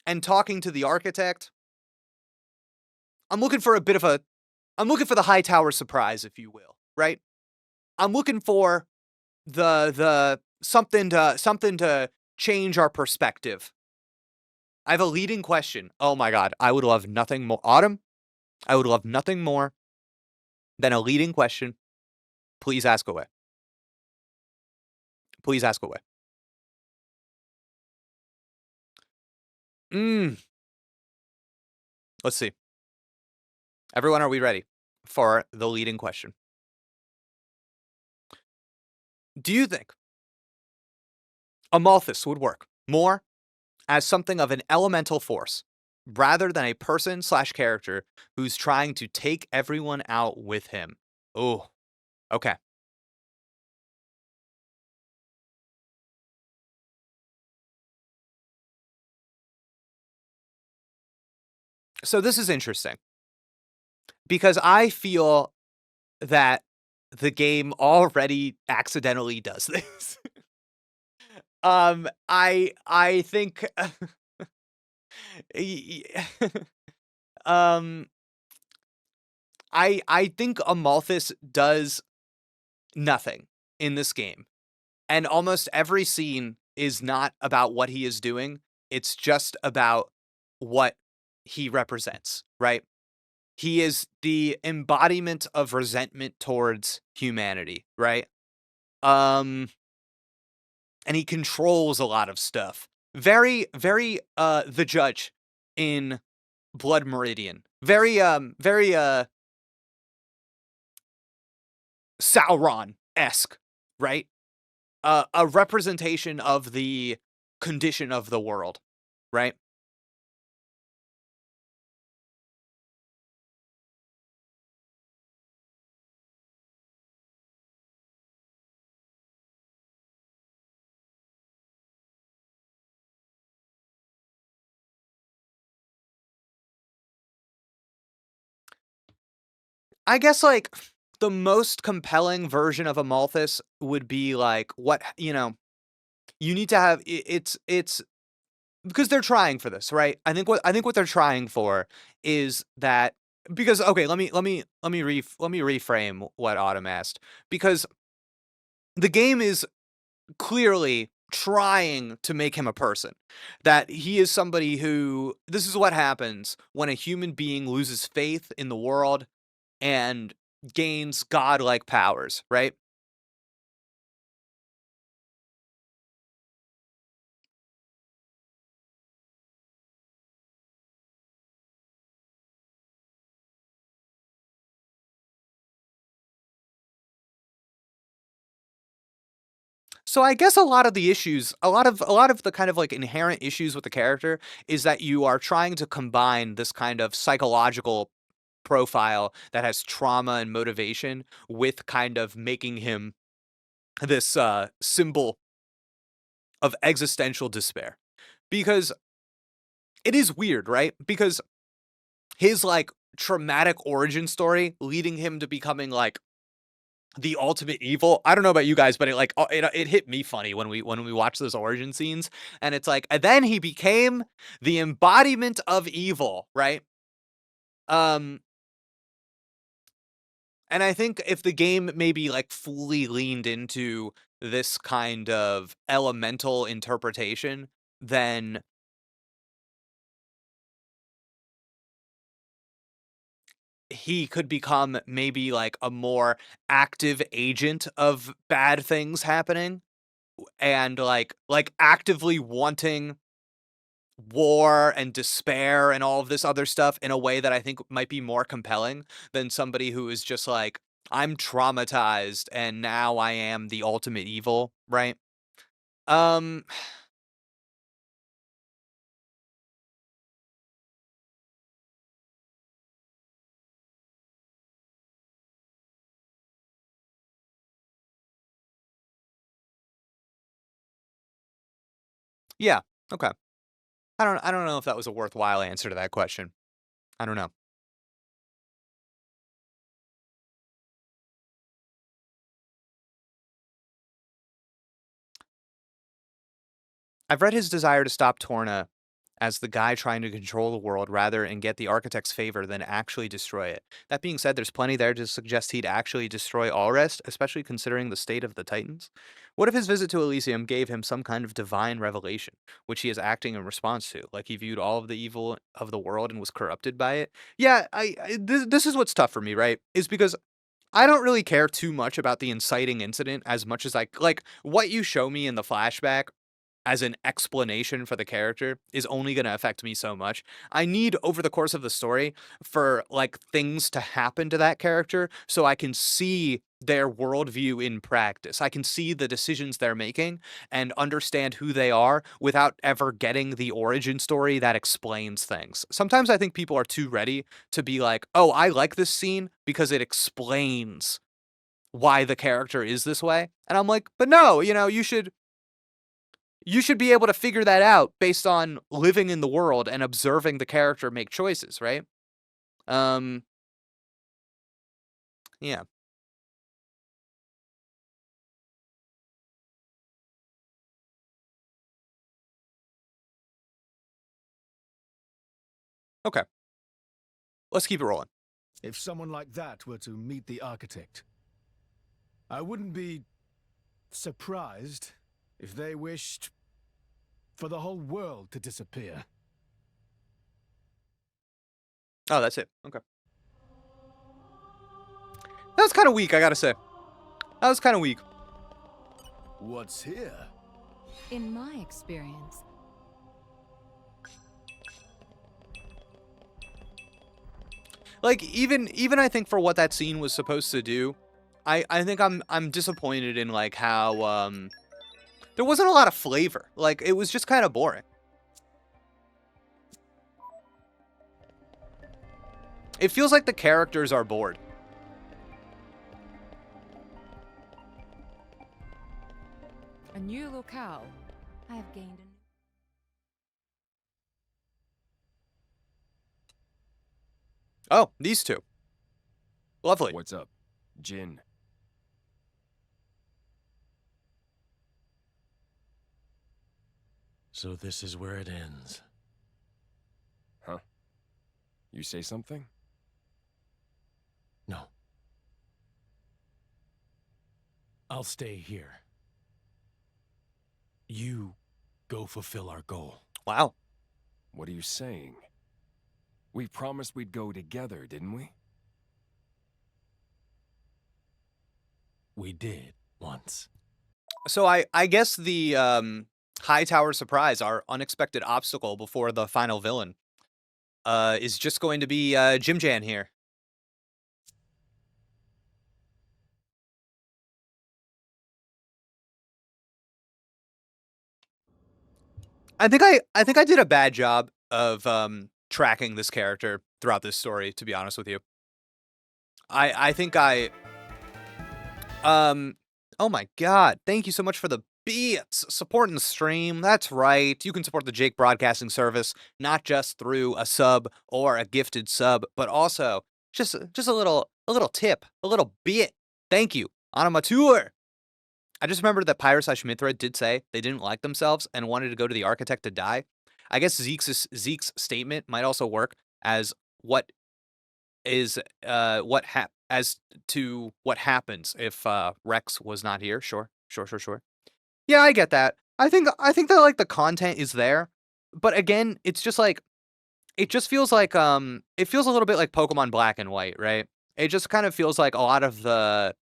[SPEAKER 1] and talking to the architect, I'm looking for the high tower surprise, if you will, right? I'm looking for the something to change our perspective. I have a leading question. Oh my god, I would love nothing more. Autumn, I would love nothing more than a leading question. Please ask away. Please ask away. Let's see. Everyone, are we ready for the leading question? Do you think Amalthus would work more as something of an elemental force rather than a person/character who's trying to take everyone out with him? Oh, okay. So this is interesting, because I feel that the game already accidentally does this. I think um I think Amalthus does nothing in this game. And almost every scene is not about what he is doing. It's just about what he represents, right? He is the embodiment of resentment towards humanity, right? And he controls a lot of stuff. Very, very the judge in Blood Meridian. Very Sauron-esque, right? A representation of the condition of the world, right? I guess like the most compelling version of Amalthus would be like, what, you know, you need to have it's because they're trying for this, right? I think what they're trying for is that, because okay, let me reframe what Autumn asked, because the game is clearly trying to make him a person, that he is somebody who, this is what happens when a human being loses faith in the world and gains godlike powers, right? So I guess a lot of the issues, a lot of the kind of like inherent issues with the character is that you are trying to combine this kind of psychological profile that has trauma and motivation with kind of making him this symbol of existential despair. Because it is weird, right? Because his like traumatic origin story leading him to becoming like the ultimate evil. I don't know about you guys, but it hit me funny when we watched those origin scenes, and it's like, and then he became the embodiment of evil, right? Um, and I think if the game maybe like fully leaned into this kind of elemental interpretation, then he could become maybe like a more active agent of bad things happening and like actively wanting war and despair and all of this other stuff in a way that I think might be more compelling than somebody who is just like, I'm traumatized and now I am the ultimate evil, right? Um yeah, okay. I don't know if that was a worthwhile answer to that question. I don't know. I've read his desire to stop Torna as the guy trying to control the world rather and get the architect's favor than actually destroy it. That being said, there's plenty there to suggest he'd actually destroy all rest, especially considering the state of the Titans. What if his visit to Elysium gave him some kind of divine revelation, which he is acting in response to, like he viewed all of the evil of the world and was corrupted by it? Yeah, this is what's tough for me, right? Is because I don't really care too much about the inciting incident as much as I like what you show me in the flashback as an explanation for the character is only going to affect me so much. I need over the course of the story for like things to happen to that character so I can see their worldview in practice. I can see the decisions they're making and understand who they are without ever getting the origin story that explains things. Sometimes I think people are too ready to be like, oh, I like this scene because it explains why the character is this way. And I'm like, but no, you should be able to figure that out based on living in the world and observing the character make choices, right? Um, yeah. Okay. Let's keep it rolling.
[SPEAKER 2] If someone like that were to meet the architect, I wouldn't be surprised if they wished for the whole world to disappear.
[SPEAKER 1] Oh, that's it. Okay. That was kind of weak, I gotta say. That was kind of weak.
[SPEAKER 2] What's here?
[SPEAKER 4] In my experience,
[SPEAKER 1] Like even I think for what that scene was supposed to do, I think I'm disappointed in like how there wasn't a lot of flavor. Like it was just kind of boring. It feels like the characters are bored.
[SPEAKER 4] a new locale. I have gained a
[SPEAKER 1] Oh, these two. Lovely.
[SPEAKER 8] What's up, Jin?
[SPEAKER 9] So this is where it ends.
[SPEAKER 8] Huh? You say something?
[SPEAKER 9] No. I'll stay here. You go fulfill our goal.
[SPEAKER 1] Wow.
[SPEAKER 8] What are you saying? We promised we'd go together, didn't we?
[SPEAKER 9] We did once.
[SPEAKER 1] So I guess the high tower surprise, our unexpected obstacle before the final villain, is just going to be Jim Jan here. I think I did a bad job of tracking this character throughout this story, to be honest with you. I think I oh my god, thank you so much for the beats supporting the stream. That's right. You can support the Jake Broadcasting Service not just through a sub or a gifted sub, but also just a little tip, a little bit. Thank you. On a mature. I just remembered that Pyro/Mithra did say they didn't like themselves and wanted to go to the Architect to die. I guess Zeke's statement might also work as what is as to what happens if Rex was not here. Sure. Yeah, I get that. I think that like the content is there, but again, it's just like it just feels like it feels a little bit like Pokemon Black and White, right? It just kind of feels like a lot of the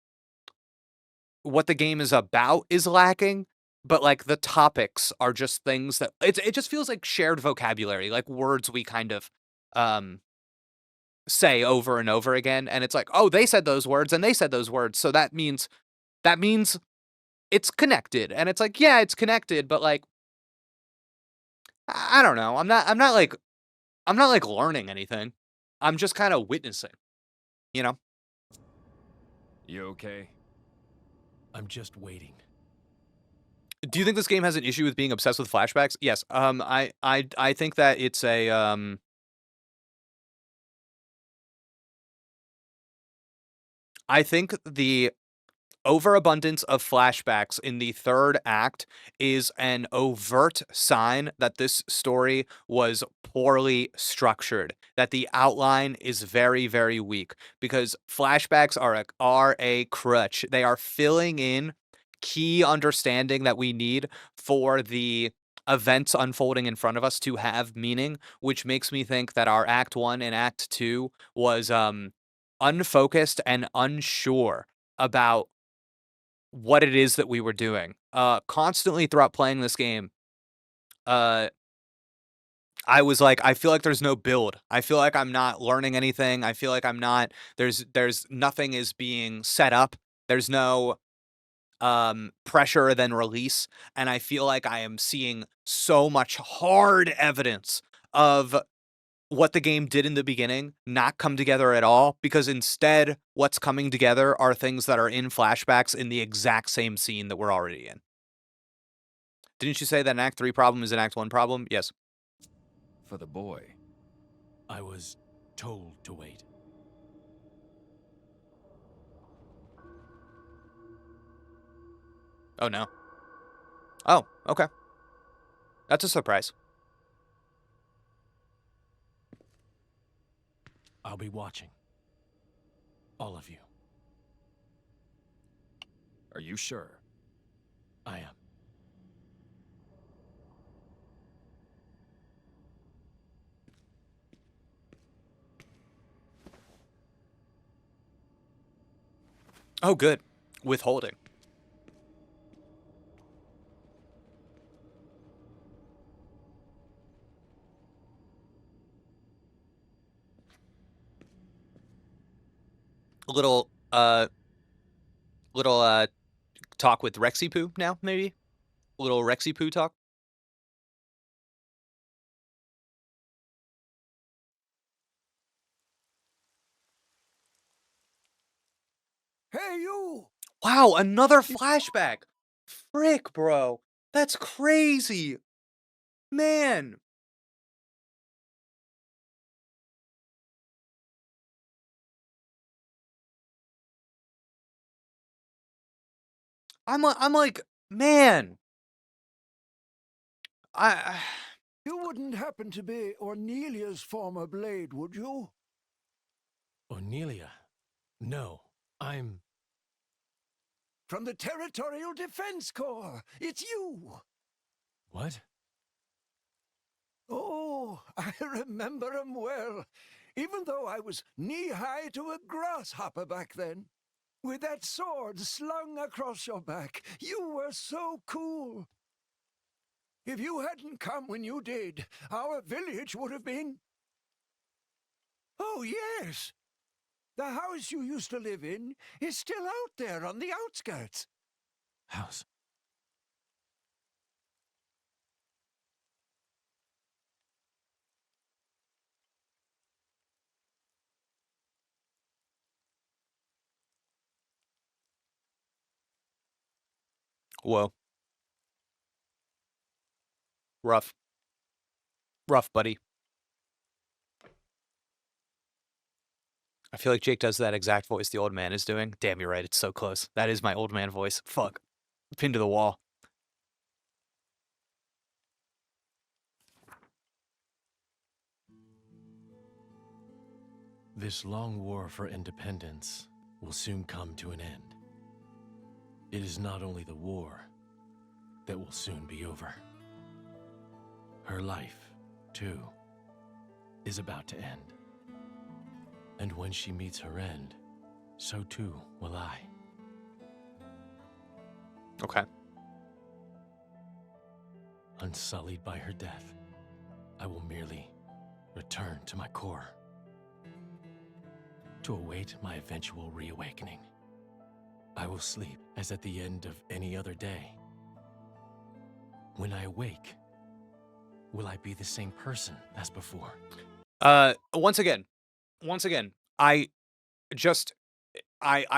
[SPEAKER 1] what the game is about is lacking, but like the topics are just things that it just feels like shared vocabulary, like words we kind of um say over and over again, and it's like, oh, they said those words and they said those words, so that means it's connected. And it's like, yeah, it's connected, but like I don't know. I'm not like learning anything. I'm just kind of witnessing, you know?
[SPEAKER 8] You okay?
[SPEAKER 9] I'm just waiting.
[SPEAKER 1] Do you think this game has an issue with being obsessed with flashbacks? Yes. I think that it's a I think the overabundance of flashbacks in the third act is an overt sign that this story was poorly structured, that the outline is very, very weak, because flashbacks are a crutch. They are filling in key understanding that we need for the events unfolding in front of us to have meaning, which makes me think that our Act 1 and Act 2 was unfocused and unsure about what it is that we were doing. Constantly throughout playing this game, I was like, I feel like there's no build. I feel like I'm not learning anything. I feel like I'm not there's nothing is being set up. There's no pressure then release, and I feel like I am seeing so much hard evidence of what the game did in the beginning not come together at all, because instead what's coming together are things that are in flashbacks in the exact same scene that we're already in. Didn't you say that an Act 3 problem is an Act 1 problem? Yes.
[SPEAKER 8] For the boy.
[SPEAKER 9] I was told to wait.
[SPEAKER 1] Oh no. Oh, okay. That's a surprise.
[SPEAKER 9] I'll be watching. All of you.
[SPEAKER 8] Are you sure?
[SPEAKER 9] I am.
[SPEAKER 1] Oh, good. Withholding. A little talk with Rexy Poo now, maybe? A little Rexy Poo talk?
[SPEAKER 2] Hey, you!
[SPEAKER 1] Wow, another flashback! Frick, bro. That's crazy! Man! I'm like, man! I
[SPEAKER 2] You wouldn't happen to be Ornelia's former blade, would you?
[SPEAKER 9] Ornelia? No, I'm...
[SPEAKER 2] From the Territorial Defense Corps! It's you!
[SPEAKER 9] What?
[SPEAKER 2] Oh, I remember 'em well. Even though I was knee-high to a grasshopper back then. With that sword slung across your back, you were so cool. If you hadn't come when you did, our village would have been... Oh, yes! The house you used to live in is still out there on the outskirts.
[SPEAKER 9] House.
[SPEAKER 1] Whoa. Rough. Rough, buddy. I feel like Jake does that exact voice the old man is doing. Damn, you're right. It's so close. That is my old man voice. Fuck. Pinned to the wall.
[SPEAKER 9] This long war for independence will soon come to an end. It is not only the war that will soon be over. Her life, too, is about to end. And when she meets her end, so too will I.
[SPEAKER 1] Okay.
[SPEAKER 9] Unsullied by her death, I will merely return to my core to await my eventual reawakening. I will sleep as at the end of any other day. When I awake, will I be the same person as before?
[SPEAKER 1] Once again, I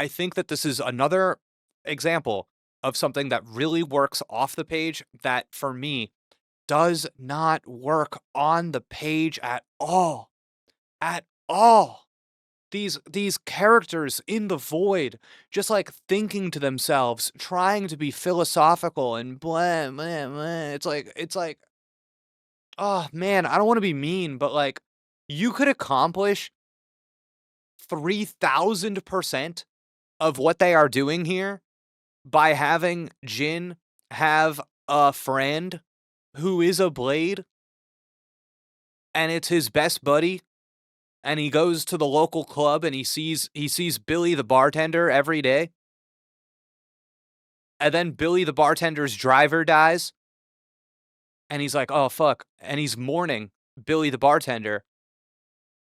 [SPEAKER 1] think that this is another example of something that really works off the page that, for me, does not work on the page at all. At all. These characters in the void, just like thinking to themselves, trying to be philosophical and blah, blah, blah. It's like, oh man, I don't want to be mean, but like, you could accomplish 3,000% of what they are doing here by having Jin have a friend who is a blade, and it's his best buddy, and he goes to the local club and he sees Billy the bartender every day. And then Billy the bartender's driver dies. And he's like, "Oh fuck." And he's mourning Billy the bartender.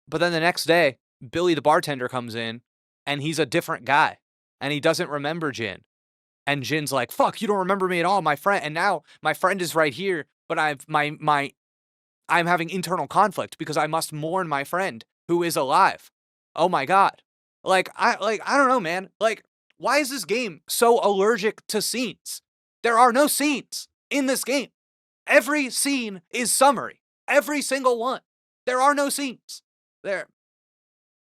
[SPEAKER 1] But then the next day, Billy the bartender comes in and he's a different guy. And he doesn't remember Jin. And Jin's like, "Fuck, you don't remember me at all, my friend." And now my friend is right here, but I'm having internal conflict because I must mourn my friend who is alive. Oh my god. I don't know, man. Like, why is this game so allergic to scenes? There are no scenes in this game. Every scene is summary. Every single one. There are no scenes. There.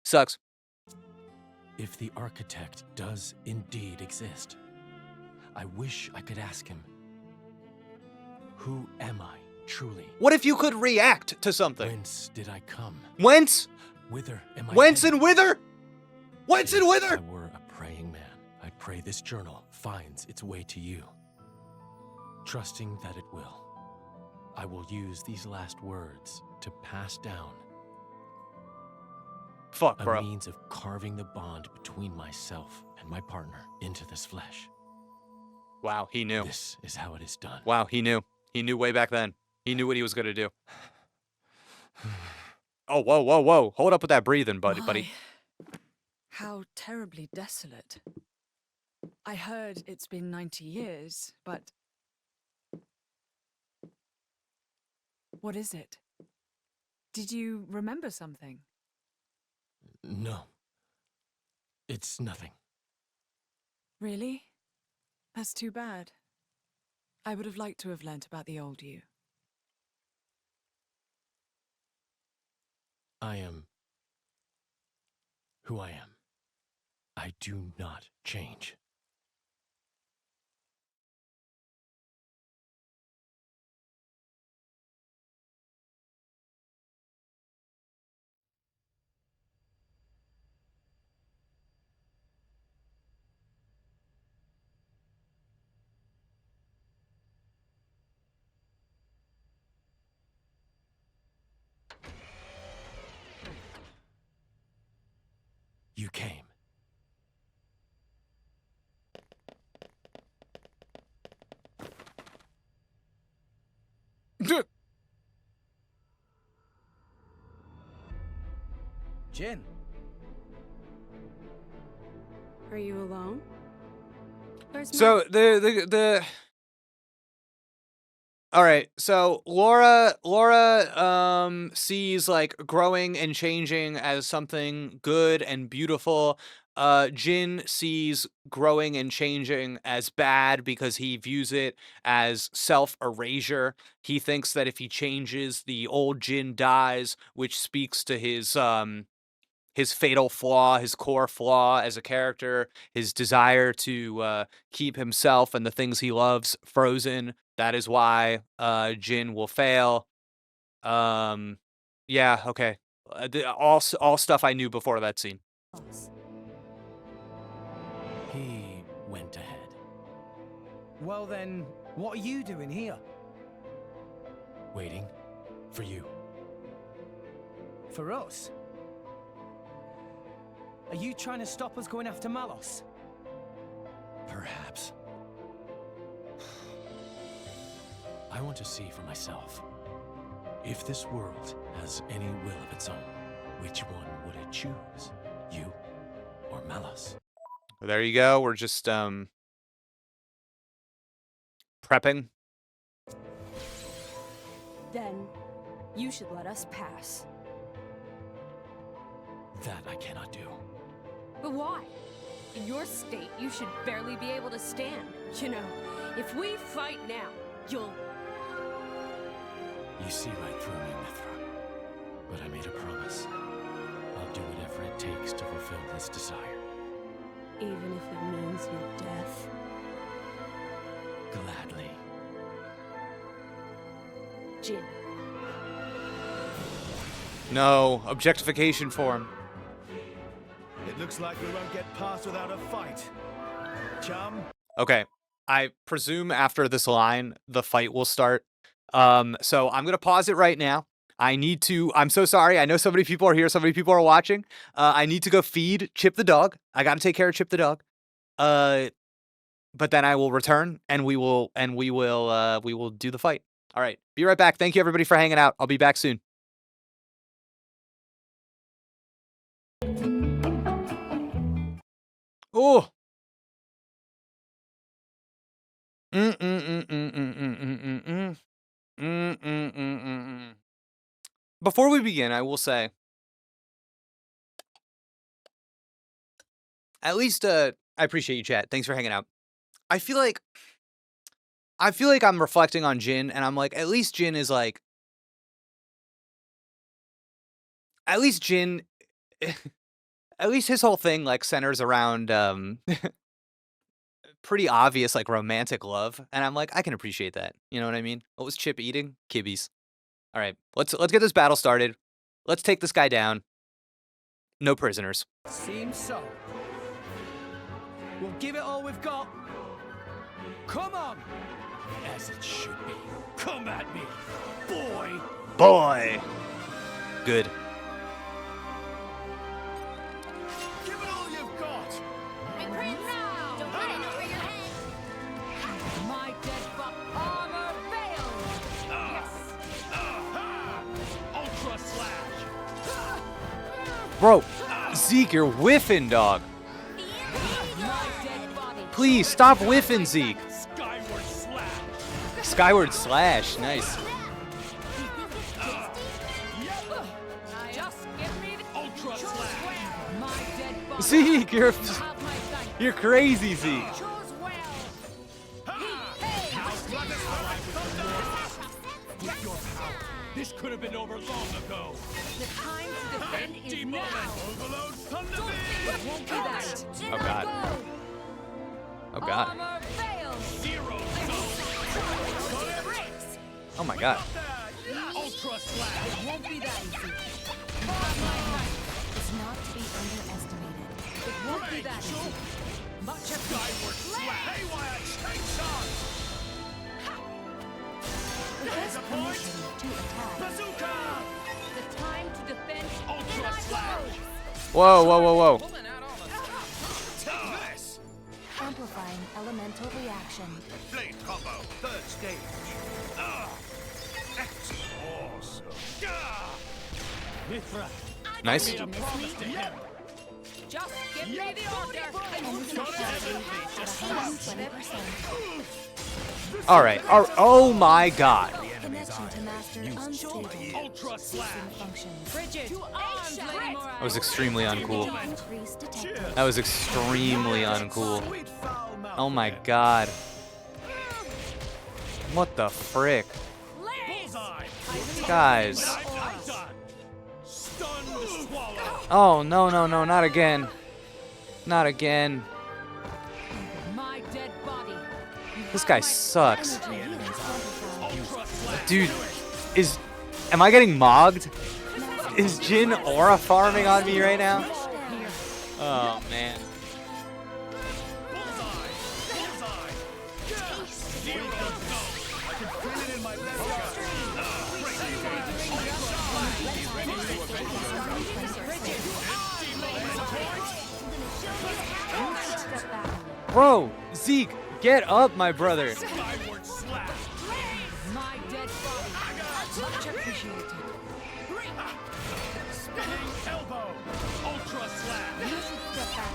[SPEAKER 1] Sucks.
[SPEAKER 9] If the architect does indeed exist, I wish I could ask him, who am I truly?
[SPEAKER 1] What if you could react to something?
[SPEAKER 9] Whence did I come?
[SPEAKER 1] Whence?
[SPEAKER 9] Whither am I
[SPEAKER 1] Whence
[SPEAKER 9] headed?
[SPEAKER 1] and whither? Whence and
[SPEAKER 9] If I
[SPEAKER 1] whither?
[SPEAKER 9] were a praying man, I'd pray this journal finds its way to you. Trusting that it will, I will use these last words to pass down
[SPEAKER 1] Fuck,
[SPEAKER 9] a
[SPEAKER 1] bro.
[SPEAKER 9] means of carving the bond between myself and my partner into this flesh.
[SPEAKER 1] Wow, he knew.
[SPEAKER 9] This is how it is done.
[SPEAKER 1] Wow, he knew. He knew way back then. He knew what he was going to do. Oh, whoa, whoa, whoa. Hold up with that breathing, buddy.
[SPEAKER 5] Why? How terribly desolate. I heard it's been 90 years, but... What is it? Did you remember something?
[SPEAKER 9] No. It's nothing.
[SPEAKER 5] Really? That's too bad. I would have liked to have learnt about the old you.
[SPEAKER 9] I am who I am. I do not change. You came.
[SPEAKER 6] Jin.
[SPEAKER 3] Are you alone? Where's
[SPEAKER 1] So the all right, so Laura sees like growing and changing as something good and beautiful, Jin sees growing and changing as bad because he views it as self-erasure. He thinks that if he changes, the old Jin dies, which speaks to his fatal flaw, his core flaw as a character, his desire to keep himself and the things he loves frozen. That is why Jin will fail. Yeah, okay. All stuff I knew before that scene.
[SPEAKER 9] He went ahead.
[SPEAKER 6] Well then, what are you doing here?
[SPEAKER 9] Waiting for you.
[SPEAKER 6] For us? Are you trying to stop us going after Malos?
[SPEAKER 9] Perhaps. I want to see for myself. If this world has any will of its own, which one would it choose? You or Malos?
[SPEAKER 1] There you go. We're just prepping.
[SPEAKER 4] Then, you should let us pass.
[SPEAKER 9] That I cannot do.
[SPEAKER 4] But why? In your state, you should barely be able to stand. You know, if we fight now, you'll...
[SPEAKER 9] You see right through me, Mithra. But I made a promise. I'll do whatever it takes to fulfill this desire.
[SPEAKER 4] Even if it means your death.
[SPEAKER 9] Gladly.
[SPEAKER 4] Jin.
[SPEAKER 1] No, objectification form.
[SPEAKER 2] It looks like we won't get past without a fight. Chum?
[SPEAKER 1] Okay, I presume after this line, the fight will start. So I'm going to pause it right now. I'm so sorry. I know so many people are here. So many people are watching. I need to go feed Chip the dog. I got to take care of Chip the dog. But then I will return and we will do the fight. All right. Be right back. Thank you everybody for hanging out. I'll be back soon. Oh. Before we begin, I will say, at least I appreciate you, chat. Thanks for hanging out. I feel like I'm reflecting on Jin, and I'm like, at least Jin is like, at least Jin, at least his whole thing like centers around pretty obvious like romantic love, and I'm like, I can appreciate that. You know what I mean? What was Chip eating? Kibbies. All right, let's get this battle started. Let's take this guy down. No prisoners.
[SPEAKER 6] Seems so. We'll give it all we've got. Come on!
[SPEAKER 9] As it should be.
[SPEAKER 2] Come at me, boy!
[SPEAKER 1] Boy. Good.
[SPEAKER 2] Give it all you've got!
[SPEAKER 3] Recruit now! Don't let it over your head!
[SPEAKER 4] My dead buck armor fails! Yes!
[SPEAKER 2] Ultra slash!
[SPEAKER 1] Bro, Zeke, you're whiffing, dog.
[SPEAKER 4] My dead body.
[SPEAKER 1] Please stop whiffing, Zeke.
[SPEAKER 2] Skyward slash!
[SPEAKER 1] Skyward slash, nice.
[SPEAKER 4] Just give me the
[SPEAKER 2] Ultra slash!
[SPEAKER 4] my dead body.
[SPEAKER 1] Zeke, you're
[SPEAKER 4] Have my thanks.
[SPEAKER 1] you're crazy, Zeke.
[SPEAKER 4] Choose well.
[SPEAKER 2] With your power, this could have been over long ago.
[SPEAKER 4] The time to defend is now.
[SPEAKER 2] Overload Thunderbeam!
[SPEAKER 4] It won't be that.
[SPEAKER 1] Oh god. Oh god.
[SPEAKER 4] Armor fails.
[SPEAKER 2] Zero
[SPEAKER 1] Oh my god.
[SPEAKER 2] Ultra slash!
[SPEAKER 4] It won't be that easy.
[SPEAKER 3] Is not to be underestimated.
[SPEAKER 4] It won't be that easy. Much
[SPEAKER 2] Skyward slash! Haywire chainsaw! There's a point!
[SPEAKER 3] To attack.
[SPEAKER 2] Bazooka!
[SPEAKER 4] The time to defend
[SPEAKER 2] Ultra slash!
[SPEAKER 1] Whoa, whoa, whoa, whoa.
[SPEAKER 2] Take this!
[SPEAKER 3] Amplifying elemental reaction.
[SPEAKER 2] Blade combo, third stage. That's awesome. Mithra!
[SPEAKER 1] Nice.
[SPEAKER 3] Did you miss me?
[SPEAKER 4] Just give me the order.
[SPEAKER 3] Energy efficiency at 120%.
[SPEAKER 1] All right. Oh my god.
[SPEAKER 4] Connection to master unstable.
[SPEAKER 8] Ultra slash.
[SPEAKER 4] Functions.
[SPEAKER 5] Bridget, to arms, Lady Morale.
[SPEAKER 1] That was extremely uncool.
[SPEAKER 4] Increase detected.
[SPEAKER 1] That was extremely uncool.
[SPEAKER 2] Sweet foul mouth
[SPEAKER 1] Oh my
[SPEAKER 2] again.
[SPEAKER 1] god. What the frick? Guys. Oh, no, no, no, not again. Not again.
[SPEAKER 5] My dead body.
[SPEAKER 1] This guy sucks.
[SPEAKER 4] Energy healings amplified.
[SPEAKER 1] Dude, am I getting mogged? Is Jin aura farming on me right now? Oh, man. Bro, Zeke, get up, my brother.
[SPEAKER 5] My dead body. Much appreciated. You should step back.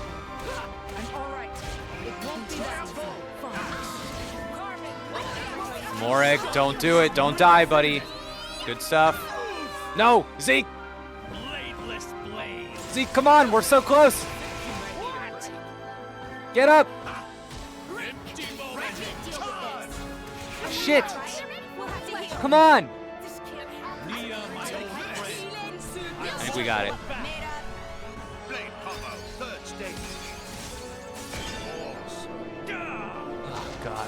[SPEAKER 5] I'm all right. It won't be that easy.
[SPEAKER 1] Moreg, don't do it. Don't die, buddy. Good stuff. No, Zeke. Zeke, come on. We're so close. Get up. Shit. Come on. I think we got it. Oh, God.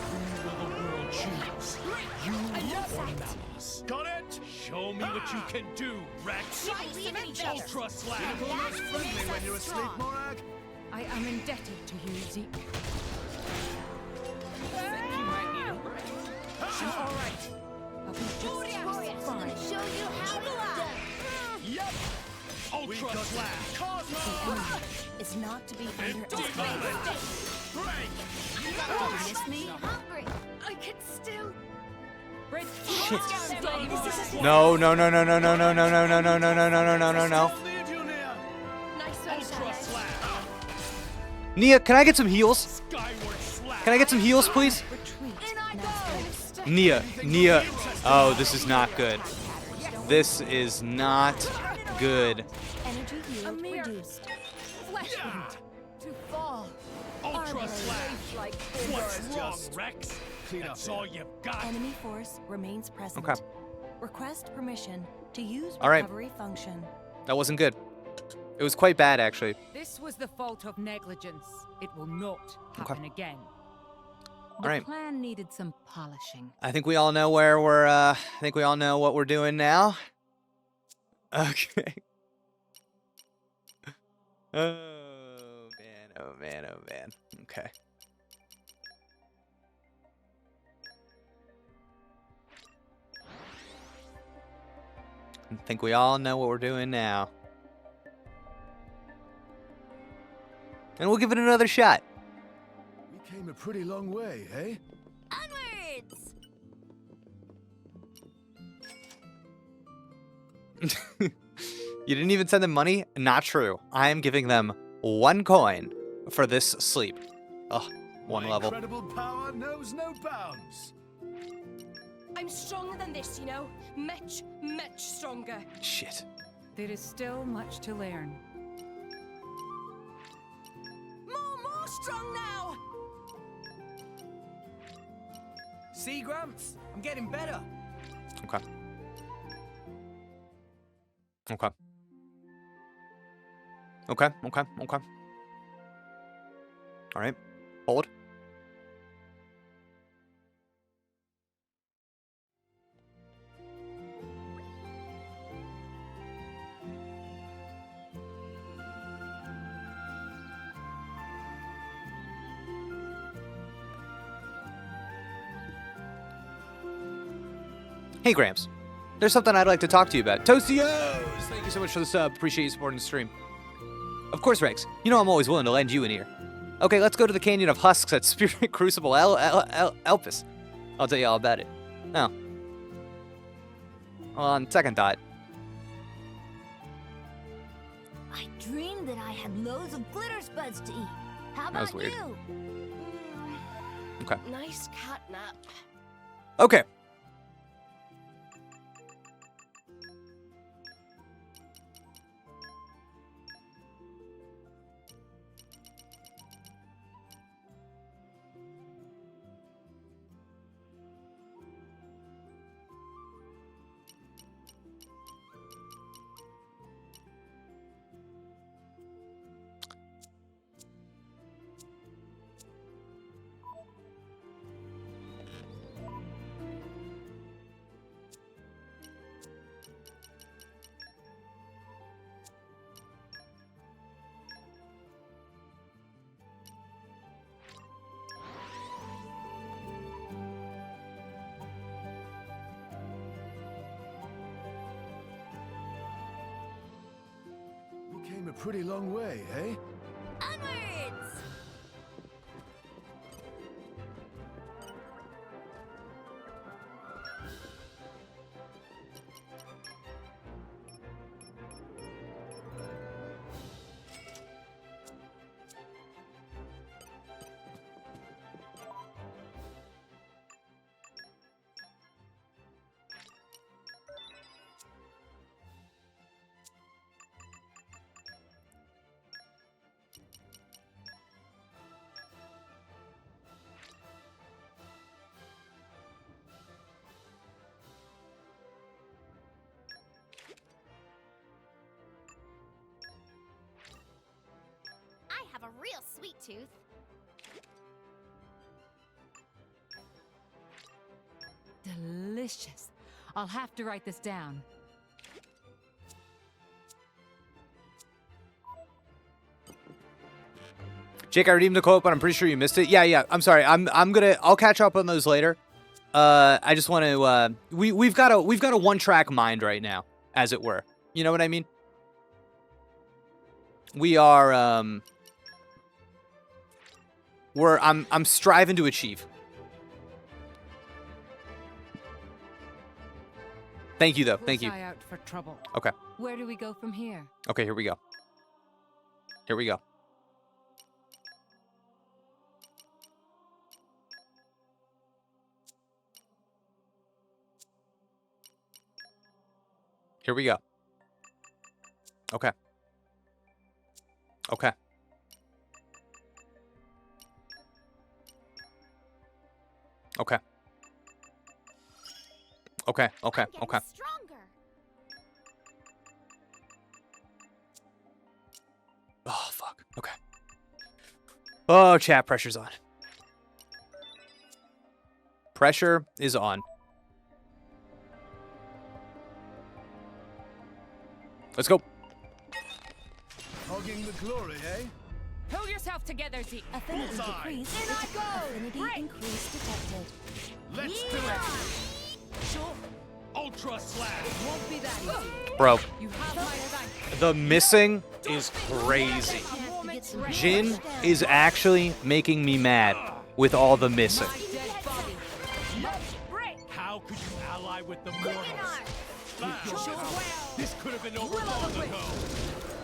[SPEAKER 8] Got it? Show me what you can do, Rex. Ultra slash.
[SPEAKER 2] Friendly when you're asleep, Morag.
[SPEAKER 5] I am indebted to you, Zeke. I'm all right. I'll be just fine.
[SPEAKER 3] Show you how to lie.
[SPEAKER 8] Ultra slash.
[SPEAKER 4] The enemy is not to be underestimated.
[SPEAKER 3] Miss me? Hungry. I can still.
[SPEAKER 1] Shit. No, no, no, no, no, no, no, no, no, no, no, no, no, no, no, no, no.
[SPEAKER 3] Nice one,
[SPEAKER 1] Nia, can I get some heals? Can I get some heals, please? Nia. Oh, this is not good. This is not good.
[SPEAKER 4] Energy yield reduced.
[SPEAKER 3] Flesh wound. To fall.
[SPEAKER 8] Ultra slash. What's wrong, Rex?
[SPEAKER 2] Clean up
[SPEAKER 8] That's
[SPEAKER 2] here.
[SPEAKER 8] all you've got.
[SPEAKER 4] Enemy force remains present.
[SPEAKER 1] Okay.
[SPEAKER 4] Request permission to use
[SPEAKER 1] All right.
[SPEAKER 4] recovery function.
[SPEAKER 1] That wasn't good. It was quite bad, actually.
[SPEAKER 5] This was the fault of negligence. It will not happen again.
[SPEAKER 1] All right.
[SPEAKER 4] Plan needed some polishing.
[SPEAKER 1] I think we all know where we're, I think we all know what we're doing now. Okay. Oh, man, oh, man, oh, man. Okay. I think we all know what we're doing now. And we'll give it another shot.
[SPEAKER 2] We came a pretty long way, eh?
[SPEAKER 3] Onwards.
[SPEAKER 1] You didn't even send them money? Not true. I am giving them 1 coin for this sleep. Ugh, 1
[SPEAKER 2] My
[SPEAKER 1] level.
[SPEAKER 2] incredible power knows no bounds.
[SPEAKER 3] I'm stronger than this, you know. Much stronger.
[SPEAKER 1] Shit.
[SPEAKER 5] There is still much to learn.
[SPEAKER 3] More strong now.
[SPEAKER 6] See, Gramps? I'm getting better.
[SPEAKER 1] Okay. Okay. Okay, okay, okay. All right. Hold. Hey, Gramps. There's something I'd like to talk to you about. Tostios! Thank you so much for the sub. Appreciate you supporting the stream. Of course, Rex. You know I'm always willing to lend you an ear. Okay, let's go to the Canyon of Husks at Spirit Crucible Elpis. I'll tell you all about it. Oh. Well, on second thought.
[SPEAKER 3] I dreamed that I had loads of glitter spuds to eat. How
[SPEAKER 1] That was
[SPEAKER 3] about
[SPEAKER 1] weird.
[SPEAKER 3] you?
[SPEAKER 1] Okay.
[SPEAKER 3] Nice cat nap.
[SPEAKER 1] Okay.
[SPEAKER 2] a pretty long way, eh?
[SPEAKER 3] Onwards! I have a real sweet tooth.
[SPEAKER 4] Delicious. I'll have to write this down.
[SPEAKER 1] Jake, I redeemed the quote, but I'm pretty sure you missed it. Yeah. I'm sorry. I'll catch up on those later. I just want to. We've got a one-track mind right now, as it were. You know what I mean? We are. I'm striving to achieve. Thank you, though. Thank you.
[SPEAKER 4] Eye out for trouble.
[SPEAKER 1] Okay.
[SPEAKER 4] Where do we go from here?
[SPEAKER 1] Okay, here we go. Here we go. Here we go. Okay. Okay. Okay. Okay. Okay.
[SPEAKER 3] I'm
[SPEAKER 1] Okay.
[SPEAKER 3] getting stronger.
[SPEAKER 1] Oh, fuck. Okay. Oh, chat, pressure's on. Pressure is on. Let's go.
[SPEAKER 2] Hogging the glory, eh?
[SPEAKER 4] Pull yourself together, Zeke.
[SPEAKER 6] Affinity
[SPEAKER 8] Bullseye.
[SPEAKER 6] decrease.
[SPEAKER 3] In I go.
[SPEAKER 6] Affinity
[SPEAKER 3] Break.
[SPEAKER 6] increase detected.
[SPEAKER 8] Let's do it!
[SPEAKER 5] Sure,
[SPEAKER 8] Ultra slash!
[SPEAKER 5] won't be that easy.
[SPEAKER 1] Bro,
[SPEAKER 5] You have my thanks.
[SPEAKER 1] the missing is crazy. Jin is actually making me mad with all the missing.
[SPEAKER 5] My dead body.
[SPEAKER 3] Break.
[SPEAKER 8] How could you ally with the mortals? Ah,
[SPEAKER 5] Sure will.
[SPEAKER 8] this could have been over long ago.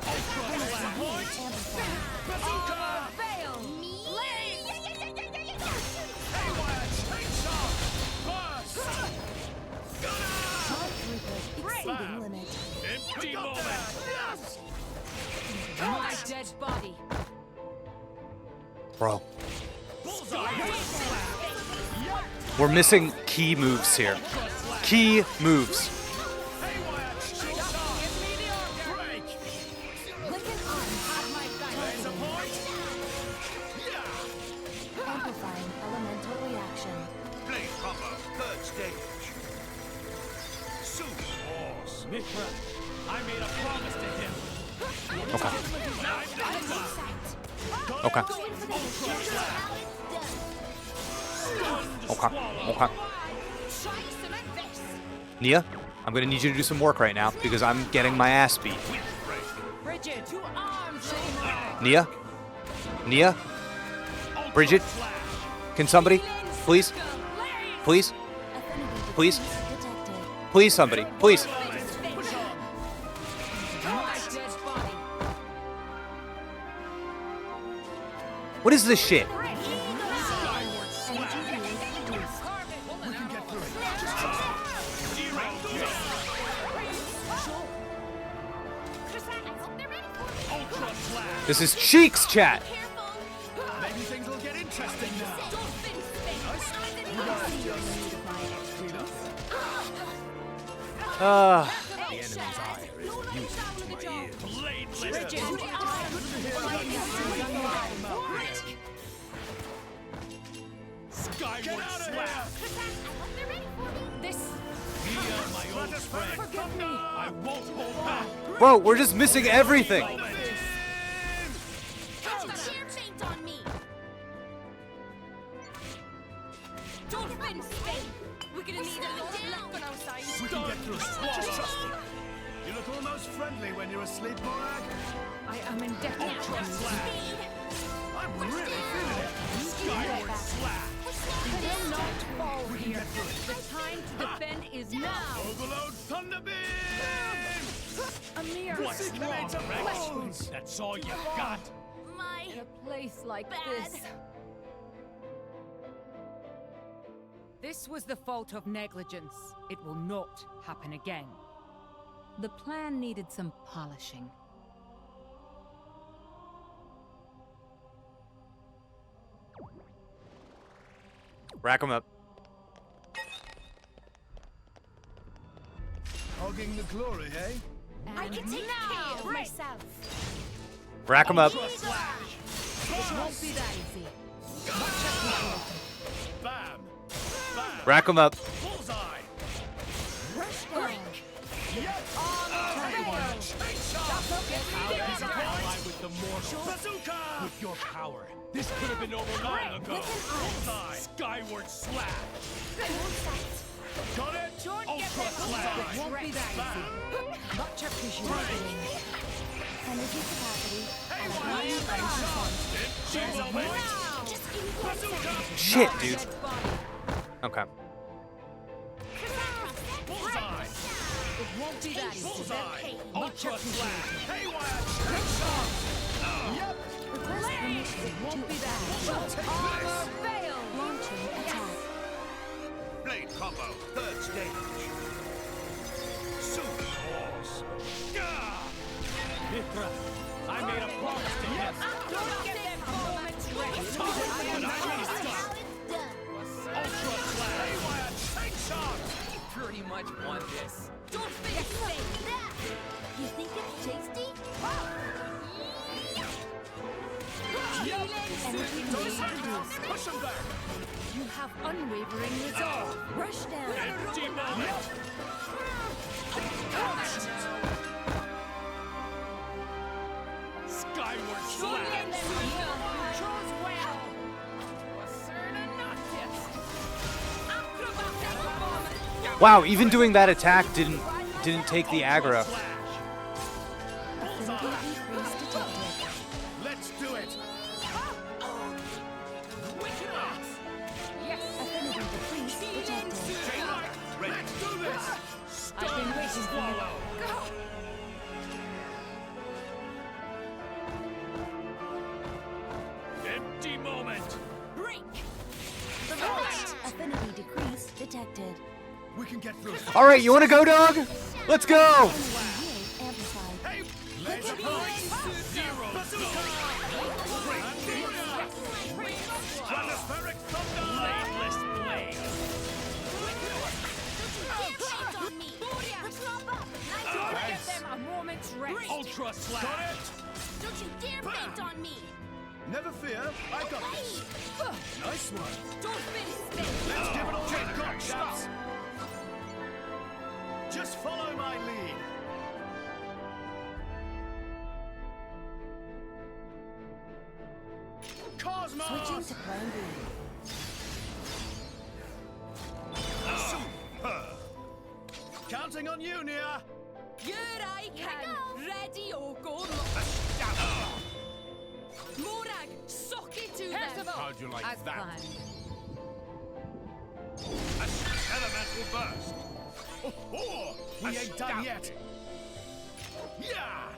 [SPEAKER 8] Ultra slash! Bazooka!
[SPEAKER 5] Fail.
[SPEAKER 8] Haywire chainsaw! Burst!
[SPEAKER 6] Charge throughput exceeding limit.
[SPEAKER 8] Empty moment! Yes!
[SPEAKER 5] My dead body.
[SPEAKER 1] Bro,
[SPEAKER 8] Bullseye!
[SPEAKER 1] we're missing key moves here. Key moves.
[SPEAKER 8] Haywire chainsaw! Break!
[SPEAKER 5] Have my thanks.
[SPEAKER 8] There's a point! Yeah!
[SPEAKER 6] Amplifying elemental reaction.
[SPEAKER 8] Blade proper, third stage. Super Wars. Mithra, I made a promise to him.
[SPEAKER 1] Okay. Okay. Okay. Nia, I'm gonna need you to do some work right now because I'm getting my ass beat.
[SPEAKER 5] Bridget, to arms, Shaman.
[SPEAKER 1] Nia? Nia? Bridget? Can somebody? Please? Please?
[SPEAKER 6] Affinity
[SPEAKER 1] Please?
[SPEAKER 6] decrease detected.
[SPEAKER 1] Please, somebody. Please.
[SPEAKER 5] My dead body.
[SPEAKER 1] What is this shit?
[SPEAKER 6] Energy field reduced.
[SPEAKER 8] Ultra slash.
[SPEAKER 1] This is Cheeks, chat.
[SPEAKER 2] Maybe things will get interesting now.
[SPEAKER 8] The enemy's ire is music to my ears. Bladeless. Skyward slash.
[SPEAKER 5] This.
[SPEAKER 8] Via my old friend. I won't hold back.
[SPEAKER 1] Bro, we're just missing everything.
[SPEAKER 5] Don't spin, spin. We're gonna need a lot of luck on our side.
[SPEAKER 2] We can get through it. Just trust me. You look almost friendly when you're asleep, Morag?
[SPEAKER 5] I am indebted to
[SPEAKER 8] Ultra
[SPEAKER 5] you.
[SPEAKER 8] slash.
[SPEAKER 2] I'm really feeling it.
[SPEAKER 8] Skyward slash.
[SPEAKER 5] You will not fall here. The time to defend is now.
[SPEAKER 2] Overload Thunderbeam!
[SPEAKER 5] A mere
[SPEAKER 8] What's
[SPEAKER 5] small
[SPEAKER 8] wrong,
[SPEAKER 5] flesh
[SPEAKER 8] Rex? That's all you got.
[SPEAKER 3] My
[SPEAKER 5] in a place like
[SPEAKER 3] bad.
[SPEAKER 5] this. This was the fault of negligence. It will not happen again.
[SPEAKER 4] The plan needed some polishing.
[SPEAKER 1] Rack 'em up.
[SPEAKER 2] Hogging the glory, eh?
[SPEAKER 3] I can take care of myself.
[SPEAKER 1] Rack 'em up.
[SPEAKER 8] Ultra slash.
[SPEAKER 5] It won't be that easy.
[SPEAKER 2] Bam! Bam!
[SPEAKER 1] Rack 'em up.
[SPEAKER 8] Bullseye.
[SPEAKER 3] Rush down.
[SPEAKER 8] Ally with the mortal.
[SPEAKER 2] Bazooka!
[SPEAKER 8] With your power, this could have been over long ago. Bullseye. Skyward slash.
[SPEAKER 2] Got it?
[SPEAKER 8] Ultra slash.
[SPEAKER 5] Won't be that easy. Much appreciated.
[SPEAKER 4] Energy capacity.
[SPEAKER 1] Shit, dude. Okay.
[SPEAKER 8] Bullseye.
[SPEAKER 5] It won't be that easy.
[SPEAKER 8] Bullseye. Ultra slash. Haywire.
[SPEAKER 5] It won't be that easy. Armor fail.
[SPEAKER 4] Launching attack.
[SPEAKER 8] Blade combo. Third stage. Super force. Mithra, I made a promise to him.
[SPEAKER 5] Don't get them moments ready.
[SPEAKER 8] I am Ultra slash. Haywire. Take shot.
[SPEAKER 10] Pretty much won this.
[SPEAKER 5] Don't think
[SPEAKER 3] You think it's tasty?
[SPEAKER 5] Energy reduced.
[SPEAKER 2] Push him back!
[SPEAKER 5] You have unwavering resolve.
[SPEAKER 4] Rush down.
[SPEAKER 8] Empty moment. Skyward slash.
[SPEAKER 5] Chose well.
[SPEAKER 1] Wow, even doing that attack didn't take the aggro.
[SPEAKER 4] Affinity increase detected.
[SPEAKER 2] Let's do it!
[SPEAKER 4] Affinity decrease detected.
[SPEAKER 2] Let's do this!
[SPEAKER 5] I've been waiting for you.
[SPEAKER 8] Empty moment.
[SPEAKER 4] Affinity decrease detected.
[SPEAKER 2] We can get through.
[SPEAKER 1] All right, you want to go, dog? Let's go.
[SPEAKER 4] Energy yield amplified.
[SPEAKER 2] Hey! Let's go!
[SPEAKER 8] Zero.
[SPEAKER 2] Stratospheric thunder!
[SPEAKER 8] Bladeless blade.
[SPEAKER 3] on me. Let's mop up.
[SPEAKER 5] Don't get them a moment's rest.
[SPEAKER 8] Ultra slash.
[SPEAKER 3] Don't you dare faint on me.
[SPEAKER 2] Never fear, I got this. Nice one.
[SPEAKER 5] Don't finish this.
[SPEAKER 2] Let's give it all we've got, chaps. Just follow my lead. Cosmos!
[SPEAKER 4] Switching to plan B.
[SPEAKER 2] Superb. Counting on you, Nia.
[SPEAKER 5] Here I can. Ready or go. Morag, sock it to them.
[SPEAKER 8] How'd you like
[SPEAKER 5] As
[SPEAKER 8] that?
[SPEAKER 5] planned.
[SPEAKER 8] Elemental burst.
[SPEAKER 2] Oh, we ain't done yet. Yeah!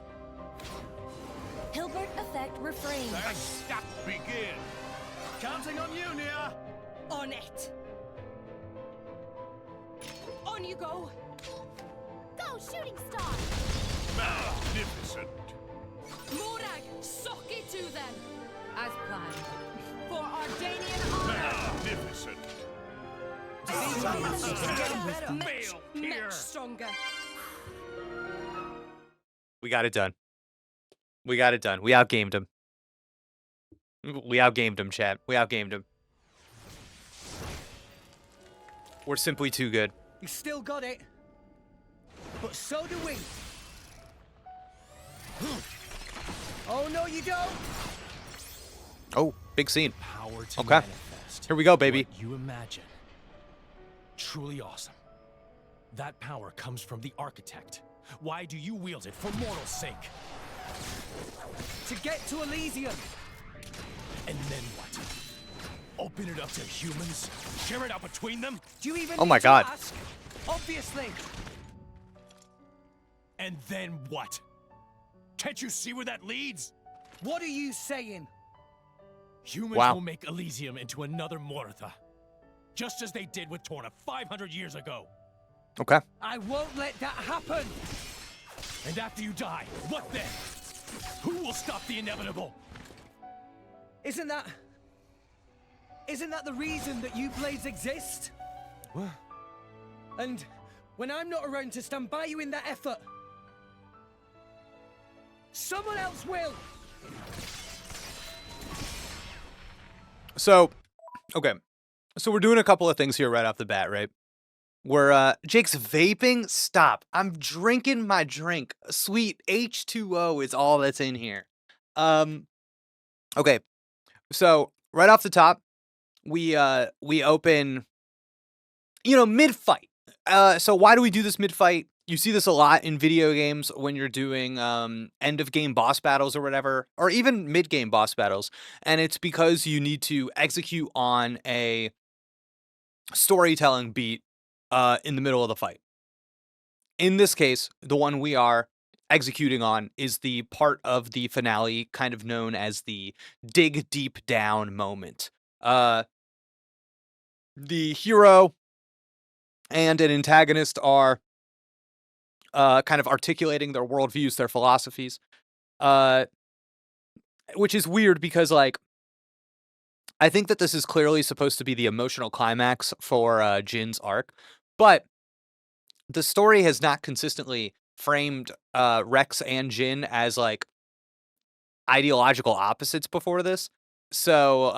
[SPEAKER 4] Hilbert effect refrain.
[SPEAKER 8] Stop. Begin.
[SPEAKER 2] Counting on you, Nia.
[SPEAKER 5] On it. On you go.
[SPEAKER 3] Go, shooting star.
[SPEAKER 8] Magnificent.
[SPEAKER 5] Morag, sock it to them. As planned. For Ardanian honor.
[SPEAKER 8] Magnificent.
[SPEAKER 5] Much
[SPEAKER 8] here.
[SPEAKER 5] stronger.
[SPEAKER 1] We got it done. We got it done. We outgamed him. We outgamed him, chat. We outgamed him. We're simply too good.
[SPEAKER 6] You still got it. But so do we. Oh, no, you don't.
[SPEAKER 1] Oh, big scene.
[SPEAKER 9] Power to
[SPEAKER 1] Okay.
[SPEAKER 9] manifest.
[SPEAKER 1] Here we go, baby.
[SPEAKER 9] What you imagine. Truly awesome. That power comes from the architect,
[SPEAKER 8] Why do you wield it for mortal sake?
[SPEAKER 6] To get to Elysium.
[SPEAKER 8] And then what? Open it up to humans? Share it out between them?
[SPEAKER 6] Do you even
[SPEAKER 1] Oh my
[SPEAKER 6] need to
[SPEAKER 1] God.
[SPEAKER 6] ask? Obviously.
[SPEAKER 8] And then what? Can't you see where that leads?
[SPEAKER 6] What are you saying?
[SPEAKER 8] Humans
[SPEAKER 1] Wow.
[SPEAKER 8] will make Elysium into another Moritha. Just as they did with Torna 500 years ago.
[SPEAKER 1] Okay.
[SPEAKER 6] I won't let that happen.
[SPEAKER 8] And after you die, what then? Who will stop the inevitable?
[SPEAKER 6] Isn't that the reason that you blades exist?
[SPEAKER 8] What?
[SPEAKER 6] And when I'm not around to stand by you in that effort, someone else will.
[SPEAKER 1] So, okay. So we're doing a couple of things here right off the bat, right? We're, Jake's vaping? Stop. I'm drinking my drink. Sweet H2O is all that's in here. Okay. So, right off the top, we open, mid-fight. So why do we do this mid-fight? You see this a lot in video games when you're doing end-of-game boss battles or whatever, or even mid-game boss battles, and it's because you need to execute on a storytelling beat in the middle of the fight. In this case, the one we are executing on is the part of the finale kind of known as the dig deep down moment. The hero and an antagonist are kind of articulating their worldviews, their philosophies, which is weird because, like, I think that this is clearly supposed to be the emotional climax for Jin's arc, but the story has not consistently framed Rex and Jin as, like, ideological opposites before this. So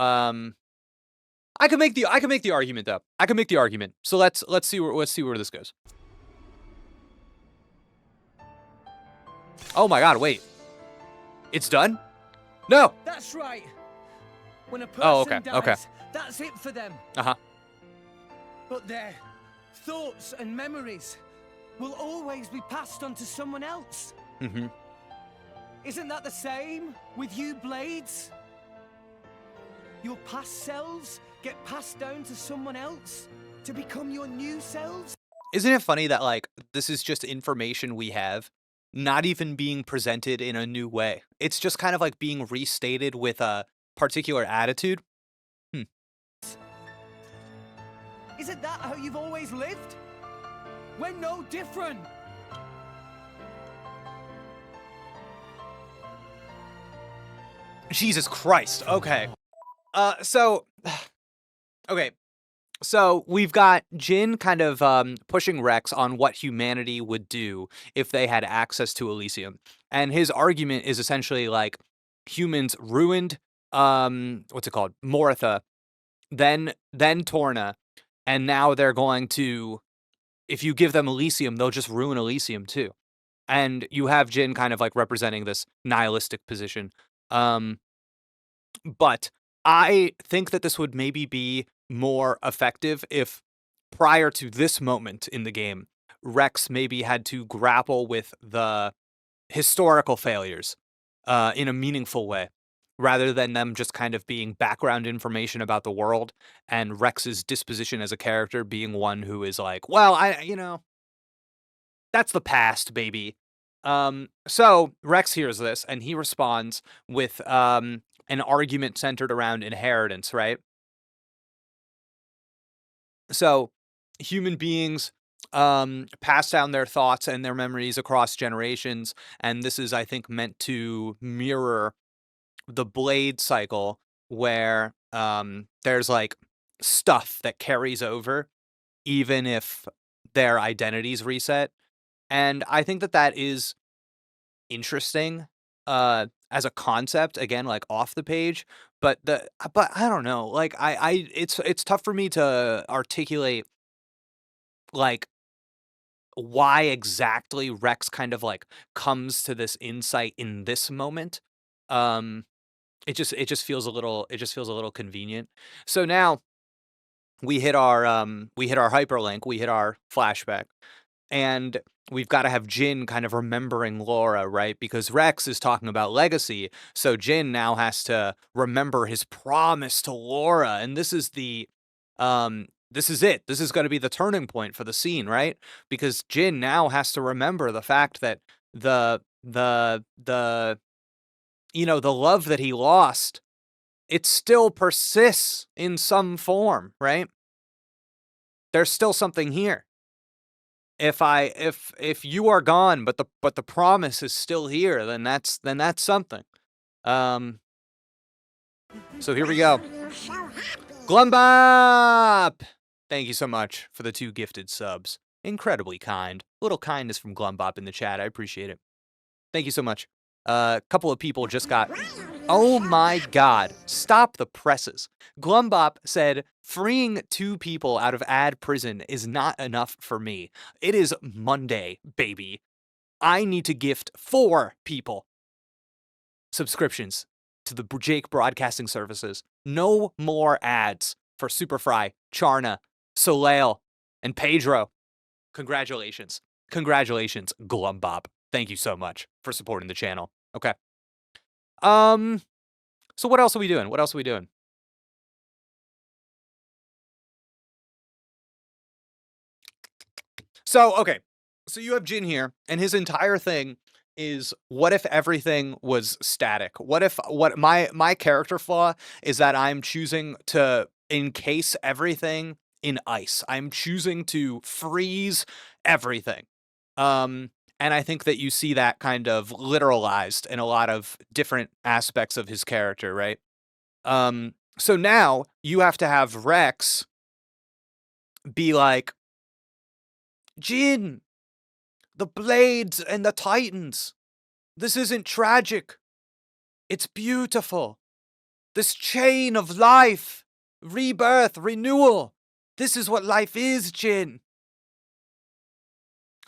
[SPEAKER 1] I can make the argument though. I can make the argument. So let's see where this goes. Oh my God! Wait, it's done? No.
[SPEAKER 6] That's right. When a person
[SPEAKER 1] Oh, okay,
[SPEAKER 6] dies,
[SPEAKER 1] okay.
[SPEAKER 6] that's it for them.
[SPEAKER 1] Uh-huh.
[SPEAKER 6] But their thoughts and memories will always be passed on to someone else.
[SPEAKER 1] Mm-hmm.
[SPEAKER 6] Isn't that the same with you, Blades? Your past selves get passed down to someone else to become your new selves?
[SPEAKER 1] Isn't it funny that, like, this is just information we have, not even being presented in a new way? It's just kind of like being restated with a particular attitude.
[SPEAKER 6] Isn't that how you've always lived? We're no different.
[SPEAKER 1] Jesus Christ. Okay. So okay. So we've got Jin kind of pushing Rex on what humanity would do if they had access to Elysium. And his argument is essentially like humans ruined what's it called? Moritha, then Torna, and now they're going to, if you give them Elysium, they'll just ruin Elysium too. And you have Jin kind of like representing this nihilistic position. But I think that this would maybe be more effective if prior to this moment in the game, Rex maybe had to grapple with the historical failures in a meaningful way, rather than them just kind of being background information about the world and Rex's disposition as a character being one who is like, well, that's the past, baby. So Rex hears this and he responds with an argument centered around inheritance, right? So human beings pass down their thoughts and their memories across generations, and this is, I think, meant to mirror the Blade cycle where there's like stuff that carries over even if their identities reset. And I think that that is interesting as a concept, again, like off the page, but I don't know, like it's tough for me to articulate like why exactly Rex kind of like comes to this insight in this moment. It just feels a little convenient. So now we hit our hyperlink, we hit our flashback. And we've got to have Jin kind of remembering Laura, right? Because Rex is talking about legacy, so Jin now has to remember his promise to Laura, and this is it. This is going to be the turning point for the scene, right? Because Jin now has to remember the fact that the the love that he lost, it still persists in some form, right? There's still something here. If you are gone, but the promise is still here, then that's something. So here we go. Glumbop! Thank you so much for the 2 gifted subs. Incredibly kind. A little kindness from Glumbop in the chat. I appreciate it. Thank you so much. A couple of people just got... Oh my god. Stop the presses. Glumbop said, freeing 2 people out of ad prison is not enough for me. It is Monday, baby. I need to gift 4 people subscriptions to the Jake Broadcasting Services. No more ads for Superfry, Charna, Soleil, and Pedro. Congratulations. Congratulations, Glumbop. Thank you so much for supporting the channel. Okay. So what else are we doing? What else are we doing? So, okay. So you have Jin here, and his entire thing is, what if everything was static? What my character flaw is that I'm choosing to encase everything in ice. I'm choosing to freeze everything. And I think that you see that kind of literalized in a lot of different aspects of his character, right? So now you have to have Rex be like, Jin, the Blades and the Titans. This isn't tragic. It's beautiful. This chain of life, rebirth, renewal. This is what life is, Jin.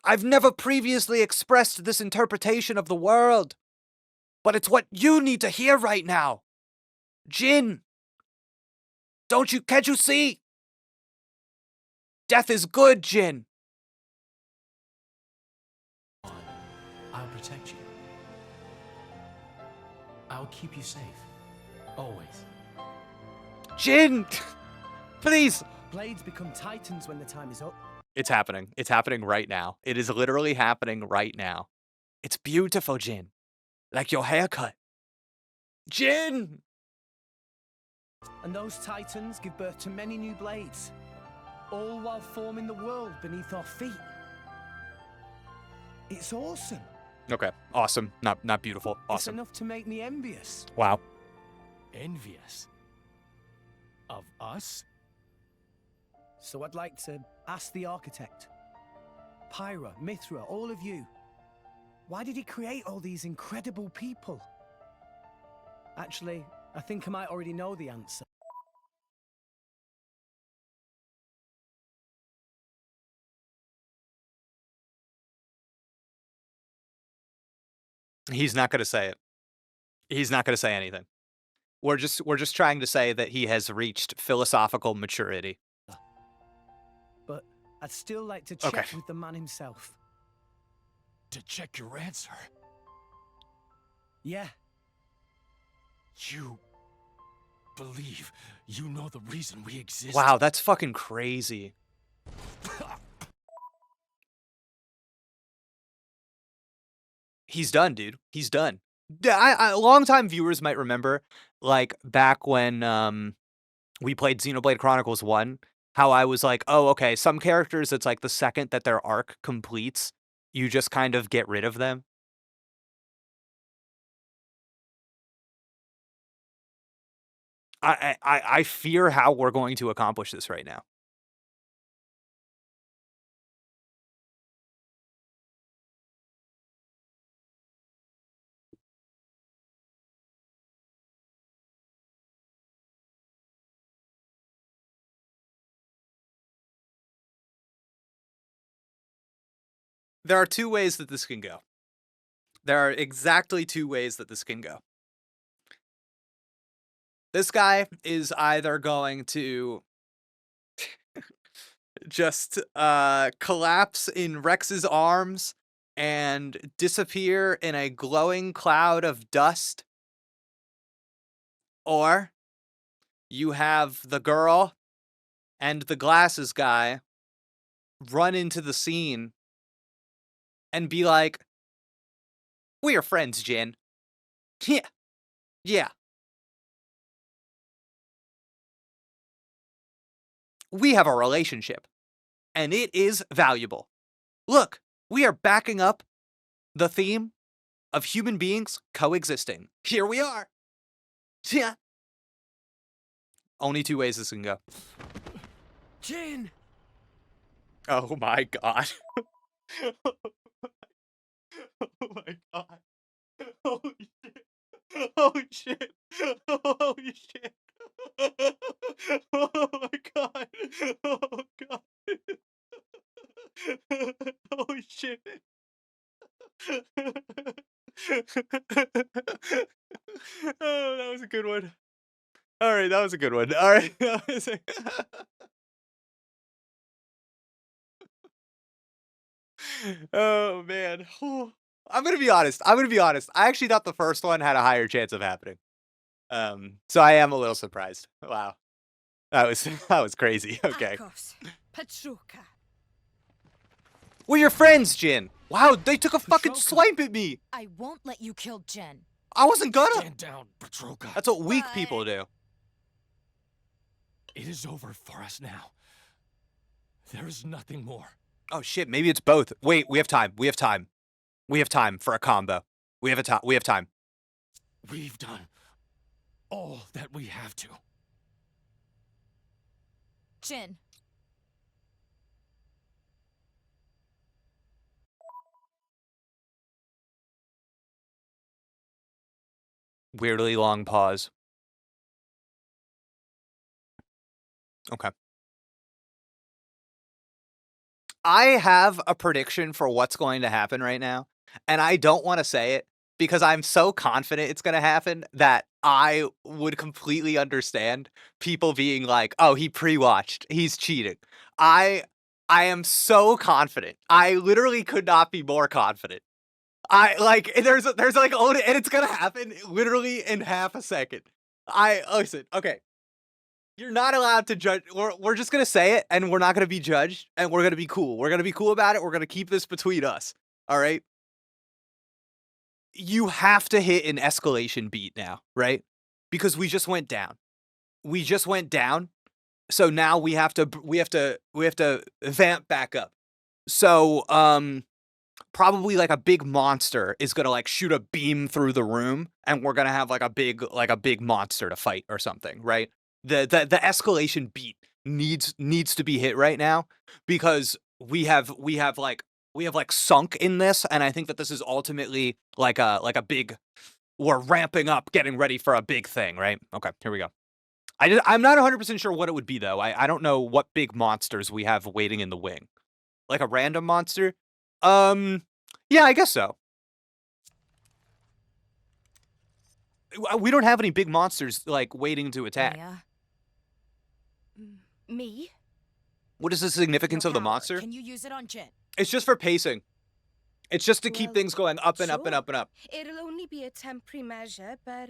[SPEAKER 1] I've never previously expressed this interpretation of the world, but it's what you need to hear right now. Jin, can't you see? Death is good, Jin.
[SPEAKER 9] I'll protect you. I'll keep you safe. Always.
[SPEAKER 1] Jin! Please!
[SPEAKER 6] Blades become titans when the time is up.
[SPEAKER 1] It's happening. It's happening right now. It is literally happening right now. It's beautiful, Jin. Like your haircut. Jin!
[SPEAKER 6] And those titans give birth to many new blades, all while forming the world beneath our feet. It's awesome.
[SPEAKER 1] Okay, awesome. Not beautiful.
[SPEAKER 6] It's
[SPEAKER 1] Awesome.
[SPEAKER 6] enough to make me envious.
[SPEAKER 1] Wow.
[SPEAKER 9] Envious? Of us?
[SPEAKER 6] So I'd like to ask the architect, Pyra, Mithra, all of you, why did he create all these incredible people? Actually, I think I might already know the answer.
[SPEAKER 1] He's not going to say it. He's not going to say anything. We're just trying to say that he has reached philosophical maturity.
[SPEAKER 6] But I'd still like to check
[SPEAKER 1] Okay.
[SPEAKER 6] with the man himself.
[SPEAKER 9] To check your answer.
[SPEAKER 6] Yeah,
[SPEAKER 9] You believe you know the reason we exist?
[SPEAKER 1] Wow, that's fucking crazy. He's done, dude. He's done. Longtime viewers might remember, like, back when we played Xenoblade Chronicles 1, how I was like, oh, okay, some characters, it's like the second that their arc completes, you just kind of get rid of them. I fear how we're going to accomplish this right now. There are 2 ways that this can go. There are exactly 2 ways that this can go. This guy is either going to just collapse in Rex's arms and disappear in a glowing cloud of dust. Or you have the girl and the glasses guy run into the scene and be like, "We are friends, Jin." Yeah. Yeah. We have a relationship, and it is valuable. Look, we are backing up the theme of human beings coexisting. Here we are. Yeah. Only two ways this can go.
[SPEAKER 6] Jin!
[SPEAKER 1] Oh my god. Oh my god. Holy shit. Holy shit. Holy shit. Oh my god. Oh god. Holy shit. Oh, that was a good one. All right, that was a good one. All right. Oh man. I'm gonna be honest. I actually thought the first one had a higher chance of happening. So I am a little surprised. Wow. That was crazy. Okay.
[SPEAKER 5] Akos, Petruka.
[SPEAKER 1] We're your friends, Jin. Wow, they took a fucking
[SPEAKER 6] Ashoka.
[SPEAKER 1] swipe at me.
[SPEAKER 4] I won't let you kill Jen.
[SPEAKER 1] I wasn't gonna.
[SPEAKER 9] Stand down, Petroka.
[SPEAKER 1] That's what weak
[SPEAKER 4] But-
[SPEAKER 1] people do.
[SPEAKER 9] It is over for us now. There is nothing more.
[SPEAKER 1] Oh shit, maybe it's both. Wait, we have time. We have time. We have time for a combo. We have time.
[SPEAKER 9] We've done all that we have to.
[SPEAKER 4] Jin.
[SPEAKER 1] Weirdly long pause. Okay. I have a prediction for what's going to happen right now, and I don't want to say it because I'm so confident it's going to happen that I would completely understand people being like, "Oh, he pre-watched. He's cheating." I am so confident. I literally could not be more confident. I like there's like only and it's going to happen literally in half a second. Listen, okay. You're not allowed to judge. We're just going to say it, and we're not going to be judged, and we're going to be cool. We're going to be cool about it. We're going to keep this between us. All right? You have to hit an escalation beat now, right? Because we just went down. We just went down. So now we have to vamp back up. So, probably like a big monster is going to like shoot a beam through the room, and we're going to have like a big monster to fight or something, right? The escalation beat needs to be hit right now because we have sunk in this, and I think that this is ultimately like a big, we're ramping up, getting ready for a big thing, right? Okay, here we go. I'm not 100% sure what it would be though. I don't know what big monsters we have waiting in the wing. Like a random monster? Yeah, I guess so. We don't have any big monsters like waiting to attack.
[SPEAKER 4] Mia.
[SPEAKER 5] Me?
[SPEAKER 1] What is the significance
[SPEAKER 4] Your
[SPEAKER 1] of the
[SPEAKER 4] power.
[SPEAKER 1] monster?
[SPEAKER 4] Can you use it on Jin?
[SPEAKER 1] It's just for pacing. It's just to keep
[SPEAKER 3] Well,
[SPEAKER 1] things going up and up and
[SPEAKER 3] sure.
[SPEAKER 1] up and up.
[SPEAKER 3] It'll only be a temporary measure, but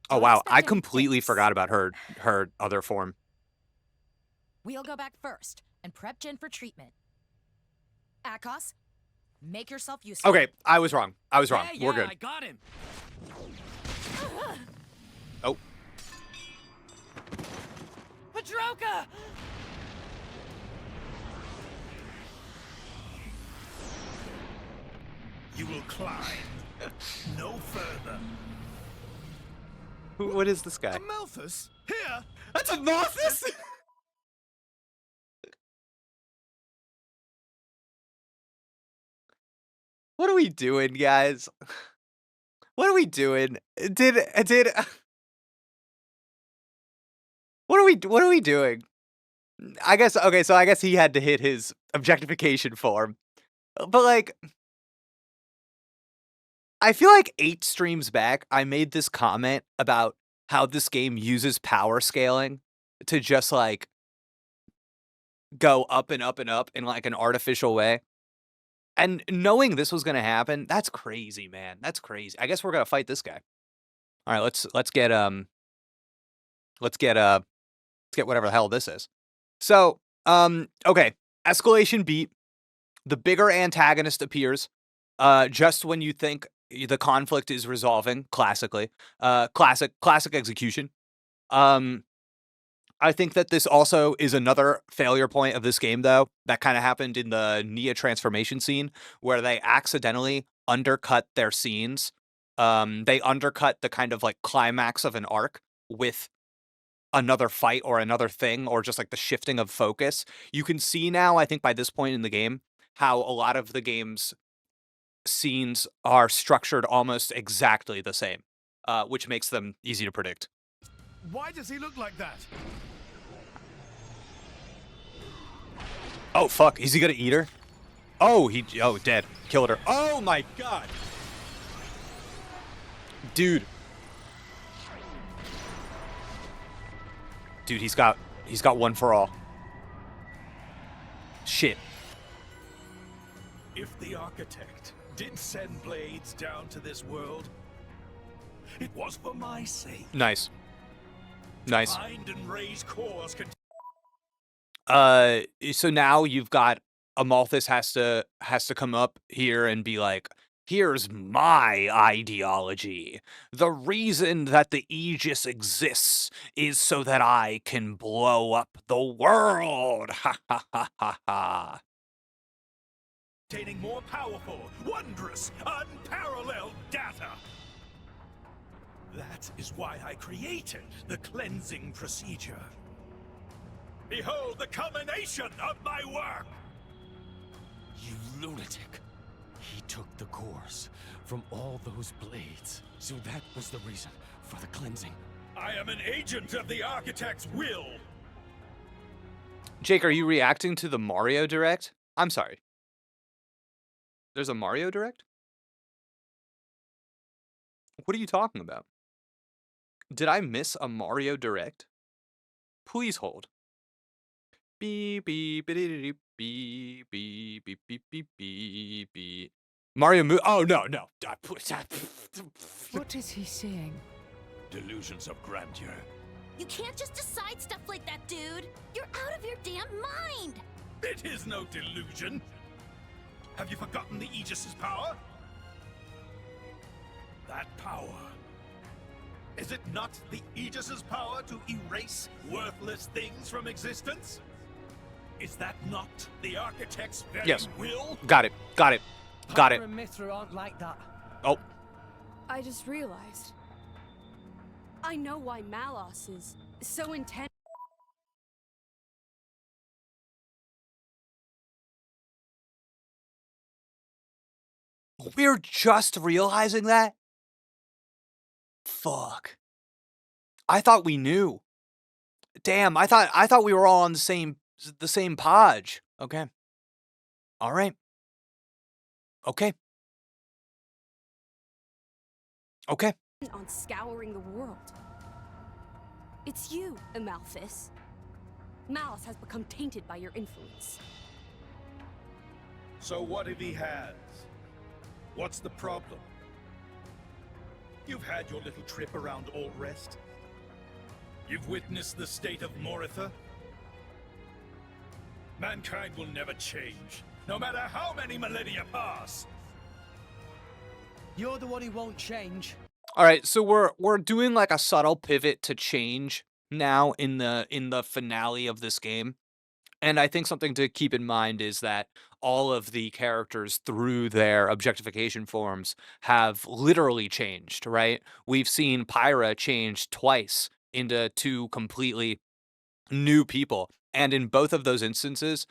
[SPEAKER 1] Oh
[SPEAKER 4] Don't
[SPEAKER 1] wow,
[SPEAKER 4] expect
[SPEAKER 1] I
[SPEAKER 4] any
[SPEAKER 1] completely
[SPEAKER 4] fix.
[SPEAKER 1] forgot about her other form.
[SPEAKER 4] We'll go back first and prep Jin for treatment. Akos, make yourself useful.
[SPEAKER 1] Okay, I was wrong. We're good.
[SPEAKER 6] I got him.
[SPEAKER 1] Oh,
[SPEAKER 5] Petruka!
[SPEAKER 8] You will climb no further.
[SPEAKER 1] what is this guy?
[SPEAKER 2] Amalthus? Here?
[SPEAKER 1] That's a Malthus. What are we doing, guys? What are we doing? What are we doing? I guess okay, so I guess he had to hit his objectification form. But like I feel like 8 streams back I made this comment about how this game uses power scaling to just like go up and up and up in like an artificial way. And knowing this was gonna happen, that's crazy, man. That's crazy. I guess we're gonna fight this guy. All right, let's get whatever the hell this is. So, okay, escalation beat. The bigger antagonist appears just when you think the conflict is resolving, classically. Classic execution. I think that this also is another failure point of this game, though. That kind of happened in the Nia transformation scene, where they accidentally undercut their scenes. They undercut the kind of like climax of an arc with another fight or another thing, or just like the shifting of focus. You can see now, I think by this point in the game, how a lot of the game's scenes are structured almost exactly the same, which makes them easy to predict.
[SPEAKER 2] Why does he look like that?
[SPEAKER 1] Oh, fuck. Is he gonna eat her? Oh, dead. Killed her. Oh my god. Dude. Dude, he's got one for all. Shit.
[SPEAKER 8] If the architect did send blades down to this world, it was for my sake.
[SPEAKER 1] Nice. Nice.
[SPEAKER 8] Find and raise cores.
[SPEAKER 1] So now you've got Amalthus has to come up here and be like, here's my ideology. The reason that the Aegis exists is so that I can blow up the world. Ha ha ha ha ha.
[SPEAKER 8] Obtaining more powerful, wondrous, unparalleled data. That is why I created the cleansing procedure. Behold the culmination of my work!
[SPEAKER 9] You lunatic. He took the cores from all those blades. So that was the reason for the cleansing.
[SPEAKER 8] I am an agent of the architect's will.
[SPEAKER 1] Jake, are you reacting to the Mario Direct? I'm sorry. There's a Mario Direct? What are you talking about? Did I miss a Mario Direct? Please hold. Beep beep beep beep beep beep beep beep beep beep. Mario Oh no.
[SPEAKER 5] What is he seeing?
[SPEAKER 8] Delusions of grandeur.
[SPEAKER 3] You can't just decide stuff like that, dude. You're out of your damn mind.
[SPEAKER 8] It is no delusion. Have you forgotten the Aegis's power? That power. Is it not the Aegis's power to erase worthless things from existence? Is that not the architect's very will?
[SPEAKER 1] Got it.
[SPEAKER 6] Pyra and Mithra aren't like that.
[SPEAKER 1] Oh.
[SPEAKER 11] I just realized. I know why Malos is so intense.
[SPEAKER 1] We're just realizing that? Fuck. I thought we knew. Damn, I thought we were all on the same podge. Okay. All right. Okay. Okay.
[SPEAKER 11] On scouring the world. It's you, Amalthus. Malice has become tainted by your influence.
[SPEAKER 8] So what if he has? What's the problem? You've had your little trip around Allrest. You've witnessed the state of Moritha. Mankind will never change, no matter how many millennia pass.
[SPEAKER 6] You're the one who won't change.
[SPEAKER 1] All right, so we're doing like a subtle pivot to change now in the finale of this game. And I think something to keep in mind is that all of the characters through their objectification forms have literally changed, right? We've seen Pyra change twice into two completely new people. And in both of those instances,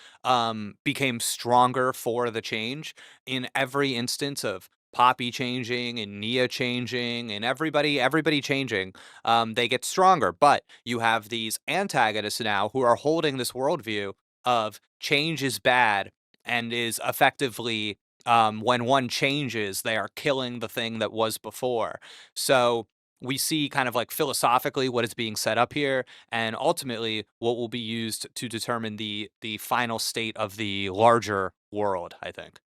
[SPEAKER 1] became stronger for the change. In every instance of Poppy changing and Nia changing and everybody changing, they get stronger. But you have these antagonists now who are holding this worldview of change is bad and is effectively, when one changes, they are killing the thing that was before. So we see kind of like philosophically what is being set up here, and ultimately what will be used to determine the final state of the larger world, I think.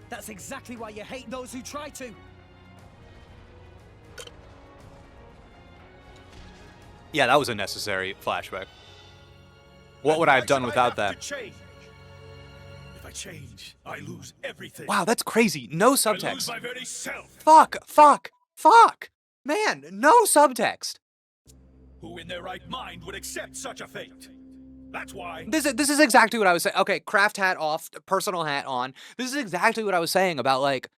[SPEAKER 6] That's exactly why you hate those who try to.
[SPEAKER 1] Yeah, that was a necessary flashback. What would I have done without that?
[SPEAKER 8] Change. If I change, I lose everything.
[SPEAKER 1] Wow, that's crazy. No
[SPEAKER 8] I lose
[SPEAKER 1] subtext.
[SPEAKER 8] my very self.
[SPEAKER 1] Fuck. Man, no subtext.
[SPEAKER 8] Who in their right mind would accept such a fate? That's why.
[SPEAKER 1] This is exactly what I was saying. Okay, craft hat off, personal hat on. This is exactly what I was saying about like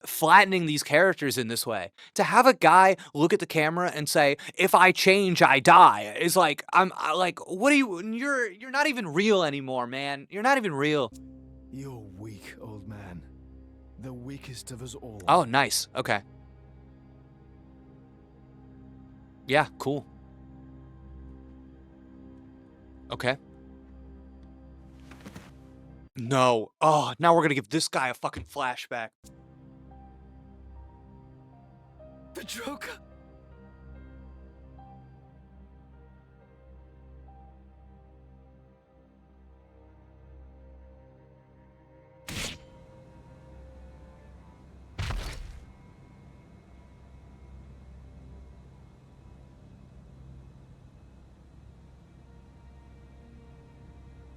[SPEAKER 1] flattening these characters in this way. To have a guy look at the camera and say, "If I change, I die," is like like, what are you? You're not even real anymore, man. You're not even real.
[SPEAKER 2] You're weak, old man. The weakest of us all.
[SPEAKER 1] Oh, nice. Okay. Yeah, cool. Okay. No. Oh, now we're gonna give this guy a fucking flashback.
[SPEAKER 6] Petroka!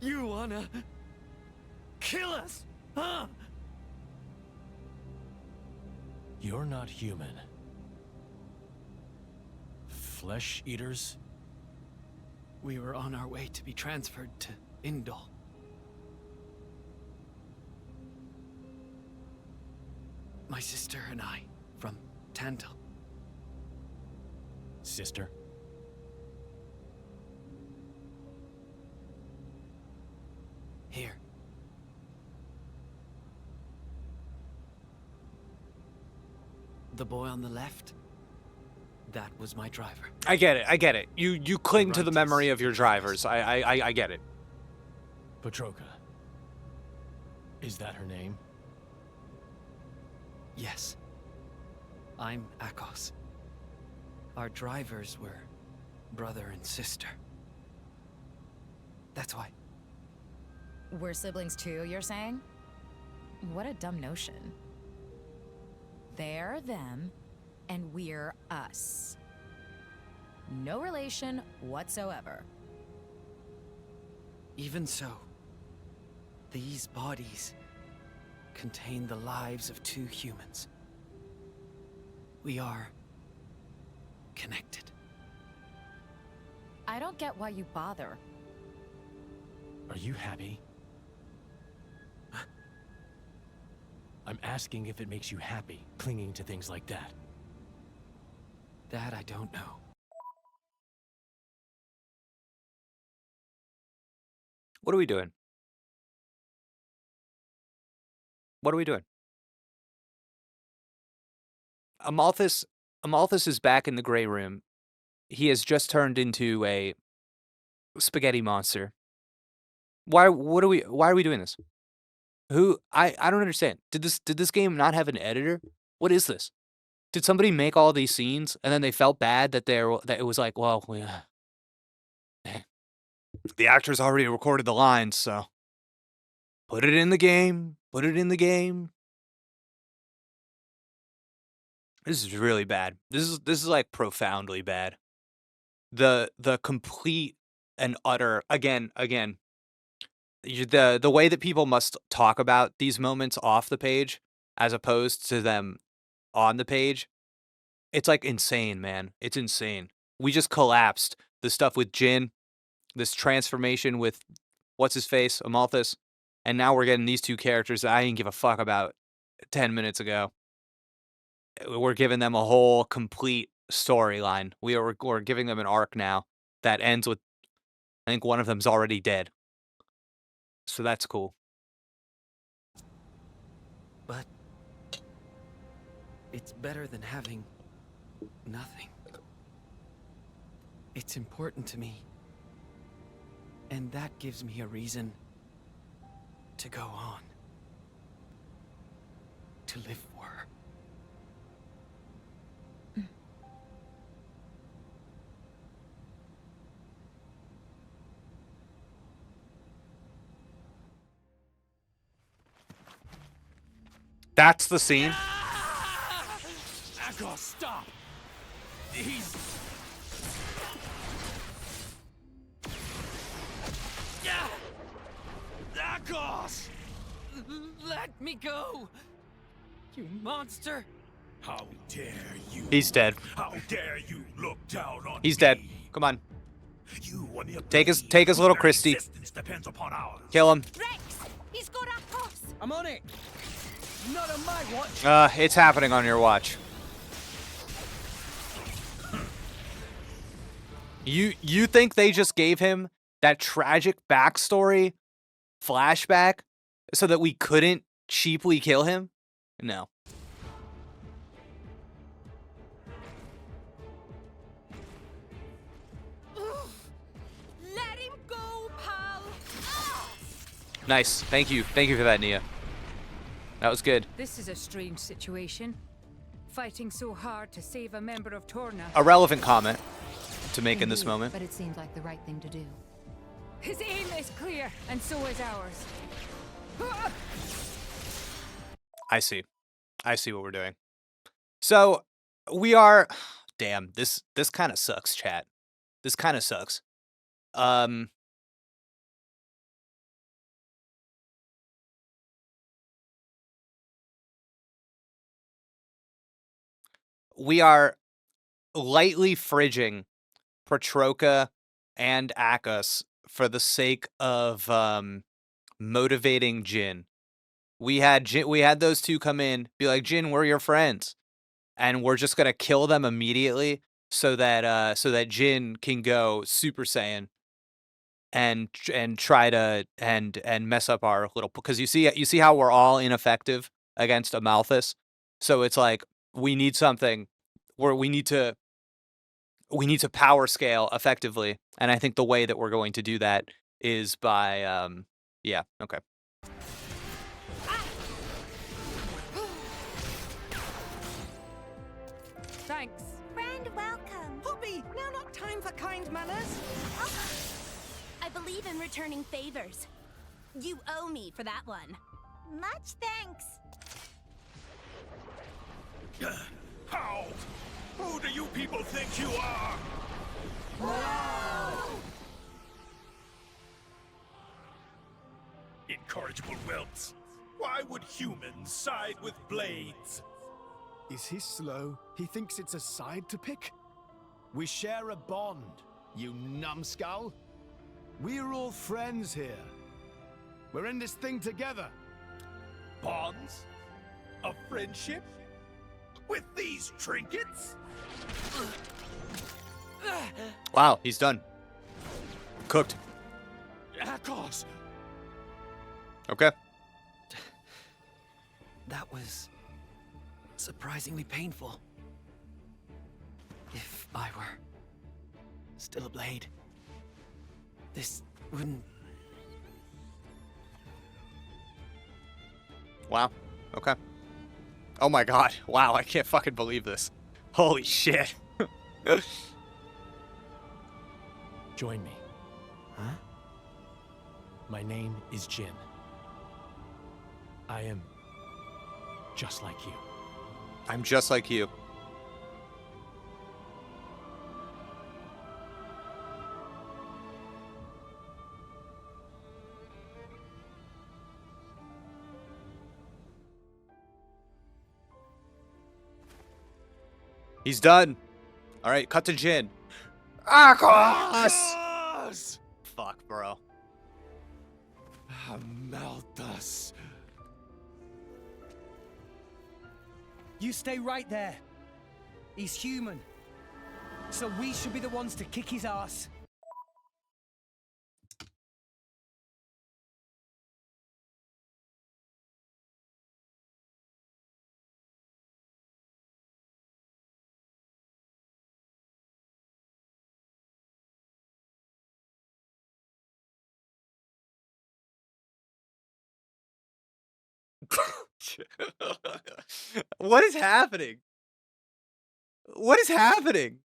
[SPEAKER 6] You wanna kill us, huh?
[SPEAKER 9] You're not human. Flesh eaters?
[SPEAKER 12] We were on our way to be transferred to Indol. My sister and I, from Tantal.
[SPEAKER 9] Sister?
[SPEAKER 12] Here. The boy on the left, that was my driver.
[SPEAKER 1] I get it. You cling to the memory of your drivers. I get it.
[SPEAKER 9] Petroka. Is that her name?
[SPEAKER 12] Yes. I'm Akos. Our drivers were brother and sister. That's why.
[SPEAKER 13] We're siblings too, you're saying? What a dumb notion. They're them, and we're us. No relation whatsoever.
[SPEAKER 12] Even so, these bodies contain the lives of two humans. We are connected.
[SPEAKER 13] I don't get why you bother.
[SPEAKER 9] Are you happy? I'm asking if it makes you happy, clinging to things like that.
[SPEAKER 12] That I don't know.
[SPEAKER 1] What are we doing? What are we doing? Amalthus is back in the gray room. He has just turned into a spaghetti monster. Why are we doing this? I don't understand. Did this game not have an editor? What is this? Did somebody make all these scenes and then they felt bad that it was like, well, the actors already recorded the lines, so put it in the game. Put it in the game. This is really bad. This is like profoundly bad. The complete and utter again. The way that people must talk about these moments off the page as opposed to them on the page, it's like insane, man. It's insane. We just collapsed the stuff with Jin, this transformation with what's his face, Amalthus, and now we're getting these two characters that I didn't give a fuck about 10 minutes ago. We're giving them a whole complete storyline. We're giving them an arc now that ends with, I think one of them's already dead. So that's cool.
[SPEAKER 12] But it's better than having nothing. It's important to me. And that gives me a reason to go on. To live for her.
[SPEAKER 1] That's the scene.
[SPEAKER 8] Akos, stop! He's... Akos!
[SPEAKER 10] Let me go! You monster!
[SPEAKER 8] How dare you?
[SPEAKER 1] He's dead.
[SPEAKER 8] How dare you look down on
[SPEAKER 1] He's
[SPEAKER 8] me?
[SPEAKER 1] dead. Come on.
[SPEAKER 8] You and your
[SPEAKER 1] Take his
[SPEAKER 8] blade,
[SPEAKER 1] little
[SPEAKER 8] whose very
[SPEAKER 1] Christie.
[SPEAKER 8] existence depends upon ours.
[SPEAKER 1] Kill him.
[SPEAKER 3] Rex! He's got a horse!
[SPEAKER 6] I'm on it. Not on my watch.
[SPEAKER 1] It's happening on your watch. You think they just gave him that tragic backstory flashback so that we couldn't cheaply kill him? No.
[SPEAKER 3] Let him go, pal!
[SPEAKER 1] Nice. Thank you. Thank you for that, Nia. That was good.
[SPEAKER 4] This is a strange situation. Fighting so hard to save a member of Torna.
[SPEAKER 1] A relevant comment to make in this moment.
[SPEAKER 13] But it seems like the right thing to do.
[SPEAKER 4] His aim is clear, and so is ours.
[SPEAKER 1] I see. I see what we're doing. So we are. Damn, this kind of sucks, chat. This kind of sucks. We are lightly fridging Petroka and Akos for the sake of motivating Jin. We had those two come in, be like, Jin, we're your friends, and we're just gonna kill them immediately so that Jin can go Super Saiyan and try to and mess up our little, because you see how we're all ineffective against Amalthus. So it's like we need something where we need to power scale effectively, and I think the way that we're going to do that is by yeah, okay.
[SPEAKER 4] Thanks.
[SPEAKER 3] Friend, welcome.
[SPEAKER 5] Poppy, now not time for kind manners.
[SPEAKER 3] I believe in returning favors. You owe me for that one. Much thanks.
[SPEAKER 8] How? Who do you people think you are? Incorrigible whelps. Why would humans side with blades?
[SPEAKER 2] Is he slow? He thinks it's a side to pick? We share a bond, you numbskull. We're all friends here. We're in this thing together.
[SPEAKER 8] Bonds? A friendship? With these trinkets?
[SPEAKER 1] Wow, he's done. Cooked.
[SPEAKER 8] Akos!
[SPEAKER 1] Okay.
[SPEAKER 12] That was surprisingly painful. If I were still a blade, this wouldn't...
[SPEAKER 1] Wow. Okay. Oh my god. Wow, I can't fucking believe this. Holy shit.
[SPEAKER 9] Join me.
[SPEAKER 12] Huh?
[SPEAKER 9] My name is Jin. I am just like you.
[SPEAKER 1] I'm just like you. He's done. All right, cut to Jin. Akos! Fuck, bro.
[SPEAKER 8] Amalthus.
[SPEAKER 6] You stay right there. He's human. So we should be the ones to kick his ass.
[SPEAKER 1] What is happening? What is happening?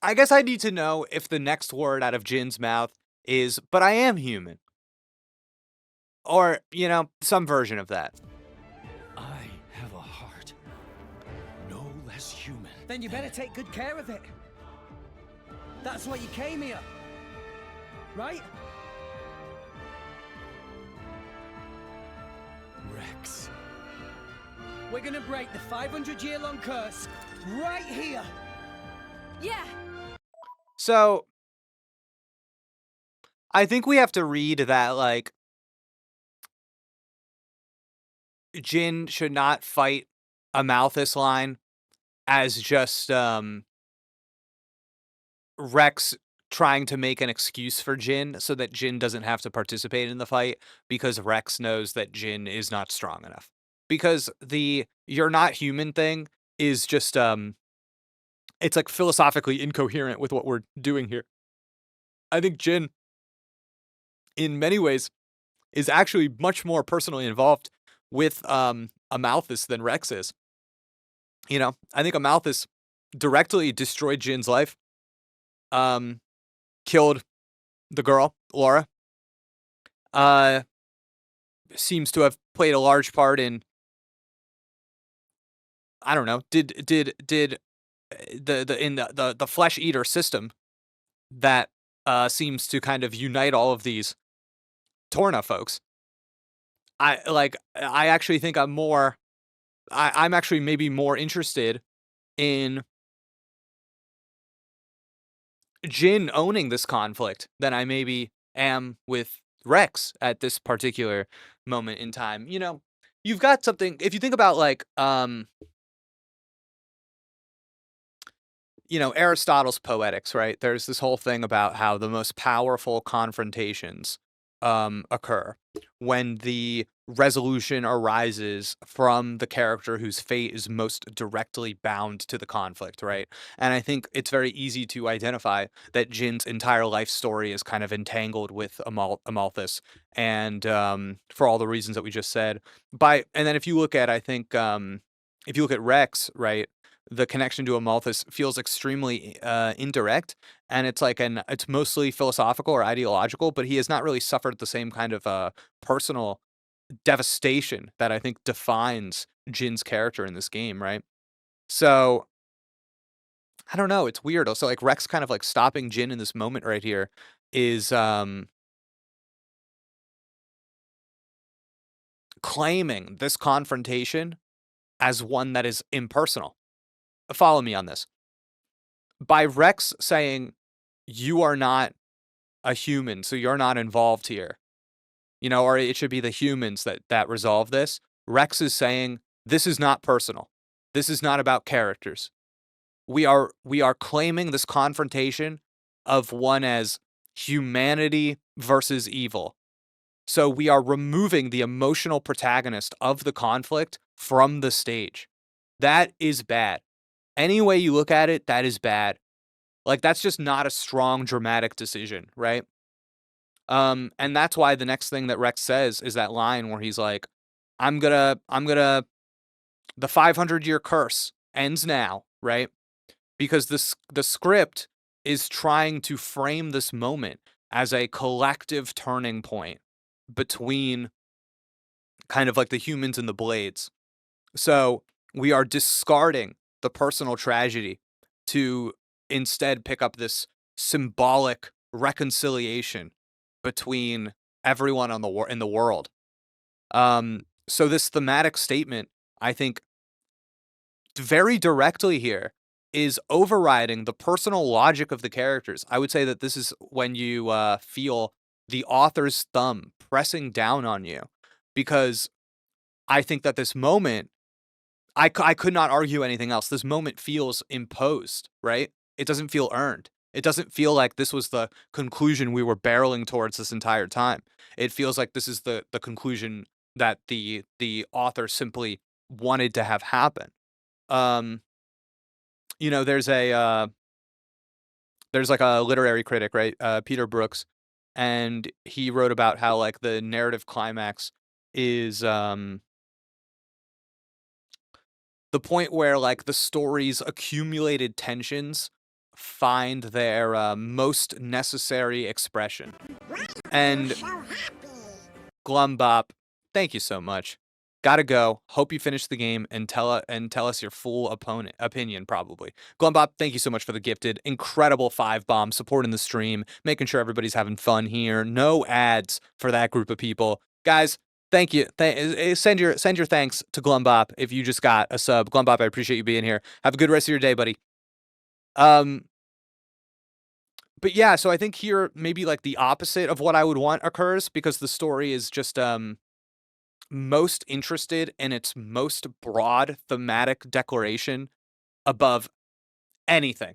[SPEAKER 1] I guess I need to know if the next word out of Jin's mouth is, but I am human. Or, you know, some version of that.
[SPEAKER 9] I have a heart, no less human.
[SPEAKER 6] Then you better take good care of it. That's why you came here, right?
[SPEAKER 9] Rex.
[SPEAKER 6] We're gonna break the 500-year-long curse right here.
[SPEAKER 11] Yeah.
[SPEAKER 1] So, I think we have to read that, like, Jin should not fight a Malthus line as just, Rex trying to make an excuse for Jin so that Jin doesn't have to participate in the fight because Rex knows that Jin is not strong enough. Because the "you're not human" thing is just, it's, like, philosophically incoherent with what we're doing here. I think Jin, in many ways, is actually much more personally involved with, Amalthus than Rex is. You know, I think Amalthus directly destroyed Jin's life, killed the girl, Laura, seems to have played a large part in, I don't know, did the flesh eater system that seems to kind of unite all of these Torna folks. I actually think I'm actually maybe more interested in Jin owning this conflict than I maybe am with Rex at this particular moment in time. You know, you've got something, if you think about, like, you know, Aristotle's Poetics, right? There's this whole thing about how the most powerful confrontations occur when the resolution arises from the character whose fate is most directly bound to the conflict, right? And I think it's very easy to identify that Jin's entire life story is kind of entangled with Amalthus, and for all the reasons that we just said. And then if you look at, I think, if you look at Rex, right? The connection to Amalthus feels extremely indirect, and it's mostly philosophical or ideological, but he has not really suffered the same kind of personal devastation that I think defines Jin's character in this game, right? So I don't know, it's weird. Also, like, Rex kind of like stopping Jin in this moment right here is claiming this confrontation as one that is impersonal. Follow me on this. By Rex saying, "You are not a human, so you're not involved here," you know, or it should be the humans that resolve this. Rex is saying, "This is not personal. This is not about characters. We are claiming this confrontation of one as humanity versus evil. So we are removing the emotional protagonist of the conflict from the stage. That is bad. Any way you look at it, that is bad. Like, that's just not a strong dramatic decision, right? And that's why the next thing that Rex says is that line where he's like, I'm gonna the 500-year curse ends now, right? Because the script is trying to frame this moment as a collective turning point between kind of like the humans and the blades. So we are discarding the personal tragedy to instead pick up this symbolic reconciliation between everyone in the world. So this thematic statement, I think, very directly here is overriding the personal logic of the characters. I would say that this is when you feel the author's thumb pressing down on you, because I think that this moment, I could not argue anything else. This moment feels imposed, right? It doesn't feel earned. It doesn't feel like this was the conclusion we were barreling towards this entire time. It feels like this is the conclusion that the author simply wanted to have happen. You know, there's like a literary critic, right? Peter Brooks, and he wrote about how, like, the narrative climax is the point where, like, the story's accumulated tensions find their most necessary expression. And Glumbop, thank you so much. Gotta go. Hope you finish the game and tell us your full opinion, probably. Glumbop, thank you so much for the gifted. Incredible 5-bomb, supporting the stream, making sure everybody's having fun here. No ads for that group of people. Guys, thank you. Send your thanks to Glumbop if you just got a sub. Glumbop, I appreciate you being here. Have a good rest of your day, buddy. But yeah, so I think here maybe like the opposite of what I would want occurs, because the story is just most interested in its most broad thematic declaration above anything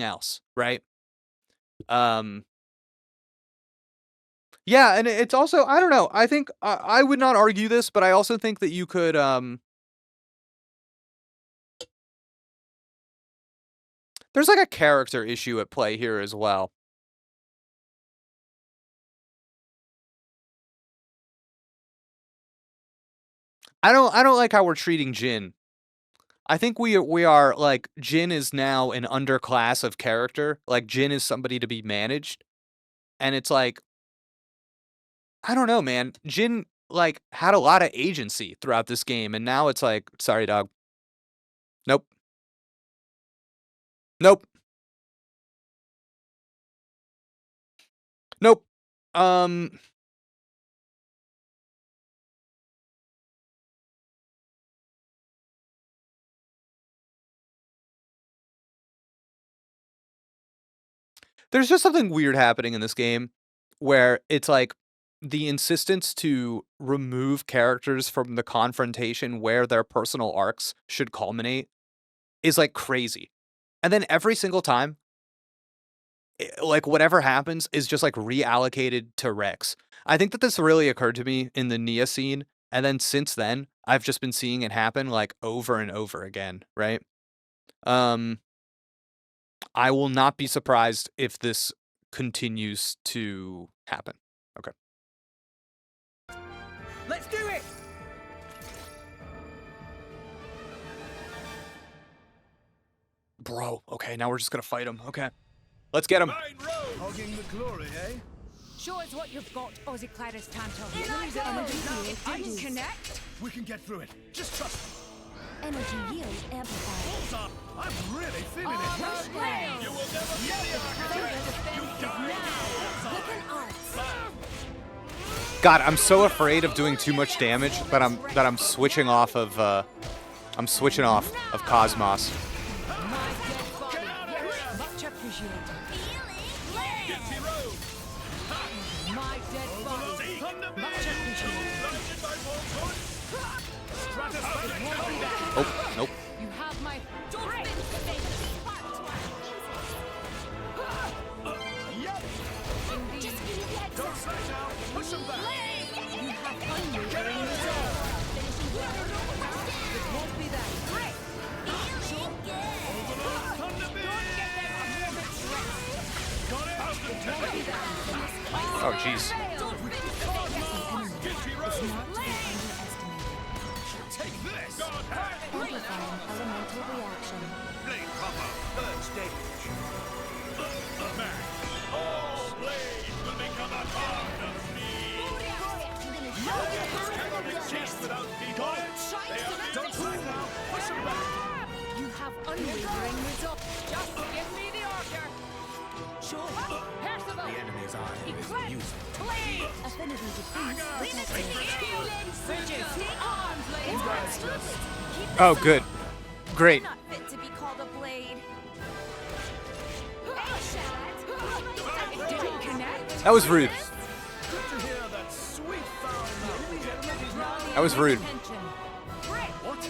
[SPEAKER 1] else, right? Yeah, and it's also, I don't know, I think I would not argue this, but I also think that you could there's like a character issue at play here as well. I don't like how we're treating Jin. I think we are like, Jin is now an underclass of character. Like, Jin is somebody to be managed. And it's like, I don't know, man. Jin like had a lot of agency throughout this game, and now it's like, sorry, dog. Nope. Nope. Nope. There's just something weird happening in this game where it's like the insistence to remove characters from the confrontation where their personal arcs should culminate is like crazy. And then every single time, like whatever happens is just like reallocated to Rex. I think that this really occurred to me in the Nia scene. And then since then, I've just been seeing it happen like over and over again, right? I will not be surprised if this continues to happen. Okay.
[SPEAKER 6] Let's do it!
[SPEAKER 1] Bro, okay, now we're just gonna fight him. Okay. Let's get him.
[SPEAKER 2] Hogging the glory, eh?
[SPEAKER 11] Show us what you've got, Ozyclaris Tanto.
[SPEAKER 2] I can connect. We can get through it. Just trust me.
[SPEAKER 4] Energy yield amplified.
[SPEAKER 2] Hold up. I'm really feeling it.
[SPEAKER 8] You will never be the architect. You die now.
[SPEAKER 1] God, I'm so afraid of doing too much damage that I'm switching off of Cosmos.
[SPEAKER 11] Much appreciated. My dead body. Much appreciated.
[SPEAKER 1] Oh, nope.
[SPEAKER 11] You have my dolphin face. Indeed.
[SPEAKER 2] Don't slash out. Push him back.
[SPEAKER 11] You have unwavering resolve. It won't be that.
[SPEAKER 1] Oh, jeez.
[SPEAKER 2] Take this.
[SPEAKER 4] Amplifying elemental reaction.
[SPEAKER 8] Blade proper, third stage. All blades will become a part of me. Cannot exist without people.
[SPEAKER 2] Don't slack now. Push him back.
[SPEAKER 11] You have unwavering resolve. Just give me the order. Sure. Percival.
[SPEAKER 8] The enemy's eye is
[SPEAKER 11] Eclipse.
[SPEAKER 8] used.
[SPEAKER 11] Blade.
[SPEAKER 4] Affinity decrease detected.
[SPEAKER 11] Bridges. Arms, blades.
[SPEAKER 1] Oh, good. Great.
[SPEAKER 3] Not fit to be called a blade.
[SPEAKER 11] Didn't connect.
[SPEAKER 1] That was rude.
[SPEAKER 2] Good to hear that sweet foul mouth.
[SPEAKER 1] That was rude.
[SPEAKER 2] What?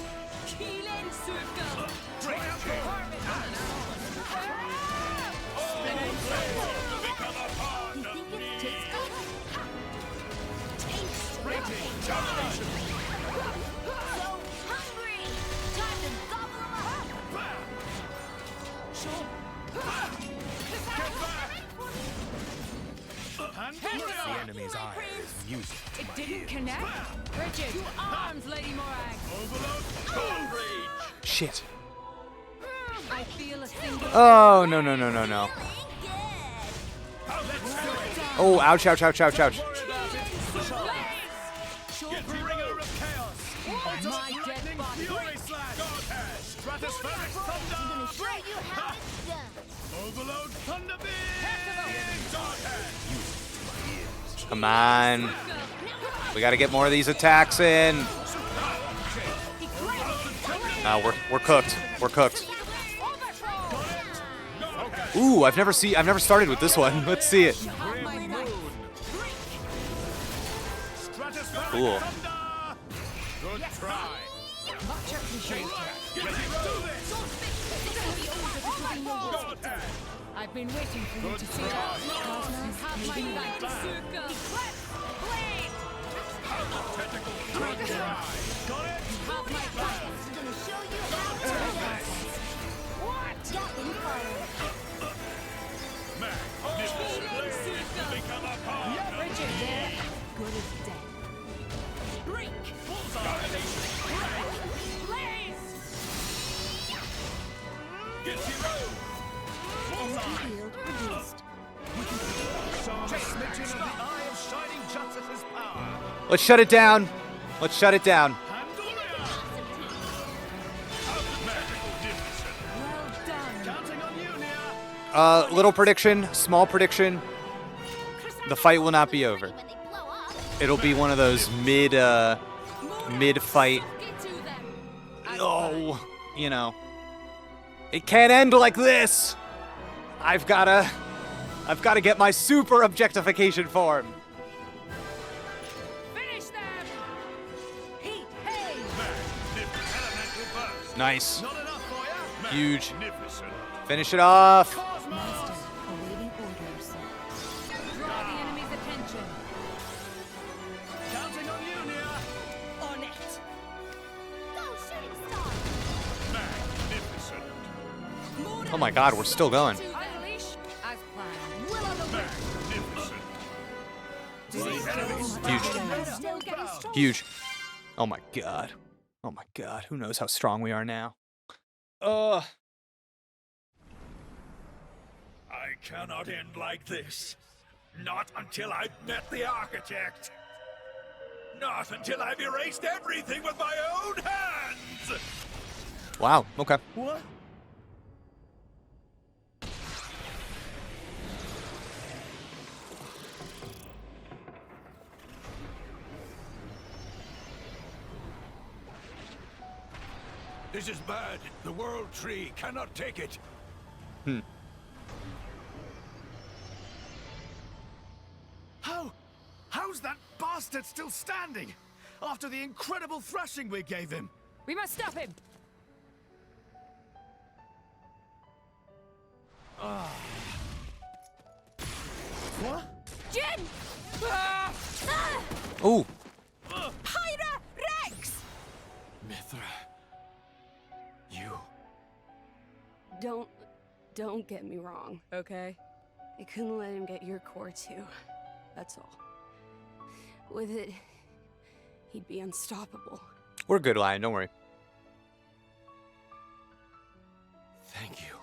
[SPEAKER 8] The enemy's eye is used.
[SPEAKER 11] It didn't connect. Bridges. Arms, Lady Morag.
[SPEAKER 8] Overload, cold rage.
[SPEAKER 1] Shit.
[SPEAKER 10] I feel a single.
[SPEAKER 1] Oh, no, no, no, no, no. Oh, ouch, ouch, ouch, ouch, ouch.
[SPEAKER 2] Bringer of chaos.
[SPEAKER 10] My dead body.
[SPEAKER 2] Fury slash. Stratospheric thunder.
[SPEAKER 3] I'm gonna show you how it's done.
[SPEAKER 2] Overload thunder beam.
[SPEAKER 1] Come on. We gotta get more of these attacks in. No, we're cooked. We're cooked. Ooh, I've never started with this one. Let's see it. Cool.
[SPEAKER 2] Good try.
[SPEAKER 10] Much appreciated. I've been waiting for you to see that. Have my thanks.
[SPEAKER 2] Good try. Got it.
[SPEAKER 10] Have my thanks.
[SPEAKER 3] I'm gonna show you how it's done. What? Got them fired.
[SPEAKER 8] Become a part.
[SPEAKER 10] Bridget there. Good as dead. Break.
[SPEAKER 3] Energy field reduced.
[SPEAKER 2] Just smidgen of the eye of shining justice's power.
[SPEAKER 1] Let's shut it down. Let's shut it down.
[SPEAKER 2] Counting on you, Nia.
[SPEAKER 1] Little prediction, small prediction. The fight will not be over. It'll be one of those mid-fight. Oh, you know. It can't end like this. I've gotta get my super objectification form.
[SPEAKER 10] Finish them. Heat, hey.
[SPEAKER 1] Nice.
[SPEAKER 2] Not enough for ya.
[SPEAKER 1] Huge. Finish it off.
[SPEAKER 4] Master, awaiting orders.
[SPEAKER 10] Draw the enemy's attention.
[SPEAKER 2] Counting on you, Nia.
[SPEAKER 10] On it.
[SPEAKER 3] Go shooting star.
[SPEAKER 1] Oh my God, we're still going.
[SPEAKER 10] Unleash as planned. Will of the wisp.
[SPEAKER 1] Huge.
[SPEAKER 3] Still getting strong.
[SPEAKER 1] Huge. Oh my God. Oh my God. Who knows how strong we are now? Ugh.
[SPEAKER 8] I cannot end like this. Not until I've met the architect. Not until I've erased everything with my own hands.
[SPEAKER 1] Wow. Okay.
[SPEAKER 2] What?
[SPEAKER 8] This is bad. The World Tree cannot take it.
[SPEAKER 2] How's that bastard still standing? After the incredible thrashing we gave him.
[SPEAKER 10] We must stop him.
[SPEAKER 2] What?
[SPEAKER 3] Jin!
[SPEAKER 1] Ooh.
[SPEAKER 3] Pyra! Rex!
[SPEAKER 9] Mithra. You.
[SPEAKER 11] Don't get me wrong, okay? I couldn't let him get your core too. That's all. With it, he'd be unstoppable.
[SPEAKER 1] We're good, Lion. Don't worry.
[SPEAKER 9] Thank you.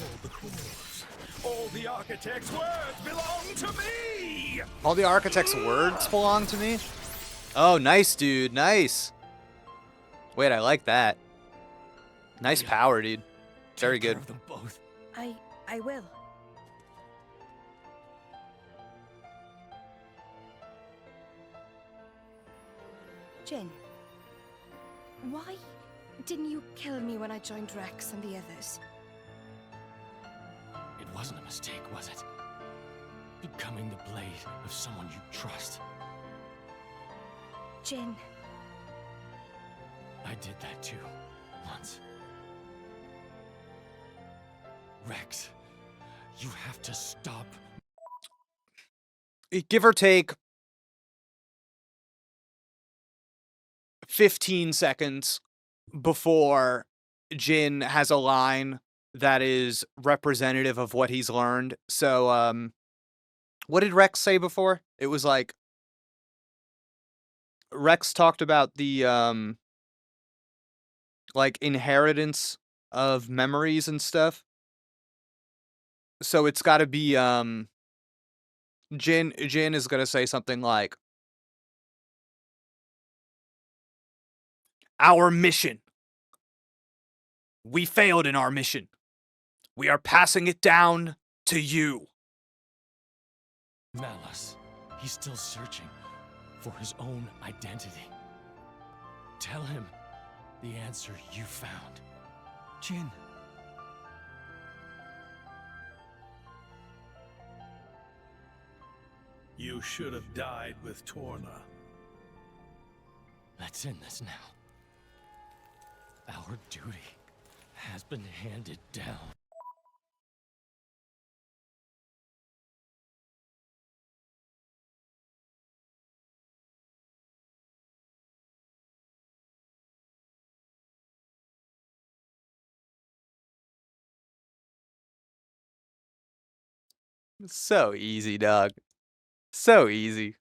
[SPEAKER 8] All the cores, all the architect's words belong to me!
[SPEAKER 1] All the architect's words belong to me? Oh, nice, dude. Nice. Wait, I like that. Nice power, dude. Very
[SPEAKER 9] Take care
[SPEAKER 1] good.
[SPEAKER 9] of them both.
[SPEAKER 4] I will. Jin, why didn't you kill me when I joined Rex and the others?
[SPEAKER 9] It wasn't a mistake, was it? Becoming the blade of someone you trust.
[SPEAKER 4] Jin,
[SPEAKER 9] I did that too, once. Rex, you have to stop.
[SPEAKER 1] Give or take 15 seconds before Jin has a line that is representative of what he's learned. So, what did Rex say before? It was like, Rex talked about the like inheritance of memories and stuff. So it's got to be Jin is going to say something like, "Our mission. We failed in our mission. We are passing it down to you."
[SPEAKER 9] Malice, he's still searching for his own identity. Tell him the answer you found.
[SPEAKER 12] Jin.
[SPEAKER 8] You should have died with Torna.
[SPEAKER 9] Let's end this now. Our duty has been handed down.
[SPEAKER 1] So easy, dog. So easy.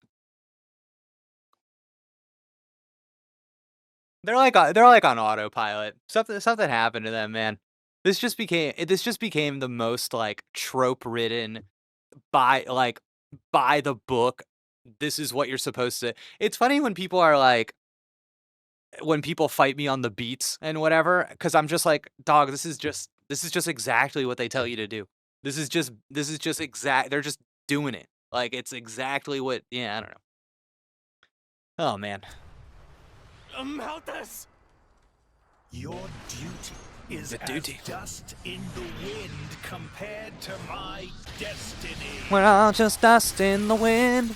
[SPEAKER 1] They're like on autopilot. Something happened to them, man. This just became the most like trope ridden by the book. This is what you're supposed to. It's funny when people are like, when people fight me on the beats and whatever, because I'm just like, dog, this is just exactly what they tell you to do. This is just exact. They're just doing it. Like it's exactly what. Yeah, I don't know. Oh man.
[SPEAKER 9] Malthus!
[SPEAKER 8] Your duty is as dust in the wind compared to my destiny.
[SPEAKER 1] We're all just dust in the wind.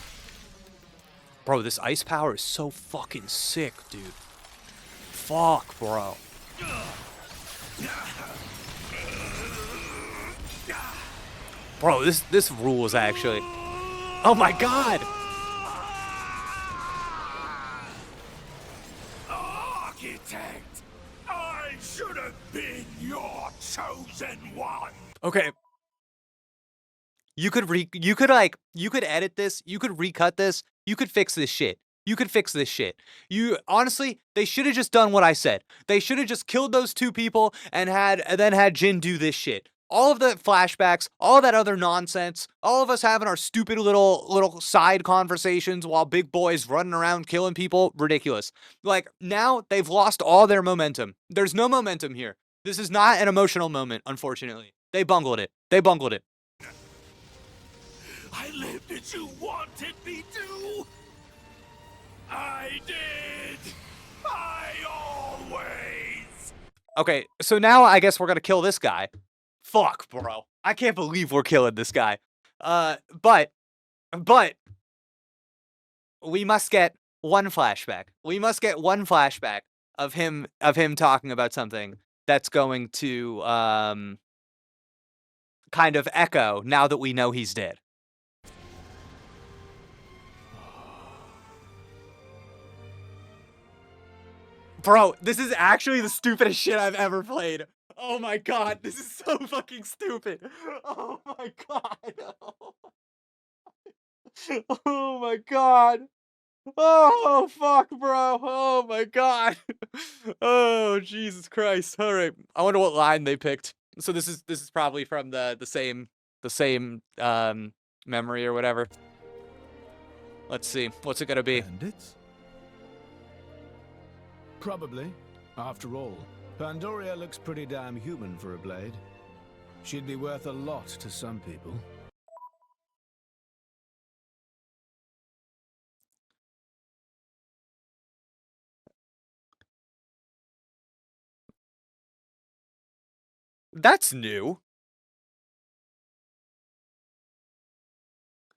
[SPEAKER 1] Bro, this ice power is so fucking sick, dude. Fuck, bro. Bro, this rules actually. Oh my god!
[SPEAKER 8] Architect, I should have been your chosen one.
[SPEAKER 1] Okay. You could edit this, you could recut this, you could fix this shit. You honestly, they should have just done what I said. They should have just killed those two people and then had Jin do this shit. All of the flashbacks, all that other nonsense, all of us having our stupid little side conversations while big boy's running around killing people, ridiculous. Like, now they've lost all their momentum. There's no momentum here. This is not an emotional moment, unfortunately. They bungled it.
[SPEAKER 8] I lived as you wanted me to. I did. I always.
[SPEAKER 1] Okay, so now I guess we're gonna kill this guy. Fuck, bro. I can't believe we're killing this guy. But we must get one flashback. We must get one flashback of him talking about something that's going to kind of echo now that we know he's dead. Bro, this is actually the stupidest shit I've ever played. Oh my god, this is so fucking stupid. Oh my god. Oh my god. Oh fuck, bro. Oh my god. Oh Jesus Christ. All right. I wonder what line they picked. So this is probably from the same memory or whatever. Let's see. What's it gonna be?
[SPEAKER 7] Bandits?
[SPEAKER 2] Probably. After all, Pandoria looks pretty damn human for a blade. She'd be worth a lot to some people.
[SPEAKER 1] That's new.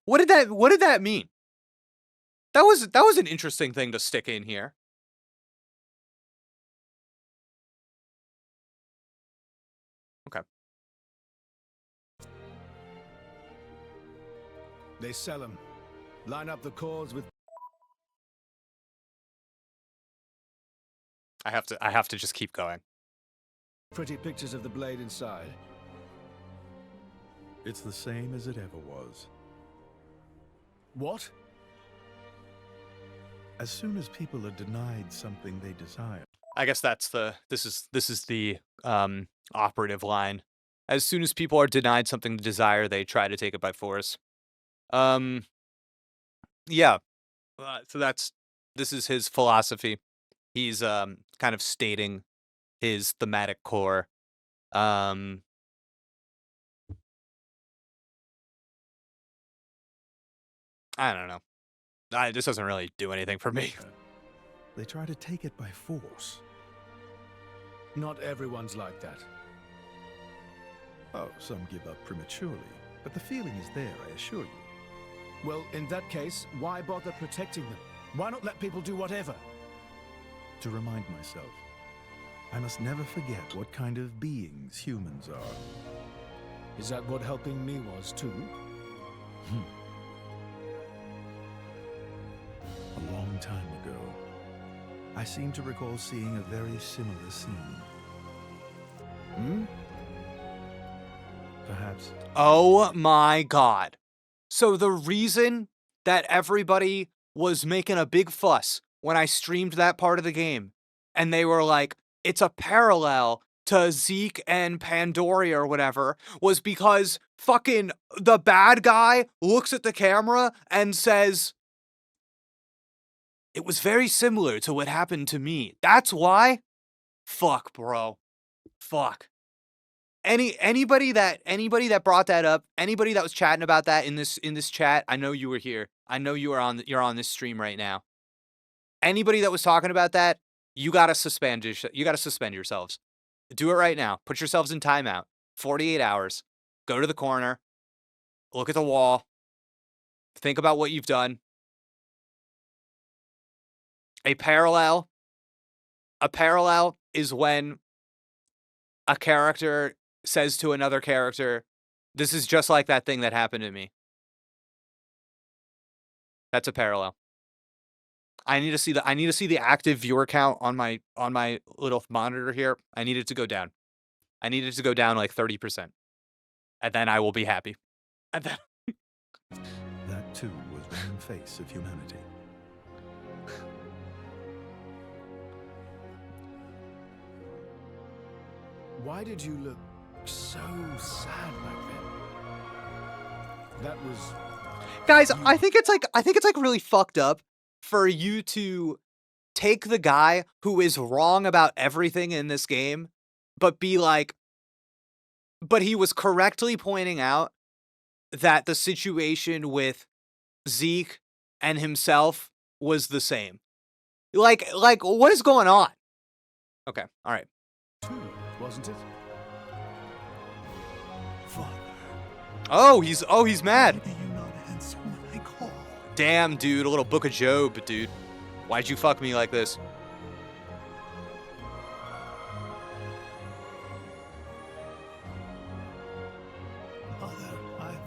[SPEAKER 1] What did that mean? That was an interesting thing to stick in here. Okay.
[SPEAKER 2] They sell them. Line up the cores with...
[SPEAKER 1] I have to just keep going.
[SPEAKER 2] pretty pictures of the blade inside.
[SPEAKER 7] It's the same as it ever was.
[SPEAKER 2] What?
[SPEAKER 7] As soon as people are denied something they desire,
[SPEAKER 1] I guess that's this is the operative line. As soon as people are denied something to desire, they try to take it by force. Um, yeah. So this is his philosophy. He's kind of stating his thematic core. Um, I don't know. This doesn't really do anything for me.
[SPEAKER 7] They try to take it by force.
[SPEAKER 2] Not everyone's like that.
[SPEAKER 7] Oh, some give up prematurely, but the feeling is there, I assure you.
[SPEAKER 2] Well, in that case, why bother protecting them? Why not let people do whatever?
[SPEAKER 7] To remind myself, I must never forget what kind of beings humans are.
[SPEAKER 2] Is that what helping me was, too?
[SPEAKER 7] A long time ago, I seem to recall seeing a very similar scene. Perhaps.
[SPEAKER 1] Oh my god. So the reason that everybody was making a big fuss when I streamed that part of the game, and they were like, it's a parallel to Zeke and Pandoria or whatever, was because fucking the bad guy looks at the camera and says, it was very similar to what happened to me. That's why? Fuck, bro. Fuck. Anybody that brought that up, anybody that was chatting about that in this chat, I know you were here. I know you're on this stream right now. Anybody that was talking about that, you gotta suspend yourselves. Do it right now. Put yourselves in timeout. 48 hours. Go to the corner. Look at the wall. Think about what you've done. A parallel is when a character says to another character, this is just like that thing that happened to me. That's a parallel. I need to see the active viewer count on my little monitor here. I need it to go down. I need it to go down like 30%. And then I will be happy. And then
[SPEAKER 7] That too was one face of humanity.
[SPEAKER 2] Why did you look so sad back then? That was...
[SPEAKER 1] Guys, I think it's like really fucked up for you to take the guy who is wrong about everything in this game, but be like, but he was correctly pointing out that the situation with Zeke and himself was the same. Like what is going on? Okay, all right.
[SPEAKER 2] Wasn't it?
[SPEAKER 1] Oh, he's mad. Damn, dude, a little Book of Job, dude. Why'd you fuck me like this?
[SPEAKER 8] Mother, I've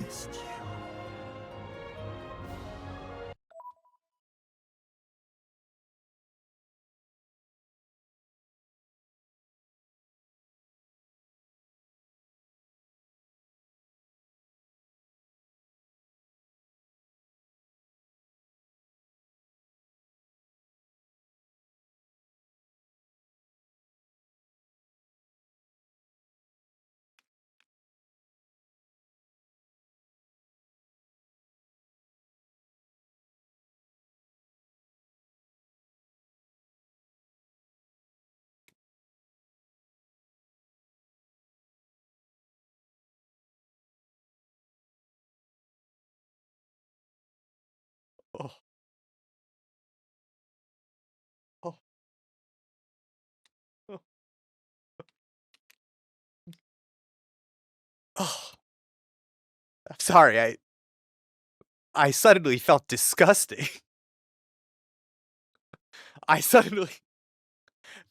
[SPEAKER 8] missed you.
[SPEAKER 1] Oh. Oh. Oh. Oh. I'm sorry, I suddenly felt disgusting. I suddenly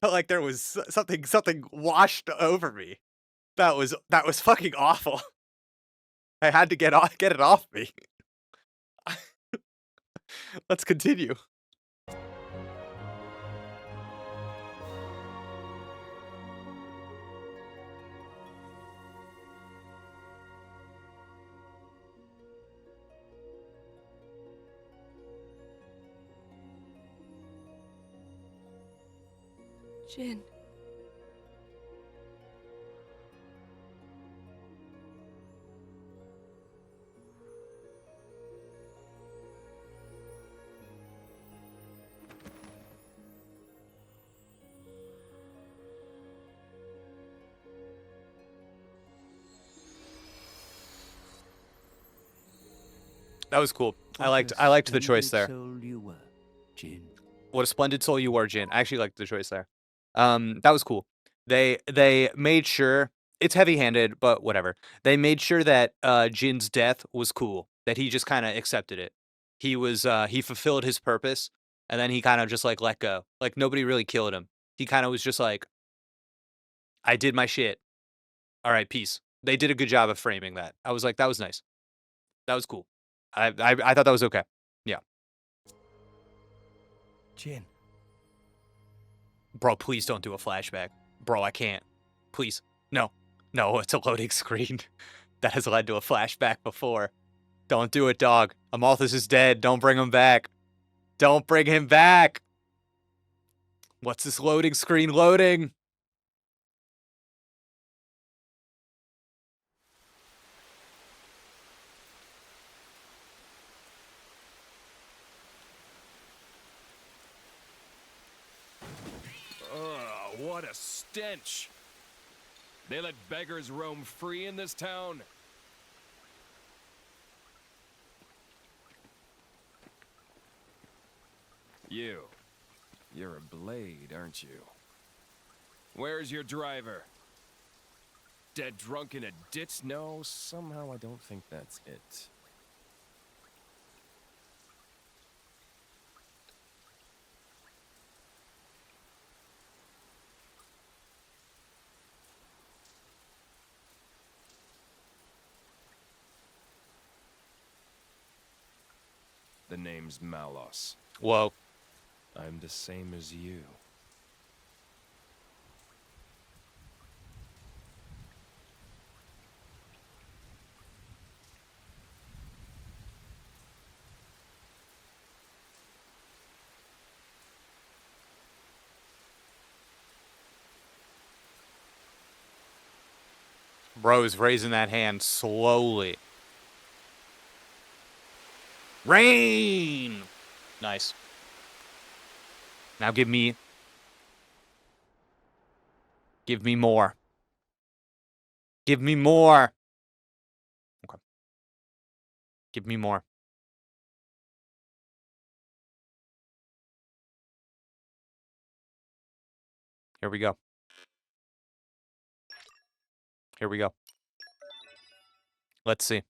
[SPEAKER 1] felt like there was something washed over me. That was fucking awful. I had to get it off me. Let's continue.
[SPEAKER 11] Jin.
[SPEAKER 1] That was cool. I liked the choice there.
[SPEAKER 14] Soul you were, Jin.
[SPEAKER 1] What a splendid soul you were, Jin. I actually liked the choice there. That was cool. They made sure it's heavy-handed, but whatever. They made sure that Jin's death was cool. That he just kind of accepted it. He fulfilled his purpose, and then he kind of just like let go. Like nobody really killed him. He kind of was just like, I did my shit. All right, peace. They did a good job of framing that. I was like, that was nice. That was cool. I thought that was okay. Yeah.
[SPEAKER 6] Jin.
[SPEAKER 1] Bro, please don't do a flashback. Bro, I can't. Please. No. No, it's a loading screen. That has led to a flashback before. Don't do it, dog. Amalthus is dead. Don't bring him back. Don't bring him back. What's this loading screen loading?
[SPEAKER 15] Ugh, what a stench! They let beggars roam free in this town? You're a blade, aren't you? Where's your driver? Dead drunk in a ditch? No, somehow I don't think that's it. The name's Malos.
[SPEAKER 1] Whoa.
[SPEAKER 15] I'm the same as you.
[SPEAKER 1] Bro's raising that hand slowly. Rain! Nice. Now give me more. Give me more. Okay. Give me more. Here we go. Here we go. Let's see.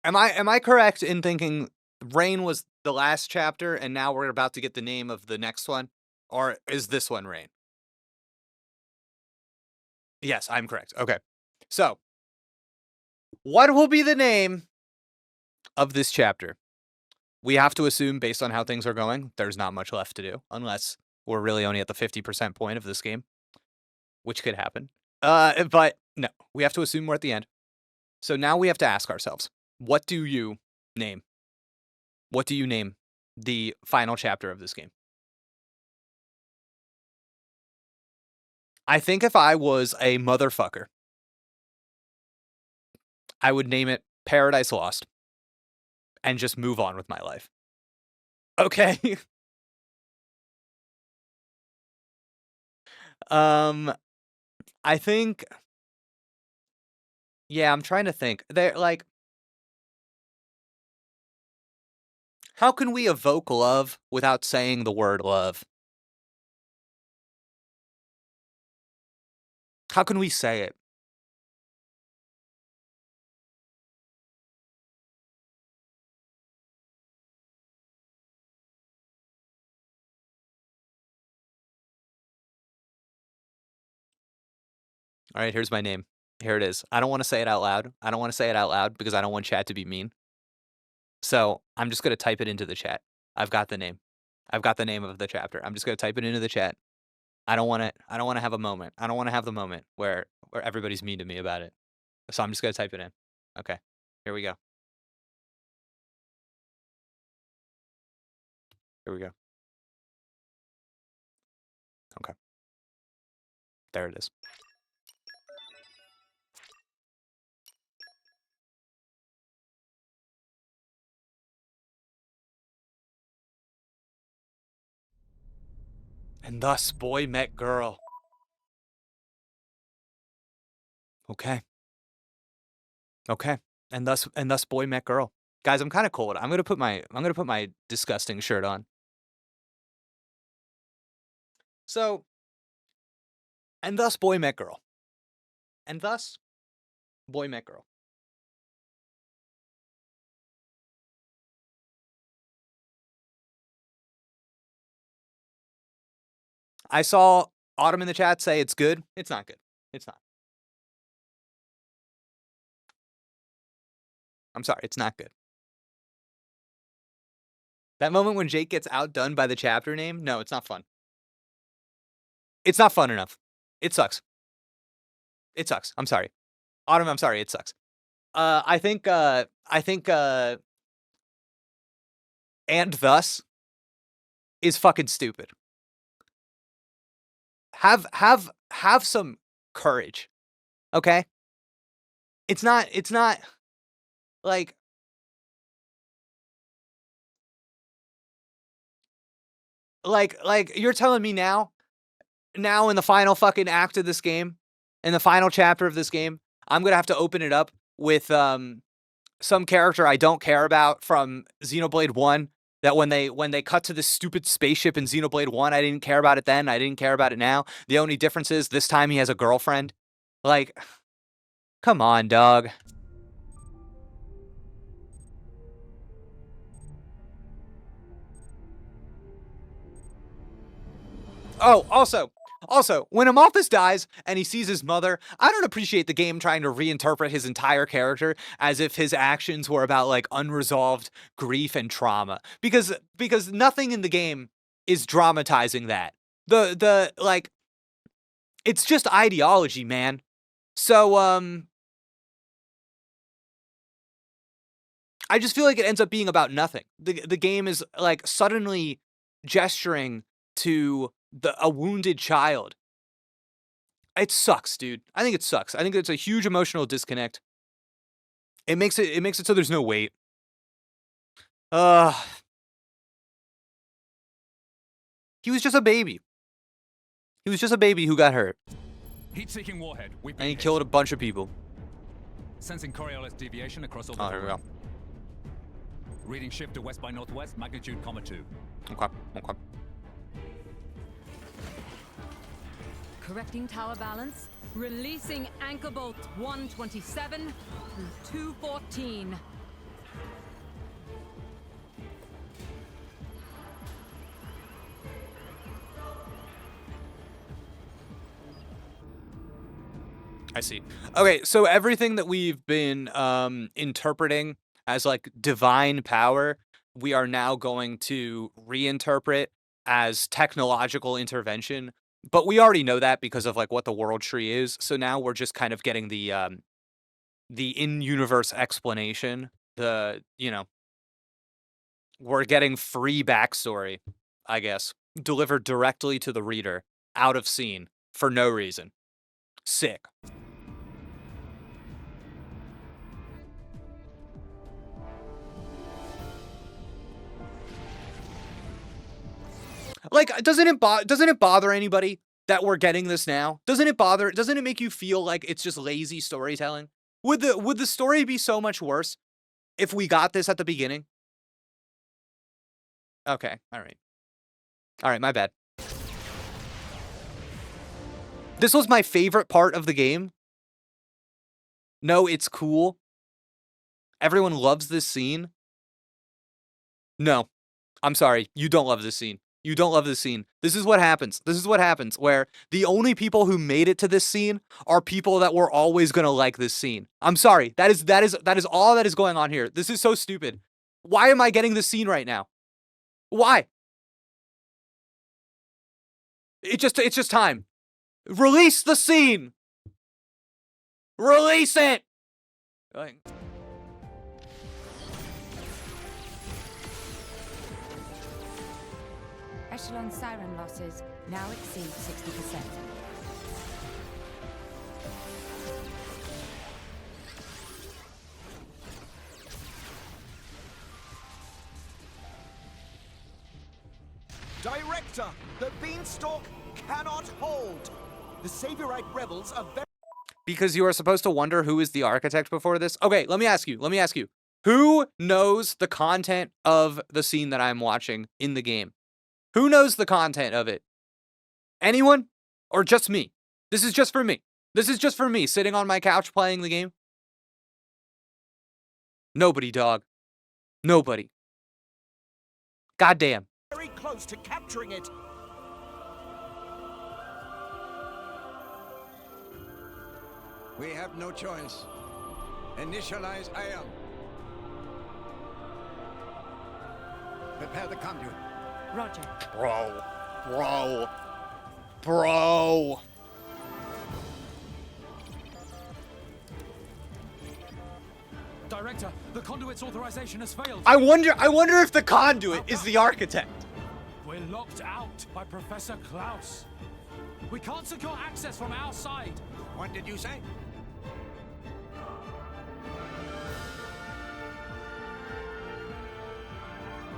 [SPEAKER 1] Am I correct in thinking Rain was the last chapter and now we're about to get the name of the next one? Or is this one Rain? Yes, I'm correct. Okay. So, what will be the name of this chapter? We have to assume, based on how things are going, there's not much left to do, unless we're really only at the 50% point of this game, which could happen. But no, we have to assume we're at the end. So now we have to ask ourselves, what do you name? What do you name the final chapter of this game? I think if I was a motherfucker, I would name it Paradise Lost and just move on with my life. Okay. I think, yeah, I'm trying to think. They're like, how can we evoke love without saying the word love? How can we say it? All right, here's my name. Here it is. I don't want to say it out loud. I don't want to say it out loud because I don't want chat to be mean. So I'm just going to type it into the chat. I've got the name. I've got the name of the chapter. I'm just going to type it into the chat. I don't want to have a moment. I don't want to have the moment where everybody's mean to me about it. So I'm just going to type it in. Okay. Here we go. Here we go. There it is. And thus, boy met girl. Okay. Okay. And thus boy met girl. Guys, I'm kind of cold. I'm gonna put my disgusting shirt on. So, and thus boy met girl. And thus, boy met girl. I saw Autumn in the chat say it's good. It's not good. It's not. I'm sorry, it's not good. That moment when Jake gets outdone by the chapter name? No, it's not fun. It's not fun enough. It sucks. It sucks. I'm sorry. Autumn, I'm sorry, it sucks. I think and thus is fucking stupid. Have some courage. Okay? It's not like you're telling me now in the final fucking act of this game, in the final chapter of this game, I'm going to have to open it up with some character I don't care about from Xenoblade 1 that when they cut to this stupid spaceship in Xenoblade 1, I didn't care about it then, I didn't care about it now. The only difference is this time he has a girlfriend. Like, come on, dog. Oh, also, when Amalthus dies and he sees his mother, I don't appreciate the game trying to reinterpret his entire character as if his actions were about like unresolved grief and trauma. Because nothing in the game is dramatizing that. The like it's just ideology, man. So I just feel like it ends up being about nothing. The game is like suddenly gesturing to a wounded child. It sucks, dude. I think it sucks. I think it's a huge emotional disconnect. It makes it so there's no weight. He was just a baby. He was just a baby who got hurt.
[SPEAKER 16] Heat-seeking warhead.
[SPEAKER 1] And he killed a bunch of people.
[SPEAKER 16] Sensing Coriolis deviation across all the
[SPEAKER 1] there we go.
[SPEAKER 16] Reading shift to west by northwest, magnitude, 2.
[SPEAKER 1] Okay.
[SPEAKER 10] Correcting tower balance. Releasing anchor bolt 127 through 214.
[SPEAKER 1] I see. Okay, so everything that we've been interpreting as like divine power, we are now going to reinterpret as technological intervention. But we already know that because of like what the world tree is. So now we're just kind of getting the in-universe explanation. We're getting free backstory, I guess, delivered directly to the reader, out of scene, for no reason. Sick. Like, doesn't it bother anybody that we're getting this now? Doesn't it make you feel like it's just lazy storytelling? Would the story be so much worse if we got this at the beginning? Okay, all right, my bad. This was my favorite part of the game. No, it's cool. Everyone loves this scene. No, I'm sorry, you don't love this scene. You don't love this scene. This is what happens. This is what happens where the only people who made it to this scene are people that were always going to like this scene. I'm sorry. That is all that is going on here. This is so stupid. Why am I getting this scene right now? Why? It's just time. Release the scene. Release it.
[SPEAKER 4] Echelon siren losses now exceed 60%.
[SPEAKER 17] Director, the beanstalk cannot hold. The Saviorite rebels are very...
[SPEAKER 1] Because you are supposed to wonder who is the architect before this. Okay, let me ask you. Who knows the content of the scene that I'm watching in the game? Who knows the content of it? Anyone? Or just me? This is just for me. This is just for me sitting on my couch playing the game. Nobody, dog. Nobody. Goddamn.
[SPEAKER 17] very close to capturing it.
[SPEAKER 18] We have no choice. Initialize IAM. Prepare the conduit.
[SPEAKER 10] Roger.
[SPEAKER 1] Bro.
[SPEAKER 16] Director, the conduit's authorization has failed.
[SPEAKER 1] I wonder if the conduit is the architect.
[SPEAKER 16] We're locked out by Professor Klaus. We can't secure access from our side.
[SPEAKER 18] What did you say?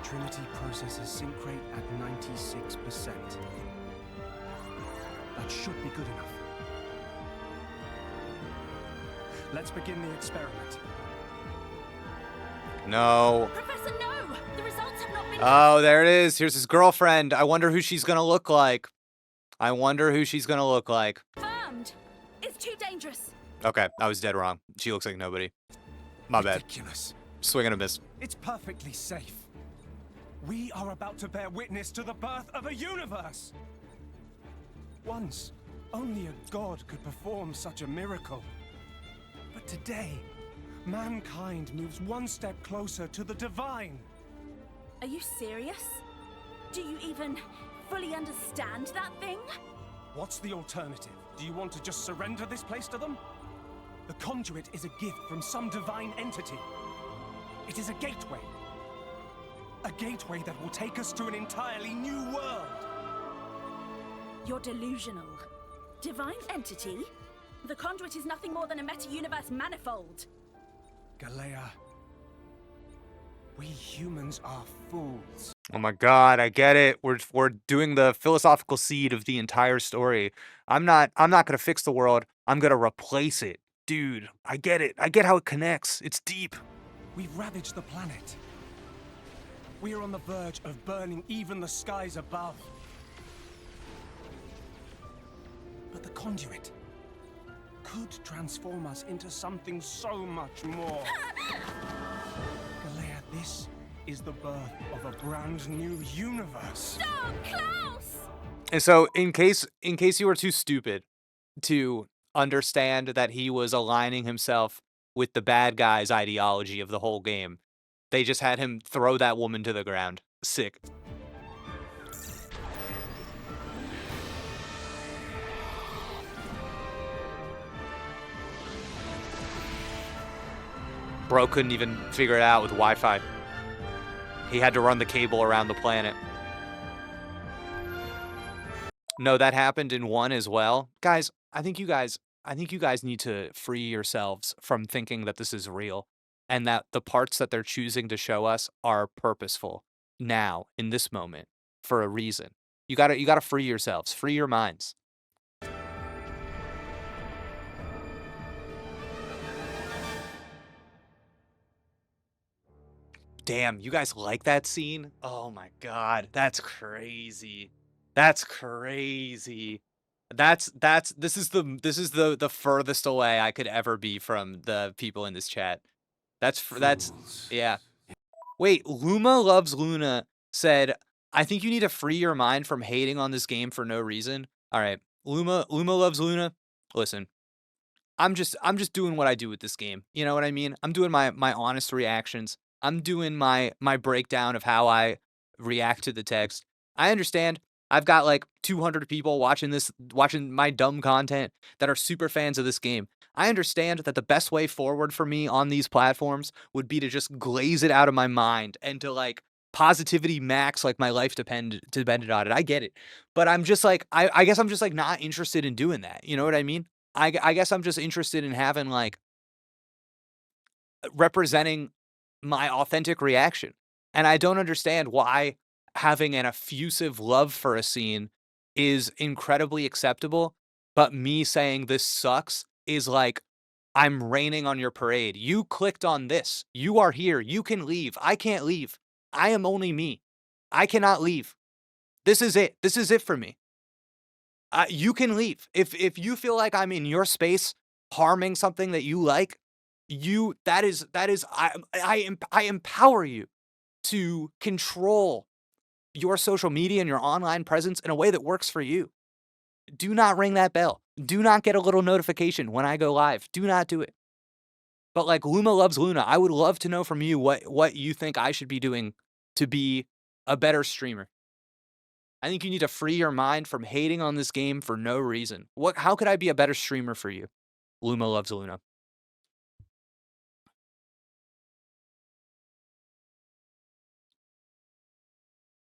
[SPEAKER 6] Trinity processes sync rate at 96%. That should be good enough. Let's begin the experiment.
[SPEAKER 1] No.
[SPEAKER 3] Professor, no! The results have not been...
[SPEAKER 1] Oh, there it is. Here's his girlfriend. I wonder who she's gonna look like.
[SPEAKER 3] Confirmed. It's too dangerous.
[SPEAKER 1] Okay, I was dead wrong. She looks like nobody. My bad.
[SPEAKER 6] Ridiculous.
[SPEAKER 1] Swing and a miss.
[SPEAKER 6] It's perfectly safe. We are about to bear witness to the birth of a universe. Once, only a god could perform such a miracle. But today, mankind moves one step closer to the divine.
[SPEAKER 3] Are you serious? Do you even fully understand that thing?
[SPEAKER 6] What's the alternative? Do you want to just surrender this place to them? The conduit is a gift from some divine entity. It is a gateway. A gateway that will take us to an entirely new world.
[SPEAKER 3] You're delusional. Divine entity? The conduit is nothing more than a meta-universe manifold.
[SPEAKER 6] Galea, we humans are fools.
[SPEAKER 1] Oh my god, I get it. We're doing the philosophical seed of the entire story. I'm not gonna fix the world. I'm gonna replace it. Dude, I get it. I get how it connects. It's deep.
[SPEAKER 6] We've ravaged the planet. We are on the verge of burning even the skies above. But the conduit could transform us into something so much more. Galea, this is the birth of a brand new universe.
[SPEAKER 3] Stop, Klaus!
[SPEAKER 1] And so, in case you were too stupid to understand that he was aligning himself with the bad guy's ideology of the whole game, they just had him throw that woman to the ground. Sick. Bro couldn't even figure it out with Wi-Fi. He had to run the cable around the planet. No, that happened in 1 as well. Guys, I think you guys need to free yourselves from thinking that this is real and that the parts that they're choosing to show us are purposeful now in this moment for a reason. You got to free yourselves, free your minds. Damn, you guys like that scene? Oh my god, that's crazy. That's crazy. This is the furthest away I could ever be from the people in this chat. That's yeah. Wait, Luma Loves Luna said, "I think you need to free your mind from hating on this game for no reason." All right, Luma Loves Luna. Listen, I'm just doing what I do with this game. You know what I mean? I'm doing my honest reactions. I'm doing my breakdown of how I react to the text. I understand I've got like 200 people watching my dumb content that are super fans of this game. I understand that the best way forward for me on these platforms would be to just glaze it out of my mind and to like positivity max, like my life depended on it. I get it. But I'm just like, I guess I'm just like not interested in doing that. You know what I mean? I guess I'm just interested in having like representing my authentic reaction. And I don't understand why having an effusive love for a scene is incredibly acceptable, but me saying this sucks is like, I'm raining on your parade. You clicked on this. You are here. You can leave. I can't leave. I am only me. I cannot leave. This is it. This is it for me. You can leave. If you feel like I'm in your space harming something that you like, I empower you to control your social media and your online presence in a way that works for you. Do not ring that bell. Do not get a little notification when I go live. Do not do it. But like Luma loves Luna, I would love to know from you what you think I should be doing to be a better streamer. I think you need to free your mind from hating on this game for no reason. How could I be a better streamer for you? Luma loves Luna.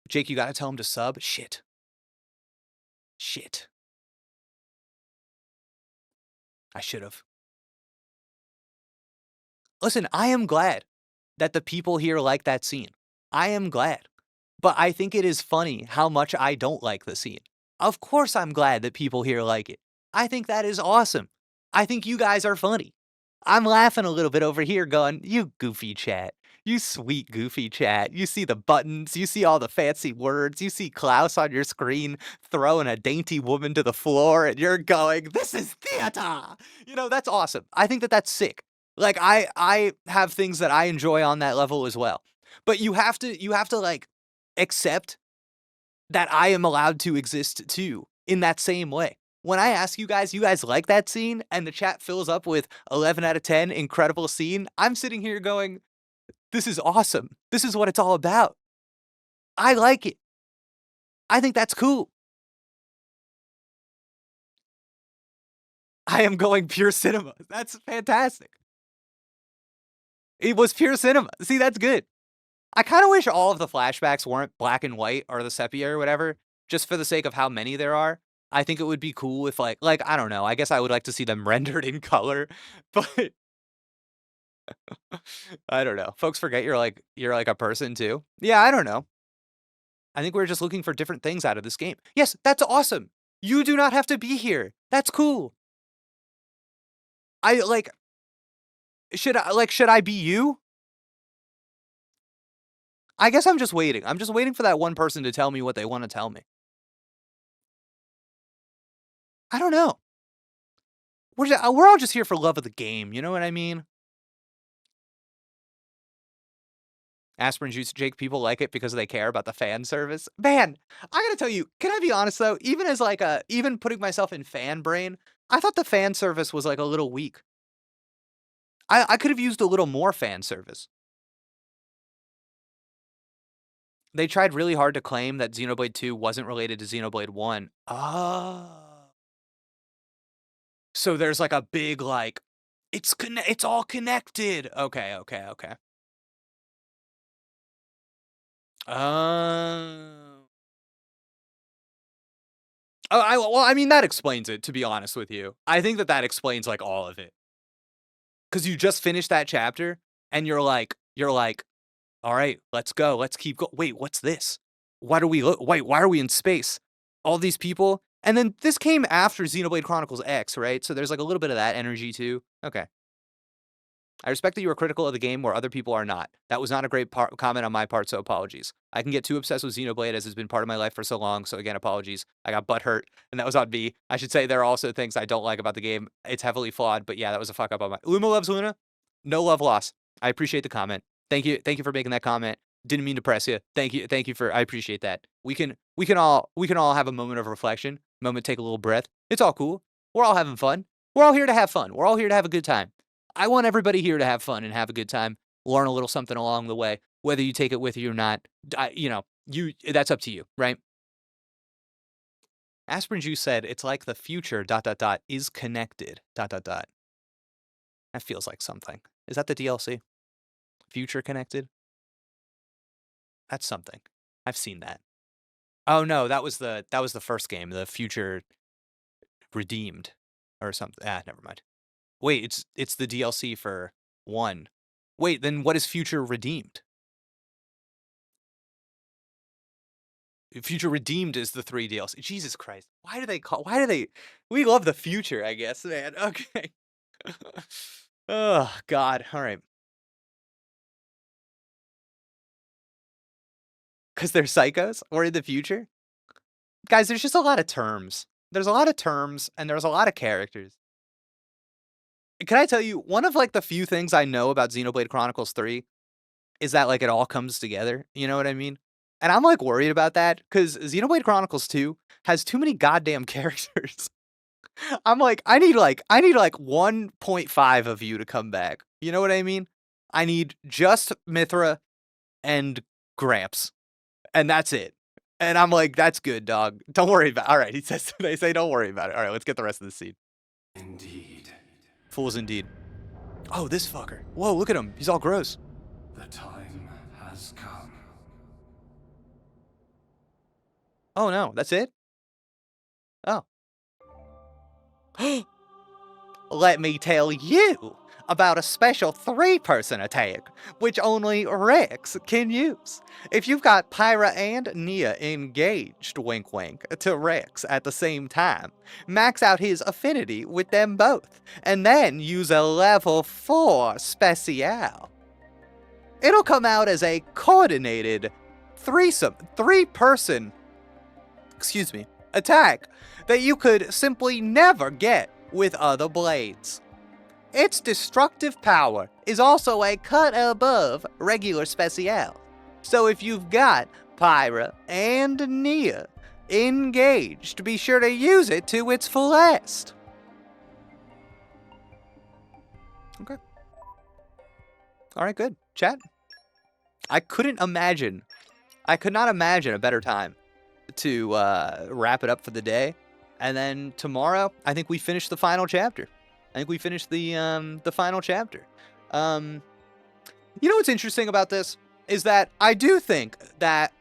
[SPEAKER 1] Jake, you gotta tell him to sub? Shit. Shit. I should have. Listen, I am glad that the people here like that scene. I am glad. But I think it is funny how much I don't like the scene. Of course I'm glad that people here like it. I think that is awesome. I think you guys are funny. I'm laughing a little bit over here going, you goofy chat. You sweet goofy chat. You see the buttons. You see all the fancy words. You see Klaus on your screen throwing a dainty woman to the floor and you're going, this is theater. You know, that's awesome. I think that that's sick. Like I have things that I enjoy on that level as well. But you have to like accept that I am allowed to exist too in that same way. When I ask you guys like that scene and the chat fills up with 11 out of 10, incredible scene, I'm sitting here going, this is awesome. This is what it's all about. I like it. I think that's cool. I am going pure cinema. That's fantastic. It was pure cinema. See, that's good. I kind of wish all of the flashbacks weren't black and white or the sepia or whatever, just for the sake of how many there are. I think it would be cool if like I don't know. I guess I would like to see them rendered in color, but I don't know. Folks forget you're like a person too. Yeah, I don't know. I think we're just looking for different things out of this game. Yes, that's awesome. You do not have to be here. That's cool. Should I be you? I guess I'm just waiting. I'm just waiting for that one person to tell me what they want to tell me. I don't know. We're all just here for love of the game. You know what I mean? Aspirin juice, Jake, people like it because they care about the fan service. Man, I gotta tell you, can I be honest though? Even as even putting myself in fan brain, I thought the fan service was like a little weak. I could have used a little more fan service. They tried really hard to claim that Xenoblade 2 wasn't related to Xenoblade 1. Oh. So there's like a big it's all connected. Okay. I mean that explains it, to be honest with you. I think that explains like all of it. Cuz you just finished that chapter and you're like, all right, let's go. Let's keep going. Wait, what's this? Why are we in space? All these people? And then this came after Xenoblade Chronicles X, right? So there's like a little bit of that energy too. Okay. I respect that you are critical of the game where other people are not. That was not a great comment on my part, so apologies. I can get too obsessed with Xenoblade as it's been part of my life for so long, so again, apologies. I got butthurt, and that was on me. I should say there are also things I don't like about the game. It's heavily flawed, but yeah, that was a fuck up on my... Luma loves Luna. No love lost. I appreciate the comment. Thank you for making that comment. Didn't mean to press you. Thank you for... I appreciate that. We can all have a moment of reflection. Moment, take a little breath. It's all cool. We're all having fun. We're all here to have fun. We're all here to have a good time. I want everybody here to have fun and have a good time, learn a little something along the way, whether you take it with you or not. That's up to you, right? Aspirin Juice said, it's like the future ... is connected ... That feels like something. Is that the DLC? Future connected? That's something. I've seen that. Oh no, that was the first game, the Future Redeemed or something. Never mind. Wait, it's the DLC for 1. Wait, then what is Future Redeemed? Future Redeemed is the 3 DLC. Jesus Christ. Why do they we love the future, I guess, man. Okay. Oh god. All right. Cuz they're psychos or in the future? Guys, there's just a lot of terms. There's a lot of terms and there's a lot of characters. Can I tell you one of like the few things I know about Xenoblade Chronicles 3 is that like it all comes together, you know what I mean? And I'm like worried about that cuz Xenoblade Chronicles 2 has too many goddamn characters. I'm like I need like 1.5 of you to come back. You know what I mean? I need just Mithra and Gramps. And that's it. And I'm like, that's good, dog. Don't worry about it. All right, he says, they say, don't worry about it. All right, let's get the rest of the scene.
[SPEAKER 16] Indeed.
[SPEAKER 1] Fools indeed. Oh, this fucker. Whoa, look at him. He's all gross.
[SPEAKER 16] The time has come.
[SPEAKER 1] Oh, no, that's it? Oh. Let me tell you about a special 3-person attack, which only Rex can use. If you've got Pyra and Nia engaged, wink wink, to Rex at the same time, max out his affinity with them both, and then use a level 4 special. It'll come out as a coordinated 3-person attack that you could simply never get with other blades. Its destructive power is also a cut above regular special. So if you've got Pyra and Nia engaged, be sure to use it to its fullest. Okay. Alright, good. Chat. I could not imagine a better time to wrap it up for the day. And then tomorrow, I think we finish the final chapter. I think we finished the final chapter. You know what's interesting about this is that I do think that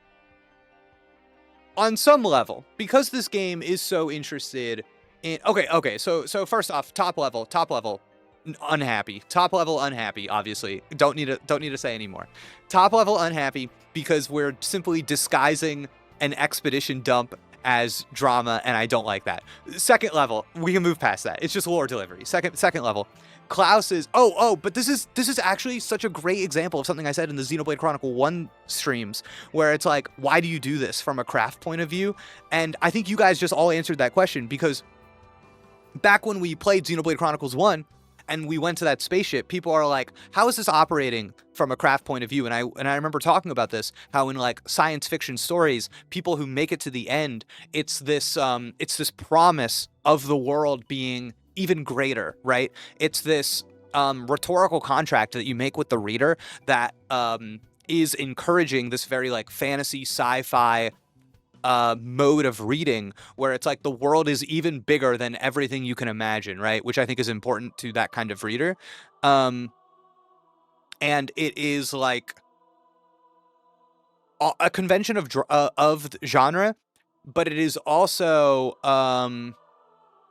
[SPEAKER 1] on some level, because this game is so interested in okay. So first off, top level, unhappy. Top level unhappy. Obviously, don't need to say anymore. Top level unhappy because we're simply disguising an expedition dump as drama, and I don't like that. Second level, we can move past that. It's just lore delivery. Second level, Klaus is but this is actually such a great example of something I said in the Xenoblade Chronicle 1 streams, where it's like, why do you do this from a craft point of view? And I think you guys just all answered that question, because back when we played Xenoblade Chronicles 1 and we went to that spaceship, people are like, how is this operating from a craft point of view? And I remember talking about this, how in like science fiction stories, people who make it to the end, it's this promise of the world being even greater, right? It's this rhetorical contract that you make with the reader that is encouraging this very like fantasy sci-fi mode of reading, where it's like the world is even bigger than everything you can imagine, right? Which I think is important to that kind of reader. And it is like a convention of genre, but it is also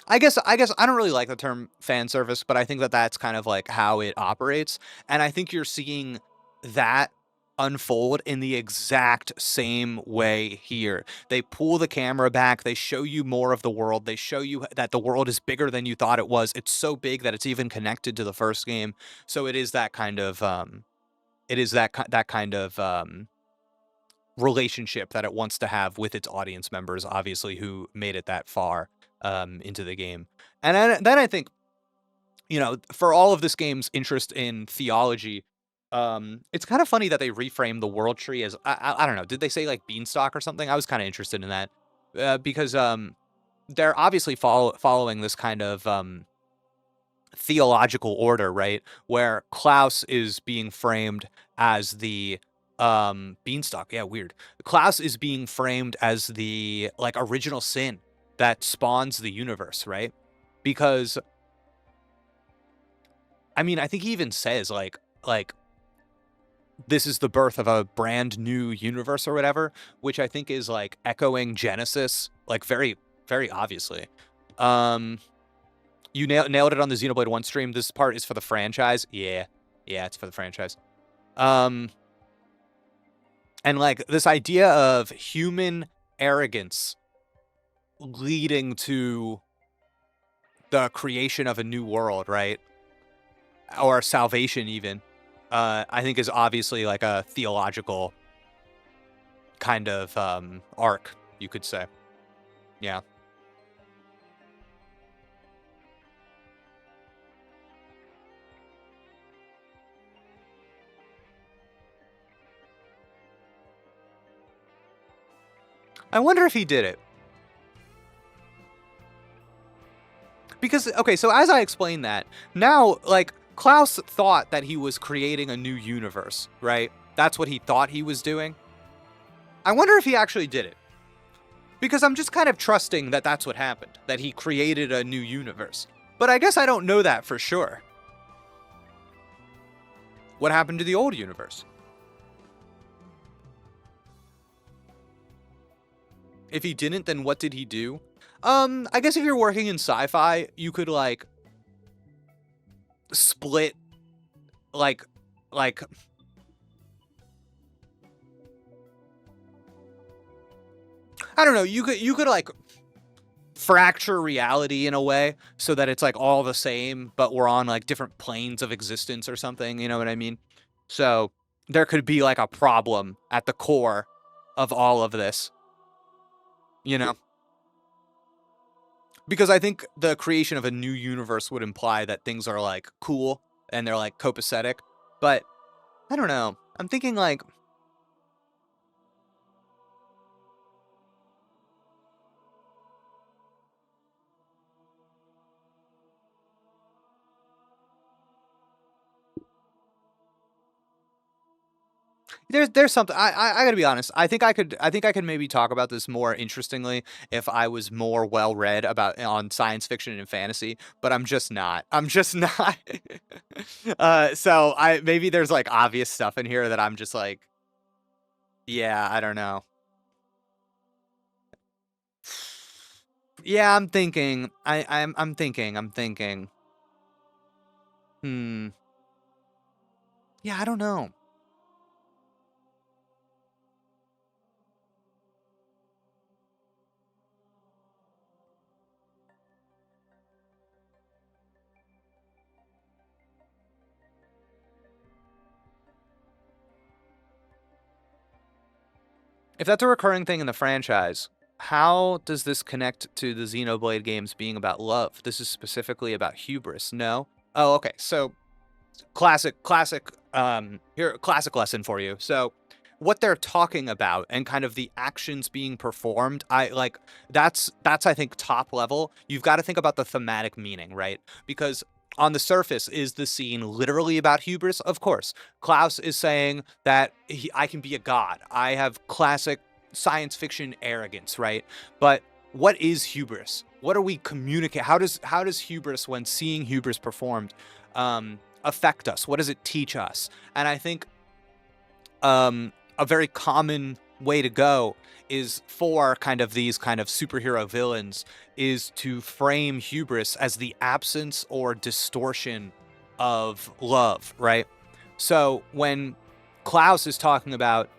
[SPEAKER 1] I guess I don't really like the term fan service, but I think that that's kind of like how it operates, and I think you're seeing that unfold in the exact same way here. They pull the camera back, they show you more of the world, they show you that the world is bigger than you thought it was. It's so big that it's even connected to the first game. So it is that kind of relationship that it wants to have with its audience members, obviously, who made it that far into the game. And then I think, you know, for all of this game's interest in theology, it's kind of funny that they reframe the world tree as, I don't know, did they say like beanstalk or something? I was kind of interested in that, because they're obviously following this kind of theological order, right? Where Klaus is being framed as the beanstalk. Yeah, weird. Klaus is being framed as the like original sin that spawns the universe, right? Because I mean, I think he even says like this is the birth of a brand new universe or whatever, which I think is like echoing Genesis, like very, very obviously. You nailed it on the Xenoblade 1 stream. This part is for the franchise. Yeah, it's for the franchise. And like this idea of human arrogance leading to the creation of a new world, right? Or salvation even, I think is obviously like a theological kind of arc, you could say. Yeah. I wonder if he did it. Because, okay, so as I explained that, now, like, Klaus thought that he was creating a new universe, right? That's what he thought he was doing. I wonder if he actually did it. Because I'm just kind of trusting that that's what happened, that he created a new universe. But I guess I don't know that for sure. What happened to the old universe? If he didn't, then what did he do? I guess if you're working in sci-fi, you could, like, split, like, I don't know, you could, like, fracture reality in a way so that it's, like, all the same, but we're on, like, different planes of existence or something, you know what I mean? So, there could be, like, a problem at the core of all of this. You know? Because I think the creation of a new universe would imply that things are, like, cool and they're, like, copacetic. But, I don't know. I'm thinking, like... There's something I gotta be honest. I think I could maybe talk about this more interestingly if I was more well read about on science fiction and fantasy, but I'm just not. I'm just not. So maybe there's like obvious stuff in here that I'm just like, yeah, I don't know. Yeah, I'm thinking. I'm thinking. Yeah, I don't know. If that's a recurring thing in the franchise, how does this connect to the Xenoblade games being about love? This is specifically about hubris, no? Oh, okay. So, classic lesson for you. So, what they're talking about and kind of the actions being performed, that's I think top level. You've got to think about the thematic meaning, right? Because on the surface, is the scene literally about hubris? Of course. Klaus is saying that I can be a god. I have classic science fiction arrogance, right? But what is hubris? What are we communicate? How does hubris, when seeing hubris performed, affect us? What does it teach us? And I think a very common way to go is for kind of these kind of superhero villains is to frame hubris as the absence or distortion of love, right? So when Klaus is talking about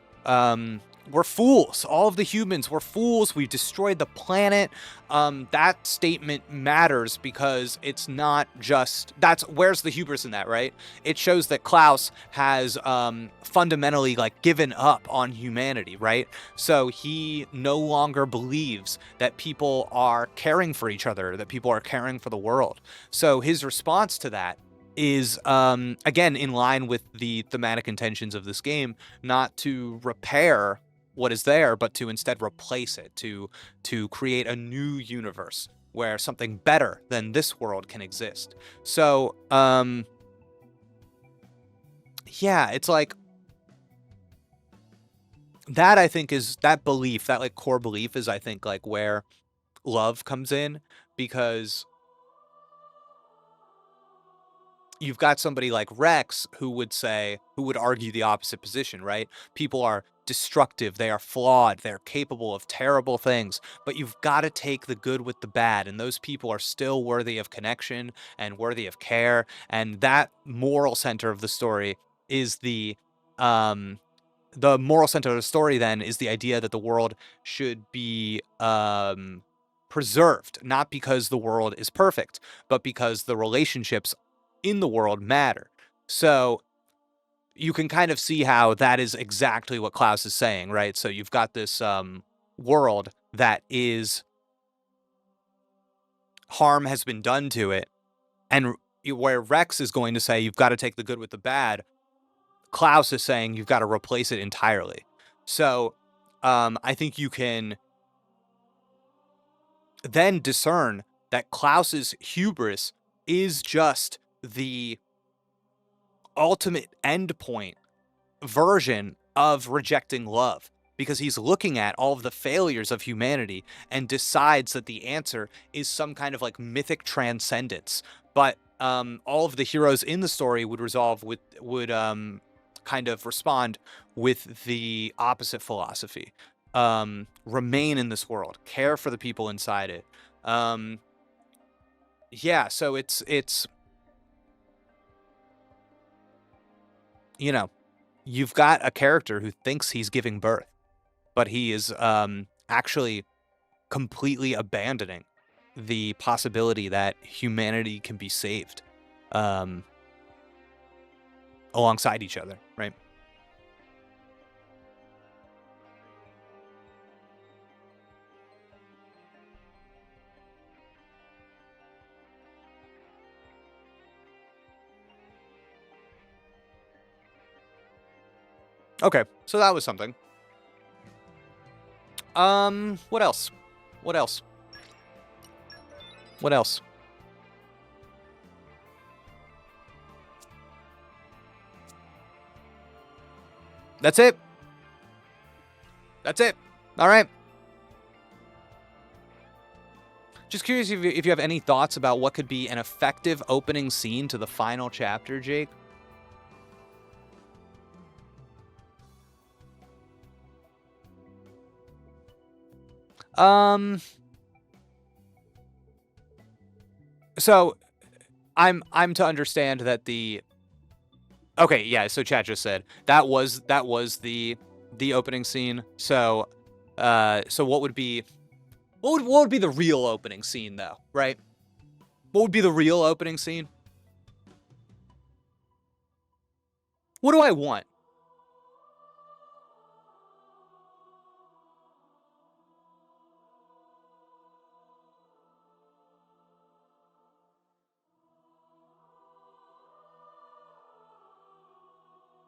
[SPEAKER 1] we're fools, all of the humans, we're fools, we've destroyed the planet, that statement matters because it's not just, where's the hubris in that, right? It shows that Klaus has fundamentally like given up on humanity, right? So he no longer believes that people are caring for each other, that people are caring for the world. So his response to that is, again, in line with the thematic intentions of this game, not to repair what is there, but to instead replace it, to create a new universe where something better than this world can exist. So, yeah, it's like, that I think is, that belief, that like core belief is, I think, like where love comes in, because you've got somebody like Rex who would argue the opposite position, right? People are destructive, they are flawed, they're capable of terrible things, but you've got to take the good with the bad, and those people are still worthy of connection and worthy of care, and that moral center of the story is the the moral center of the story then is the idea that the world should be preserved, not because the world is perfect, but because the relationships in the world matter. So you can kind of see how that is exactly what Klaus is saying, right? So you've got this world that is harm has been done to it, and where Rex is going to say you've got to take the good with the bad, Klaus is saying you've got to replace it entirely. So I think you can then discern that Klaus's hubris is just the ultimate endpoint version of rejecting love, because he's looking at all of the failures of humanity and decides that the answer is some kind of like mythic transcendence. But all of the heroes in the story would kind of respond with the opposite philosophy. Remain in this world, care for the people inside it. Yeah, so it's you know, you've got a character who thinks he's giving birth, but he is actually completely abandoning the possibility that humanity can be saved alongside each other, right? Okay, so that was something. What else? What else? What else? That's it. That's it. All right. Just curious if you have any thoughts about what could be an effective opening scene to the final chapter, Jake. So I'm to understand that the okay, yeah, so chat just said that was the opening scene. So so what would be the real opening scene though, right? What would be the real opening scene? What do I want?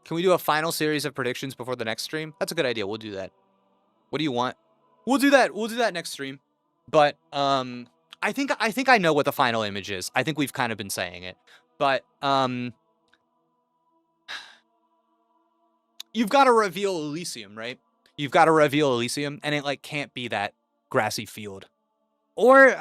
[SPEAKER 1] Can we do a final series of predictions before the next stream? That's a good idea. We'll do that. What do you want? We'll do that. We'll do that next stream. But I think I know what the final image is. I think we've kind of been saying it. But you've got to reveal Elysium, right? You've got to reveal Elysium, and it like can't be that grassy field. Or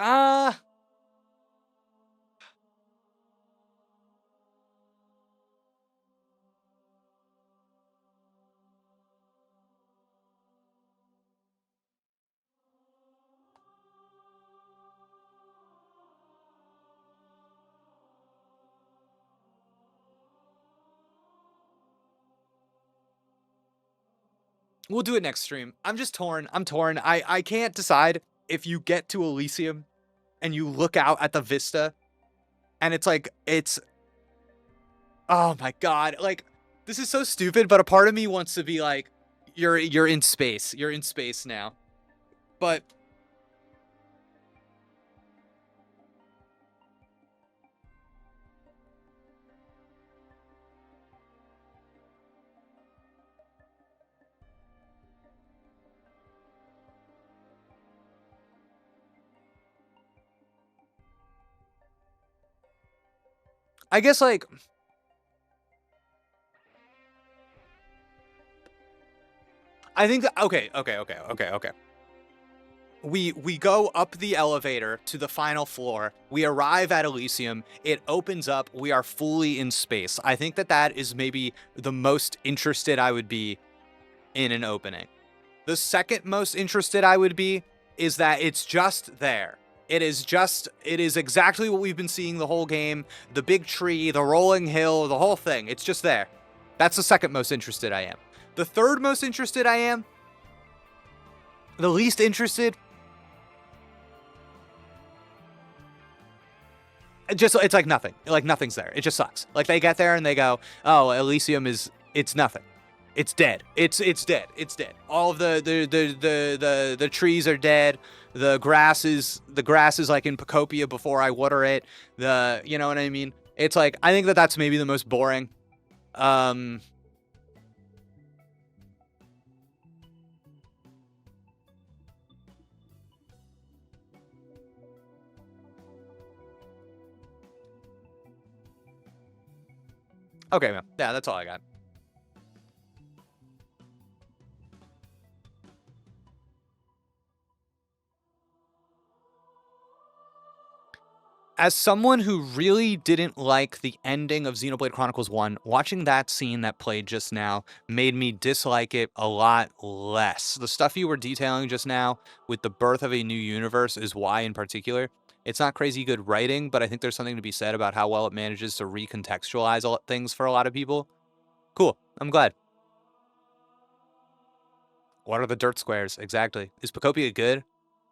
[SPEAKER 1] we'll do it next stream. I'm just torn. I'm torn. I can't decide if you get to Elysium and you look out at the vista and it's like, oh my God. Like, this is so stupid, but a part of me wants to be like, you're in space. You're in space now. But I guess like I think okay. We go up the elevator to the final floor. We arrive at Elysium. It opens up. We are fully in space. I think that is maybe the most interested I would be in an opening. The second most interested I would be is that it's just there. It is exactly what we've been seeing the whole game. The big tree, the rolling hill, the whole thing. It's just there. That's the second most interested I am. The third most interested I am. The least interested. It's like nothing. Like nothing's there. It just sucks. Like they get there and they go, oh, Elysium it's nothing. It's dead. It's dead. It's dead. All of the trees are dead. The grass is like in Pocopia before I water it. You know what I mean? It's like, I think that's maybe the most boring. Okay, man. Yeah, that's all I got. As someone who really didn't like the ending of Xenoblade Chronicles 1, watching that scene that played just now made me dislike it a lot less. The stuff you were detailing just now with the birth of a new universe is why in particular. It's not crazy good writing, but I think there's something to be said about how well it manages to recontextualize things for a lot of people. Cool. I'm glad. What are the dirt squares? Exactly. Is Pocopia good?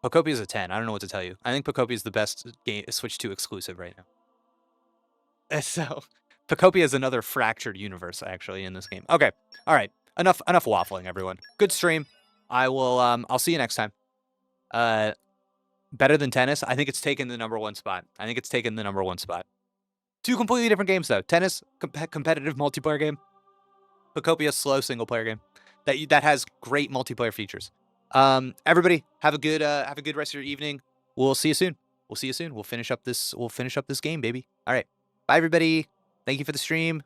[SPEAKER 1] Pocopia is a 10. I don't know what to tell you. I think Pocopia is the best game Switch 2 exclusive right now. So, Pocopia is another fractured universe, actually, in this game. Okay. All right. Enough waffling, everyone. Good stream. I'll see you next time. Better than tennis? I think it's taken the number 1 spot. Two completely different games, though. Tennis, competitive multiplayer game. Pocopia, slow single-player game. That has great multiplayer features. Everybody, have a good rest of your evening. We'll see you soon. We'll finish up this game, baby. All right. Bye, everybody. Thank you for the stream.